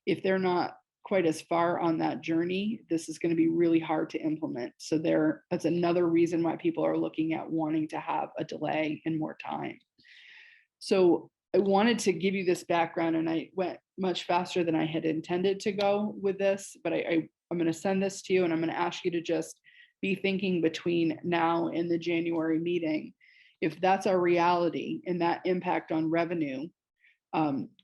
if they're not quite as far on that journey, this is going to be really hard to implement. So that's another reason why people are looking at wanting to have a delay and more time. So I wanted to give you this background, and I went much faster than I had intended to go with this, but I'm going to send this to you, and I'm going to ask you to just be thinking between now and the January meeting. If that's our reality and that impact on revenue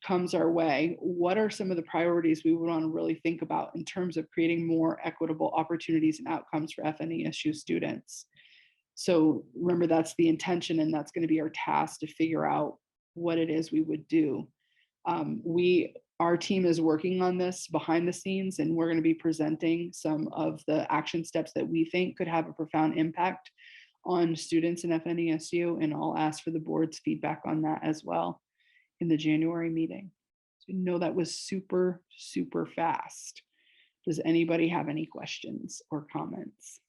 comes our way, what are some of the priorities we would want to really think about in terms of creating more equitable opportunities and outcomes for FNESU students? So remember, that's the intention, and that's going to be our task to figure out what it is we would do. Our team is working on this behind the scenes, and we're going to be presenting some of the action steps that we think could have a profound impact on students in FNESU, and I'll ask for the board's feedback on that as well in the January meeting. So that was super, super fast. Does anybody have any questions or comments?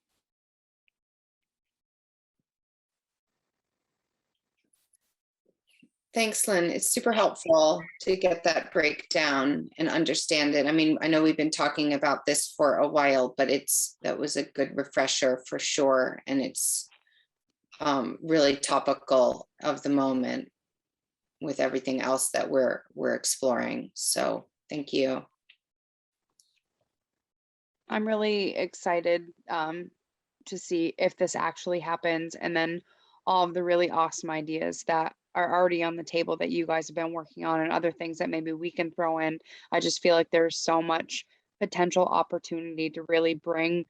Thanks, Lynn. It's super helpful to get that breakdown and understand it. I mean, I know we've been talking about this for a while, but that was a good refresher for sure. And it's really topical of the moment with everything else that we're exploring. So thank you. I'm really excited to see if this actually happens, and then all of the really awesome ideas that are already on the table that you guys have been working on, and other things that maybe we can throw in. I just feel like there's so much potential opportunity to really bring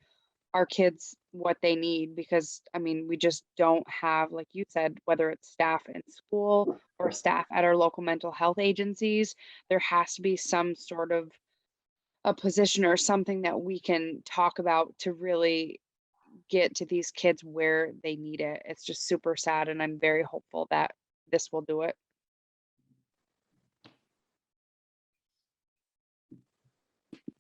our kids what they need, because I mean, we just don't have, like you said, whether it's staff in school or staff at our local mental health agencies, there has to be some sort of a position or something that we can talk about to really get to these kids where they need it. It's just super sad, and I'm very hopeful that this will do it.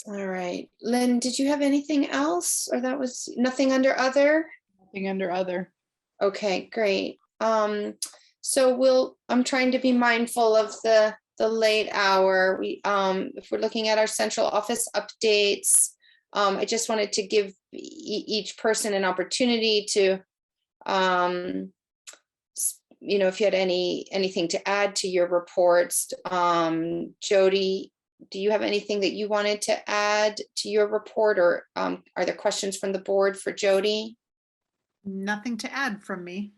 All right, Lynn, did you have anything else, or that was nothing under other? Nothing under other. Okay, great. So I'm trying to be mindful of the late hour. If we're looking at our central office updates, I just wanted to give each person an opportunity to, if you had anything to add to your reports. Jody, do you have anything that you wanted to add to your report, or are there questions from the board for Jody? Nothing to add from me.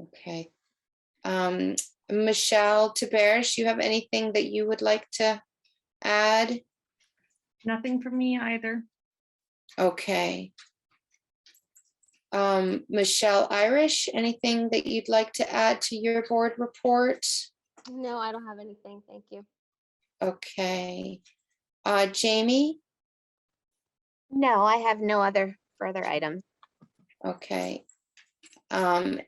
Okay. Michelle Tabersh, you have anything that you would like to add? Nothing from me either. Okay. Michelle Irish, anything that you'd like to add to your board report? No, I don't have anything. Thank you. Okay. Jamie? No, I have no other further items. Okay. Dawn?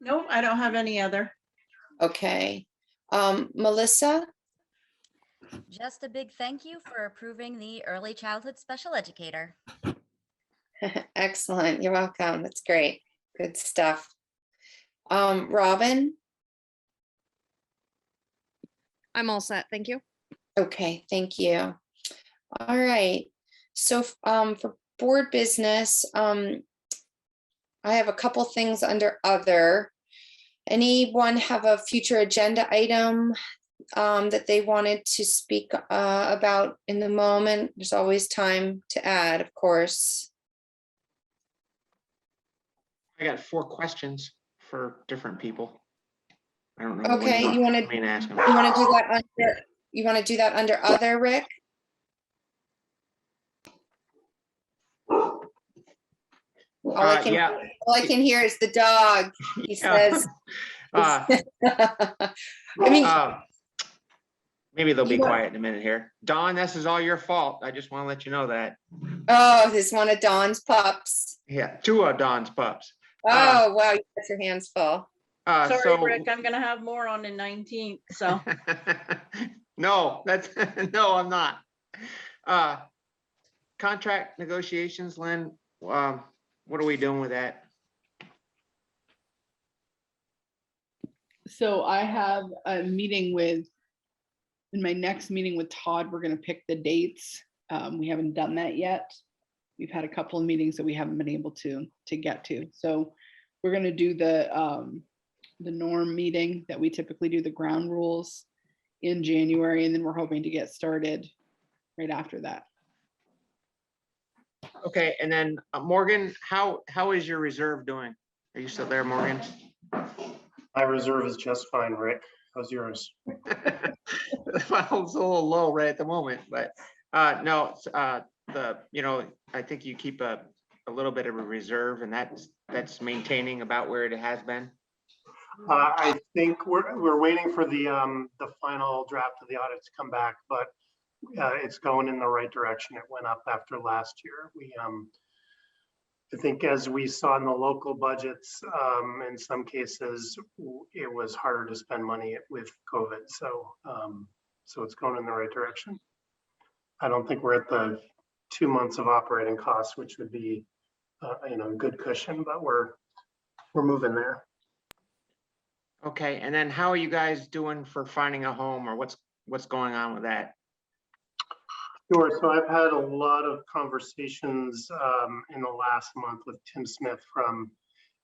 Nope, I don't have any other. Okay. Melissa? Just a big thank you for approving the early childhood special educator. Excellent. You're welcome. That's great. Good stuff. Robin? I'm all set. Thank you. Okay, thank you. All right. So for board business, I have a couple things under other. Anyone have a future agenda item that they wanted to speak about in the moment? There's always time to add, of course. I got 4 questions for different people. I don't know. Okay, you want to ask them. you want to do that under other, Rick? All I can hear is the dog. He says. I mean, maybe they'll be quiet in a minute here. Dawn, this is all your fault. I just want to let you know that. Oh, this is one of Dawn's pups. Yeah, 2 of Dawn's pups. Oh, wow, you got your hands full. Sorry, Rick, I'm gonna have more on the 19th, so. No, no, I'm not. Contract negotiations, Lynn, what are we doing with that? So I have a meeting in my next meeting with Todd, we're gonna pick the dates. We haven't done that yet. We've had a couple of meetings that we haven't been able to get to. So we're gonna do the norm meeting that we typically do, the ground rules in January, and then we're hoping to get started right after that. Okay, and then Morgan, how is your reserve doing? Are you still there, Morgan? My reserve is just fine, Rick. How's yours? Well, it's a little low right at the moment, but no, I think you keep a little bit of a reserve, and that's maintaining about where it has been. I think we're waiting for the final draft of the audit to come back, but it's going in the right direction. It went up after last year. I think as we saw in the local budgets, in some cases, it was harder to spend money with COVID. So it's going in the right direction. I don't think we're at the 2 months of operating costs, which would be, a good cushion, but we're moving there. Okay, and then how are you guys doing for finding a home, or what's going on with that? Sure. So I've had a lot of conversations in the last month with Tim Smith from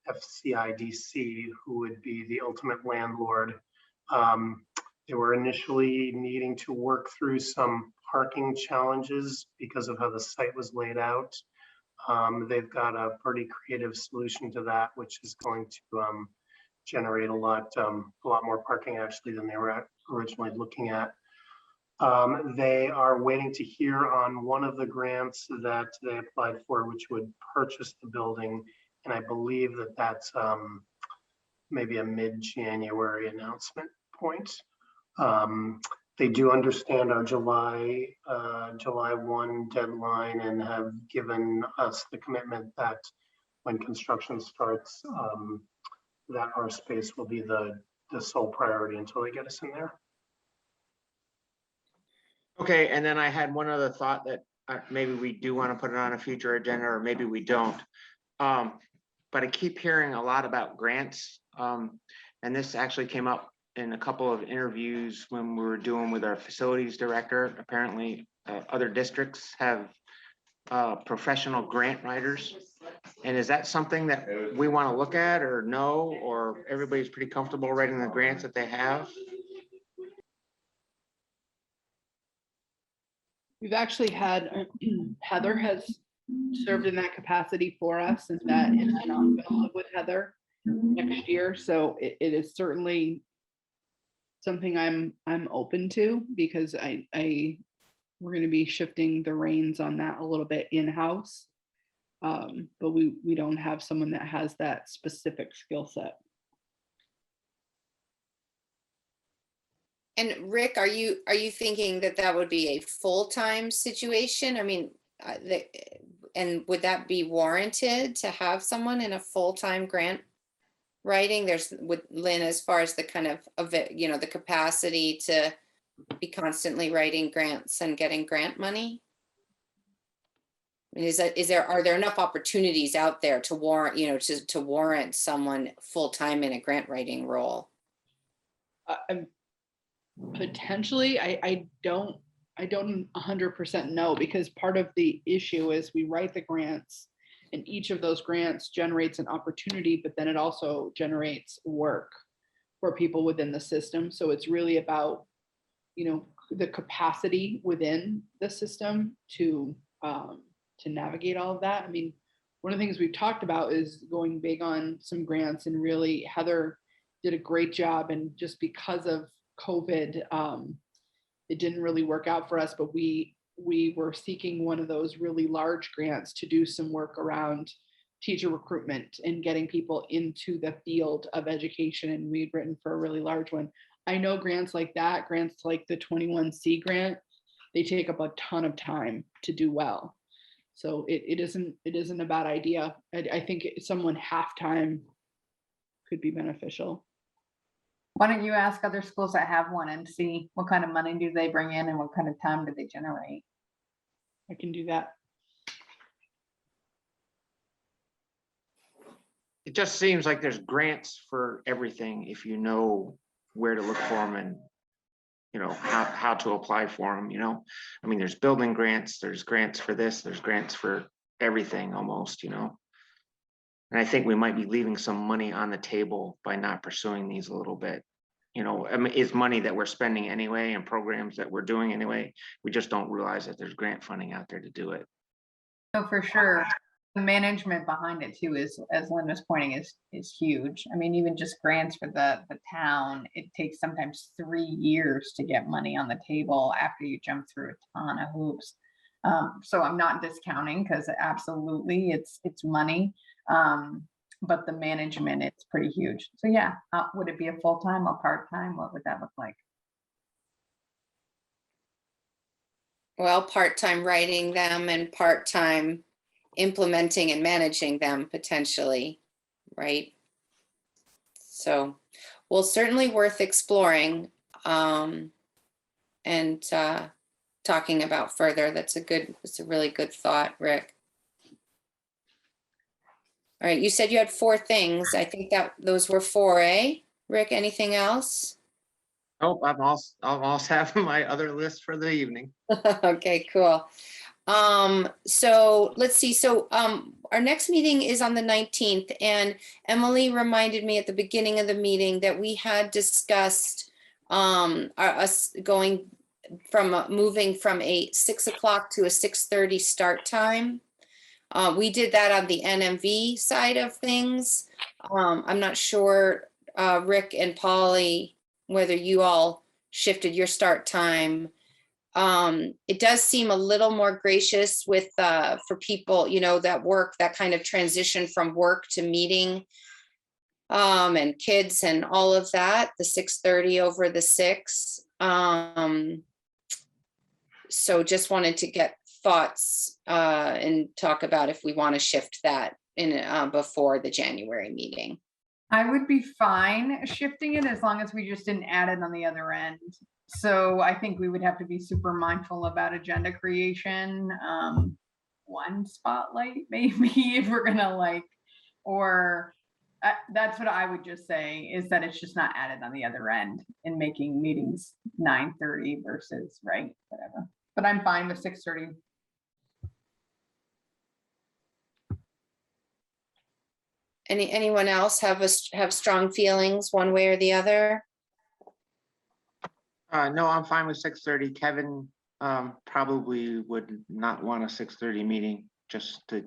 FCIDC, who would be the ultimate landlord. They were initially needing to work through some parking challenges because of how the site was laid out. They've got a pretty creative solution to that, which is going to generate a lot more parking actually than they were originally looking at. They are waiting to hear on one of the grants that they applied for, which would purchase the building. And I believe that that's maybe a mid-January announcement point. They do understand our July 1 deadline and have given us the commitment that when construction starts, that our space will be the sole priority until they get us in there. Okay, and then I had one other thought that maybe we do want to put it on a future agenda, or maybe we don't. But I keep hearing a lot about grants. And this actually came up in a couple of interviews when we were doing with our facilities director. Apparently, other districts have professional grant writers. And is that something that we want to look at, or no, or everybody's pretty comfortable writing the grants that they have? We've actually had, Heather has served in that capacity for us, and that is on with Heather next year. So it is certainly something I'm open to, because we're going to be shifting the reins on that a little bit in-house. But we don't have someone that has that specific skill set. And Rick, are you thinking that would be a full-time situation? I mean, and would that be warranted to have someone in a full-time grant writing? There's with Lynn, as far as the kind of the capacity to be constantly writing grants and getting grant money? I mean, are there enough opportunities out there to warrant, to warrant someone full-time in a grant writing role? Potentially, I don't 100% know, because part of the issue is we write the grants and each of those grants generates an opportunity, but then it also generates work for people within the system. So it's really about, the capacity within the system to navigate all of that. I mean, one of the things we've talked about is going big on some grants, and really Heather did a great job. And just because of COVID, it didn't really work out for us, but we were seeking one of those really large grants to do some work around teacher recruitment and getting people into the field of education. And we'd written for a really large one. I know grants like that, grants like the 21C grant, they take up a ton of time to do well. So it isn't a bad idea. I think someone half-time could be beneficial. Why don't you ask other schools that have one and see what kind of money do they bring in and what kind of time do they generate? I can do that. It just seems like there's grants for everything if you know where to look for them and how to apply for them. I mean, there's building grants, there's grants for this, there's grants for everything almost. And I think we might be leaving some money on the table by not pursuing these a little bit. I mean, it's money that we're spending anyway and programs that we're doing anyway. We just don't realize that there's grant funding out there to do it. So for sure, the management behind it too is, as Lynn was pointing, is huge. I mean, even just grants for the town, it takes sometimes 3 years to get money on the table after you jump through a ton of hoops. So I'm not discounting, because absolutely it's money. But the management, it's pretty huge. So yeah, would it be a full-time or part-time? What would that look like? Well, part-time writing them and part-time implementing and managing them potentially, right? So, well, certainly worth exploring and talking about further. It's a really good thought, Rick. All right, you said you had 4 things. I think that those were 4, eh? Rick, anything else? Oh, I'm also having my other list for the evening. Okay, cool. So let's see. So our next meeting is on the 19th, and Emily reminded me at the beginning of the meeting that we had discussed us moving from a 6 o'clock to a 6:30 start time. We did that on the NMV side of things. I'm not sure, Rick and Polly, whether you all shifted your start time. It does seem a little more gracious with for people, that work, that kind of transition from work to meeting and kids and all of that, the 6:30 over the 6. So just wanted to get thoughts and talk about if we want to shift that in before the January meeting. I would be fine shifting it as long as we just didn't add it on the other end. So I think we would have to be super mindful about agenda creation. One spotlight maybe if we're gonna that's what I would just say, is that it's just not added on the other end and making meetings 9:30 versus whatever. But I'm fine with 6:30. Anyone else have strong feelings one way or the other? No, I'm fine with 6:30. Kevin probably would not want a 6:30 meeting, just to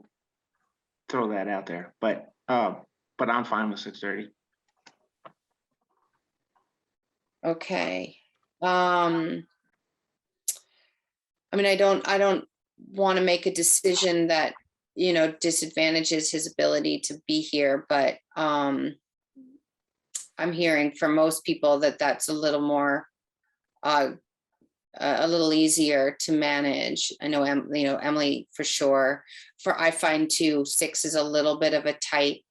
throw that out there. But I'm fine with 6:30. Okay. I mean, I don't want to make a decision that disadvantages his ability to be here, but I'm hearing from most people that that's a little more a little easier to manage. I know Emily for sure. I find too, 6 is a little bit of a tight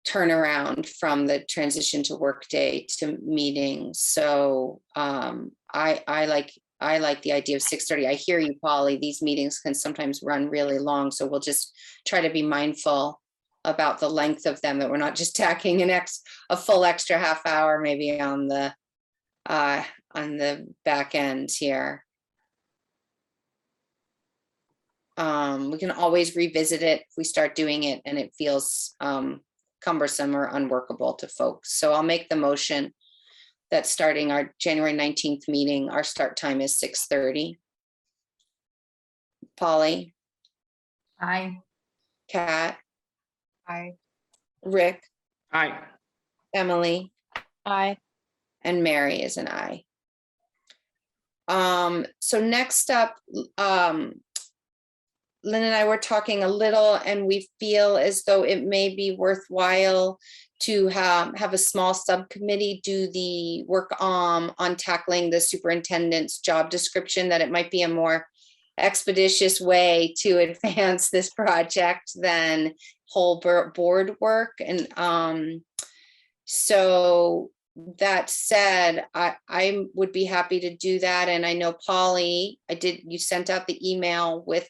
turnaround from the transition to workday to meetings. So I like the idea of 6:30. I hear you, Polly. These meetings can sometimes run really long, so we'll just try to be mindful about the length of them, that we're not just tacking a full extra half hour maybe on the back end here. We can always revisit it if we start doing it and it feels cumbersome or unworkable to folks. So I'll make the motion that starting our January 19th meeting, our start time is 6:30. Polly? Aye. Kat? Aye. Rick? Aye. Emily? Aye. And Mary is an aye. So next up, Lynn and I were talking a little, and we feel as though it may be worthwhile to have a small subcommittee do the work on tackling the superintendent's job description, that it might be a more expeditious way to advance this project than whole board work. And so that said, I would be happy to do that. And I know Polly, you sent out the email with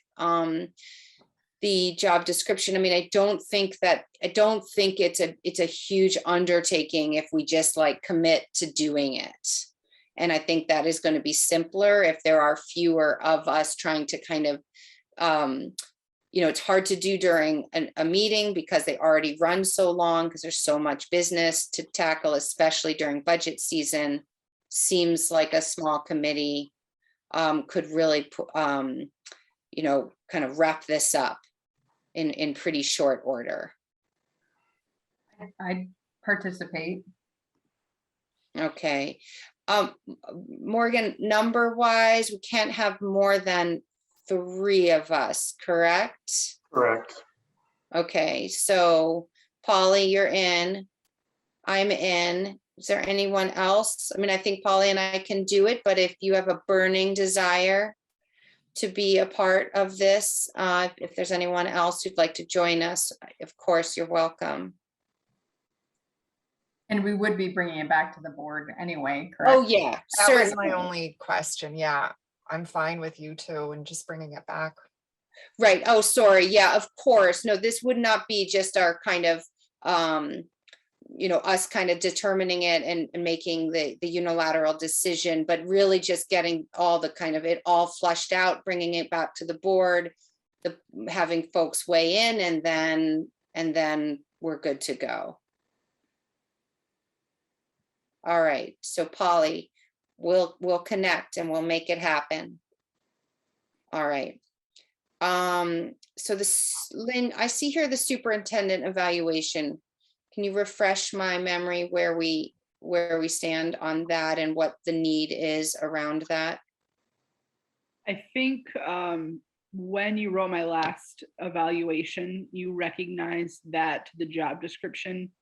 the job description. I mean, I don't think it's a huge undertaking if we just like commit to doing it. And I think that is going to be simpler if there are fewer of us trying to kind of, it's hard to do during a meeting because they already run so long because there's so much business to tackle, especially during budget season. Seems like a small committee could really, kind of wrap this up in pretty short order. I'd participate. Okay. Morgan, number wise, we can't have more than 3 of us, correct? Correct. Okay, so Polly, you're in. I'm in. Is there anyone else? I mean, I think Polly and I can do it, but if you have a burning desire to be a part of this, if there's anyone else who'd like to join us, of course, you're welcome. And we would be bringing it back to the board anyway, correct? Oh, yeah, That was certainly. my only question. Yeah, I'm fine with you too, and just bringing it back. Right. Oh, sorry. Yeah, of course. No, this would not be just our kind of, us kind of determining it and making the unilateral decision, but really just getting all the kind of it all flushed out, bringing it back to the board, having folks weigh in, and then we're good to go. All right. So Polly, we'll connect and we'll make it happen. All right. So Lynn, I see here the superintendent evaluation. Can you refresh my memory where we stand on that and what the need is around that? I think when you wrote my last evaluation, you recognized that the job description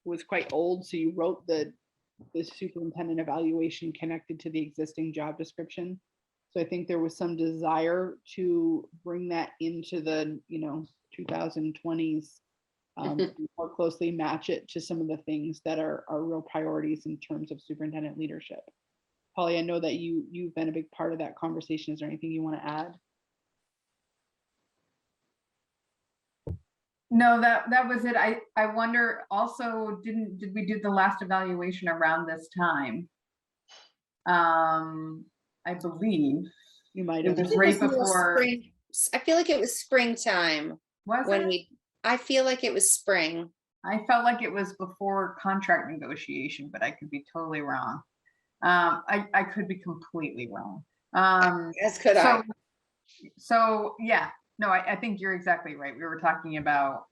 was quite old. So you wrote the superintendent evaluation connected to the existing job description. So I think there was some desire to bring that into the 2020s, more closely match it to some of the things that are real priorities in terms of superintendent leadership. Polly, I know that you've been a big part of that conversation. Is there anything you want to add? No, that was it. I wonder also, did we do the last evaluation around this time? I believe you might have. It was right before. Spring. I feel like it was springtime. Was it? I feel like it was spring. I felt like it was before contract negotiation, but I could be totally wrong. I could be completely wrong. As could I. So yeah, no, I think you're exactly right. We were talking about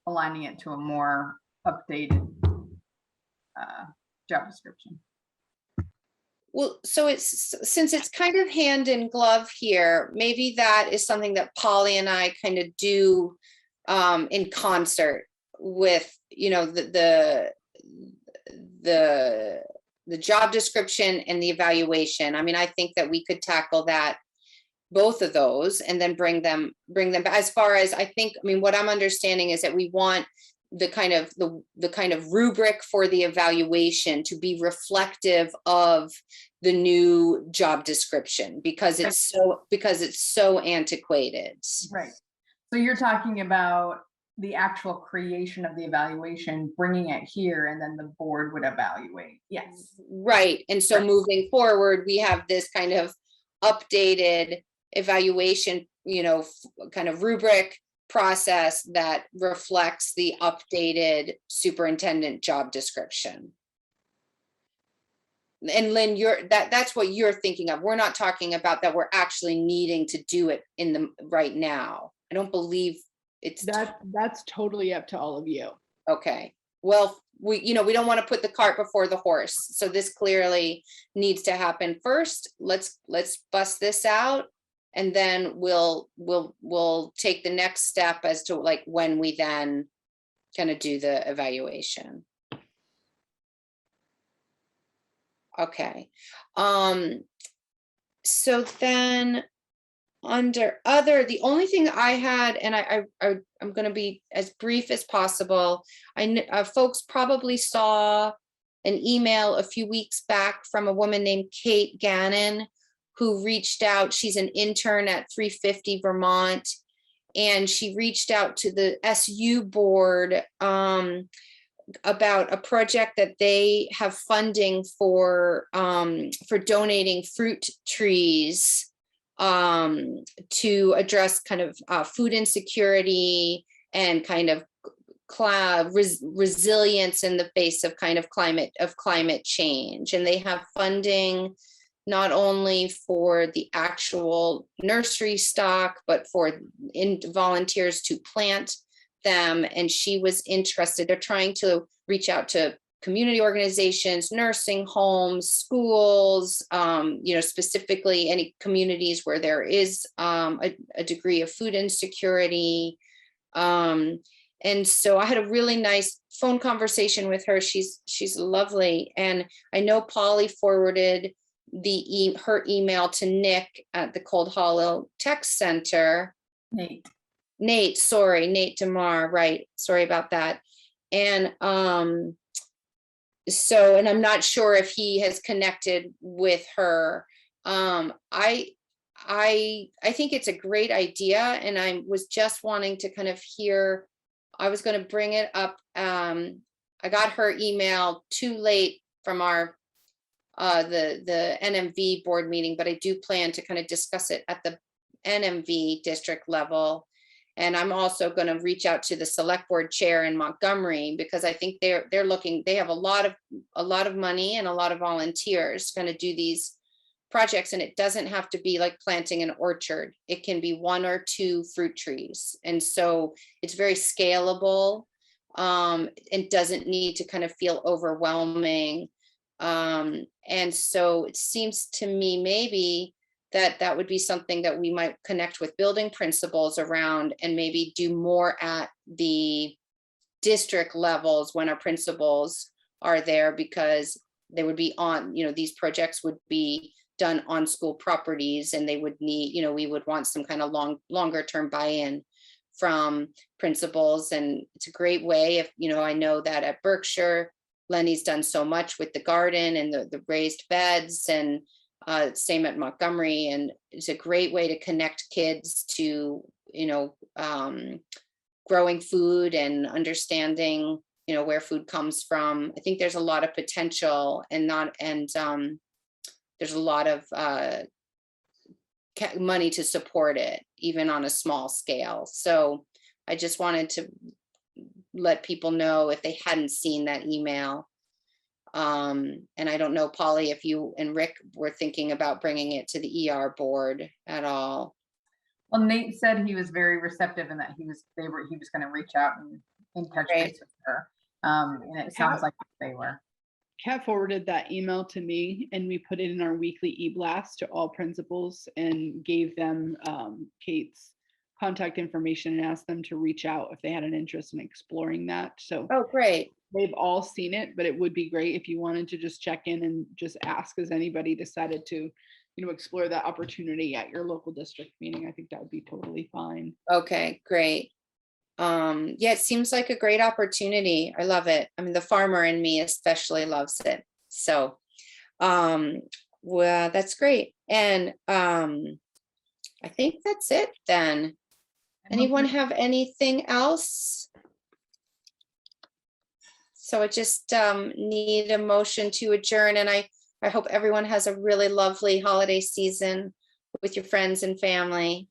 aligning it to a more updated job description. Well, so since it's kind of hand in glove here, maybe that is something that Polly and I kind of do in concert with, the job description and the evaluation. I mean, I think that we could tackle that both of those and then bring them back. As far as I think, I mean, what I'm understanding is that we want the kind of rubric for the evaluation to be reflective of the new job description because it's so antiquated. Right. So you're talking about the actual creation of the evaluation, bringing it here, and then the board would evaluate. Yes. Right. And so moving forward, we have this kind of updated evaluation, kind of rubric process that reflects the updated superintendent job description. And Lynn, that's what you're thinking of. We're not talking about that we're actually needing to do it right now. I don't believe it's that's totally up to all of you. Okay. Well, we don't want to put the cart before the horse. So this clearly needs to happen first. Let's bust this out. And then we'll take the next step as to like when we then kind of do the evaluation. Okay. So then under other, the only thing I had, and I'm going to be as brief as possible. Folks probably saw an email a few weeks back from a woman named Kate Gannon, who reached out. She's an intern at 350 Vermont, and she reached out to the SU board about a project that they have funding for donating fruit trees to address kind of food insecurity and kind of resilience in the face of kind of climate change. And they have funding not only for the actual nursery stock, but for volunteers to plant them. And she was interested. They're trying to reach out to community organizations, nursing homes, schools, specifically any communities where there is a degree of food insecurity. And so I had a really nice phone conversation with her. She's lovely. And I know Polly forwarded her email to Nick at the Cold Hollow Tech Center. Nate DeMar, right. Sorry about that. And and I'm not sure if he has connected with her. I think it's a great idea, and I was just wanting to kind of hear. I was going to bring it up. I got her email too late from our the NMV board meeting, but I do plan to kind of discuss it at the NMV district level. And I'm also going to reach out to the select board chair in Montgomery, because I think they're looking, they have a lot of money and a lot of volunteers going to do these projects. And it doesn't have to be like planting an orchard. It can be 1 or 2 fruit trees. And so it's very scalable, and doesn't need to kind of feel overwhelming. And so it seems to me maybe that would be something that we might connect with building principals around, and maybe do more at the district levels when our principals are there, because they would be on, these projects would be done on school properties, and they would need, we would want some kind of longer term buy-in from principals. And it's a great way if, I know that at Berkshire, Lenny's done so much with the garden and the raised beds, and same at Montgomery. And it's a great way to connect kids to, growing food and understanding, where food comes from. I think there's a lot of potential, and there's a lot of money to support it, even on a small scale. So I just wanted to let people know if they hadn't seen that email. And I don't know, Polly, if you and Rick were thinking about bringing it to the ER board at all. Well, Nate said he was very receptive, and that he was going to reach out and touch base with her. And it sounds like they were. Kat forwarded that email to me, and we put it in our weekly e-blast to all principals and gave them Kate's contact information and asked them to reach out if they had an interest in exploring that. So great. They've all seen it, but it would be great if you wanted to just check in and just ask, has anybody decided to explore that opportunity at your local district meeting, I think that would be totally fine. Okay, great. Yeah, it seems like a great opportunity. I love it. I mean, the farmer in me especially loves it. So, well, that's great. And I think that's it then. Anyone have anything else? So I just need a motion to adjourn, and I hope everyone has a really lovely holiday season with your friends and family.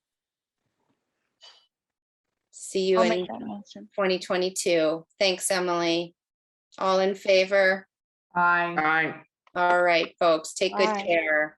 See you I'll in make that motion. 2022. Thanks, Emily. All in favor? Aye. Aye. All right, folks, take good Aye. care.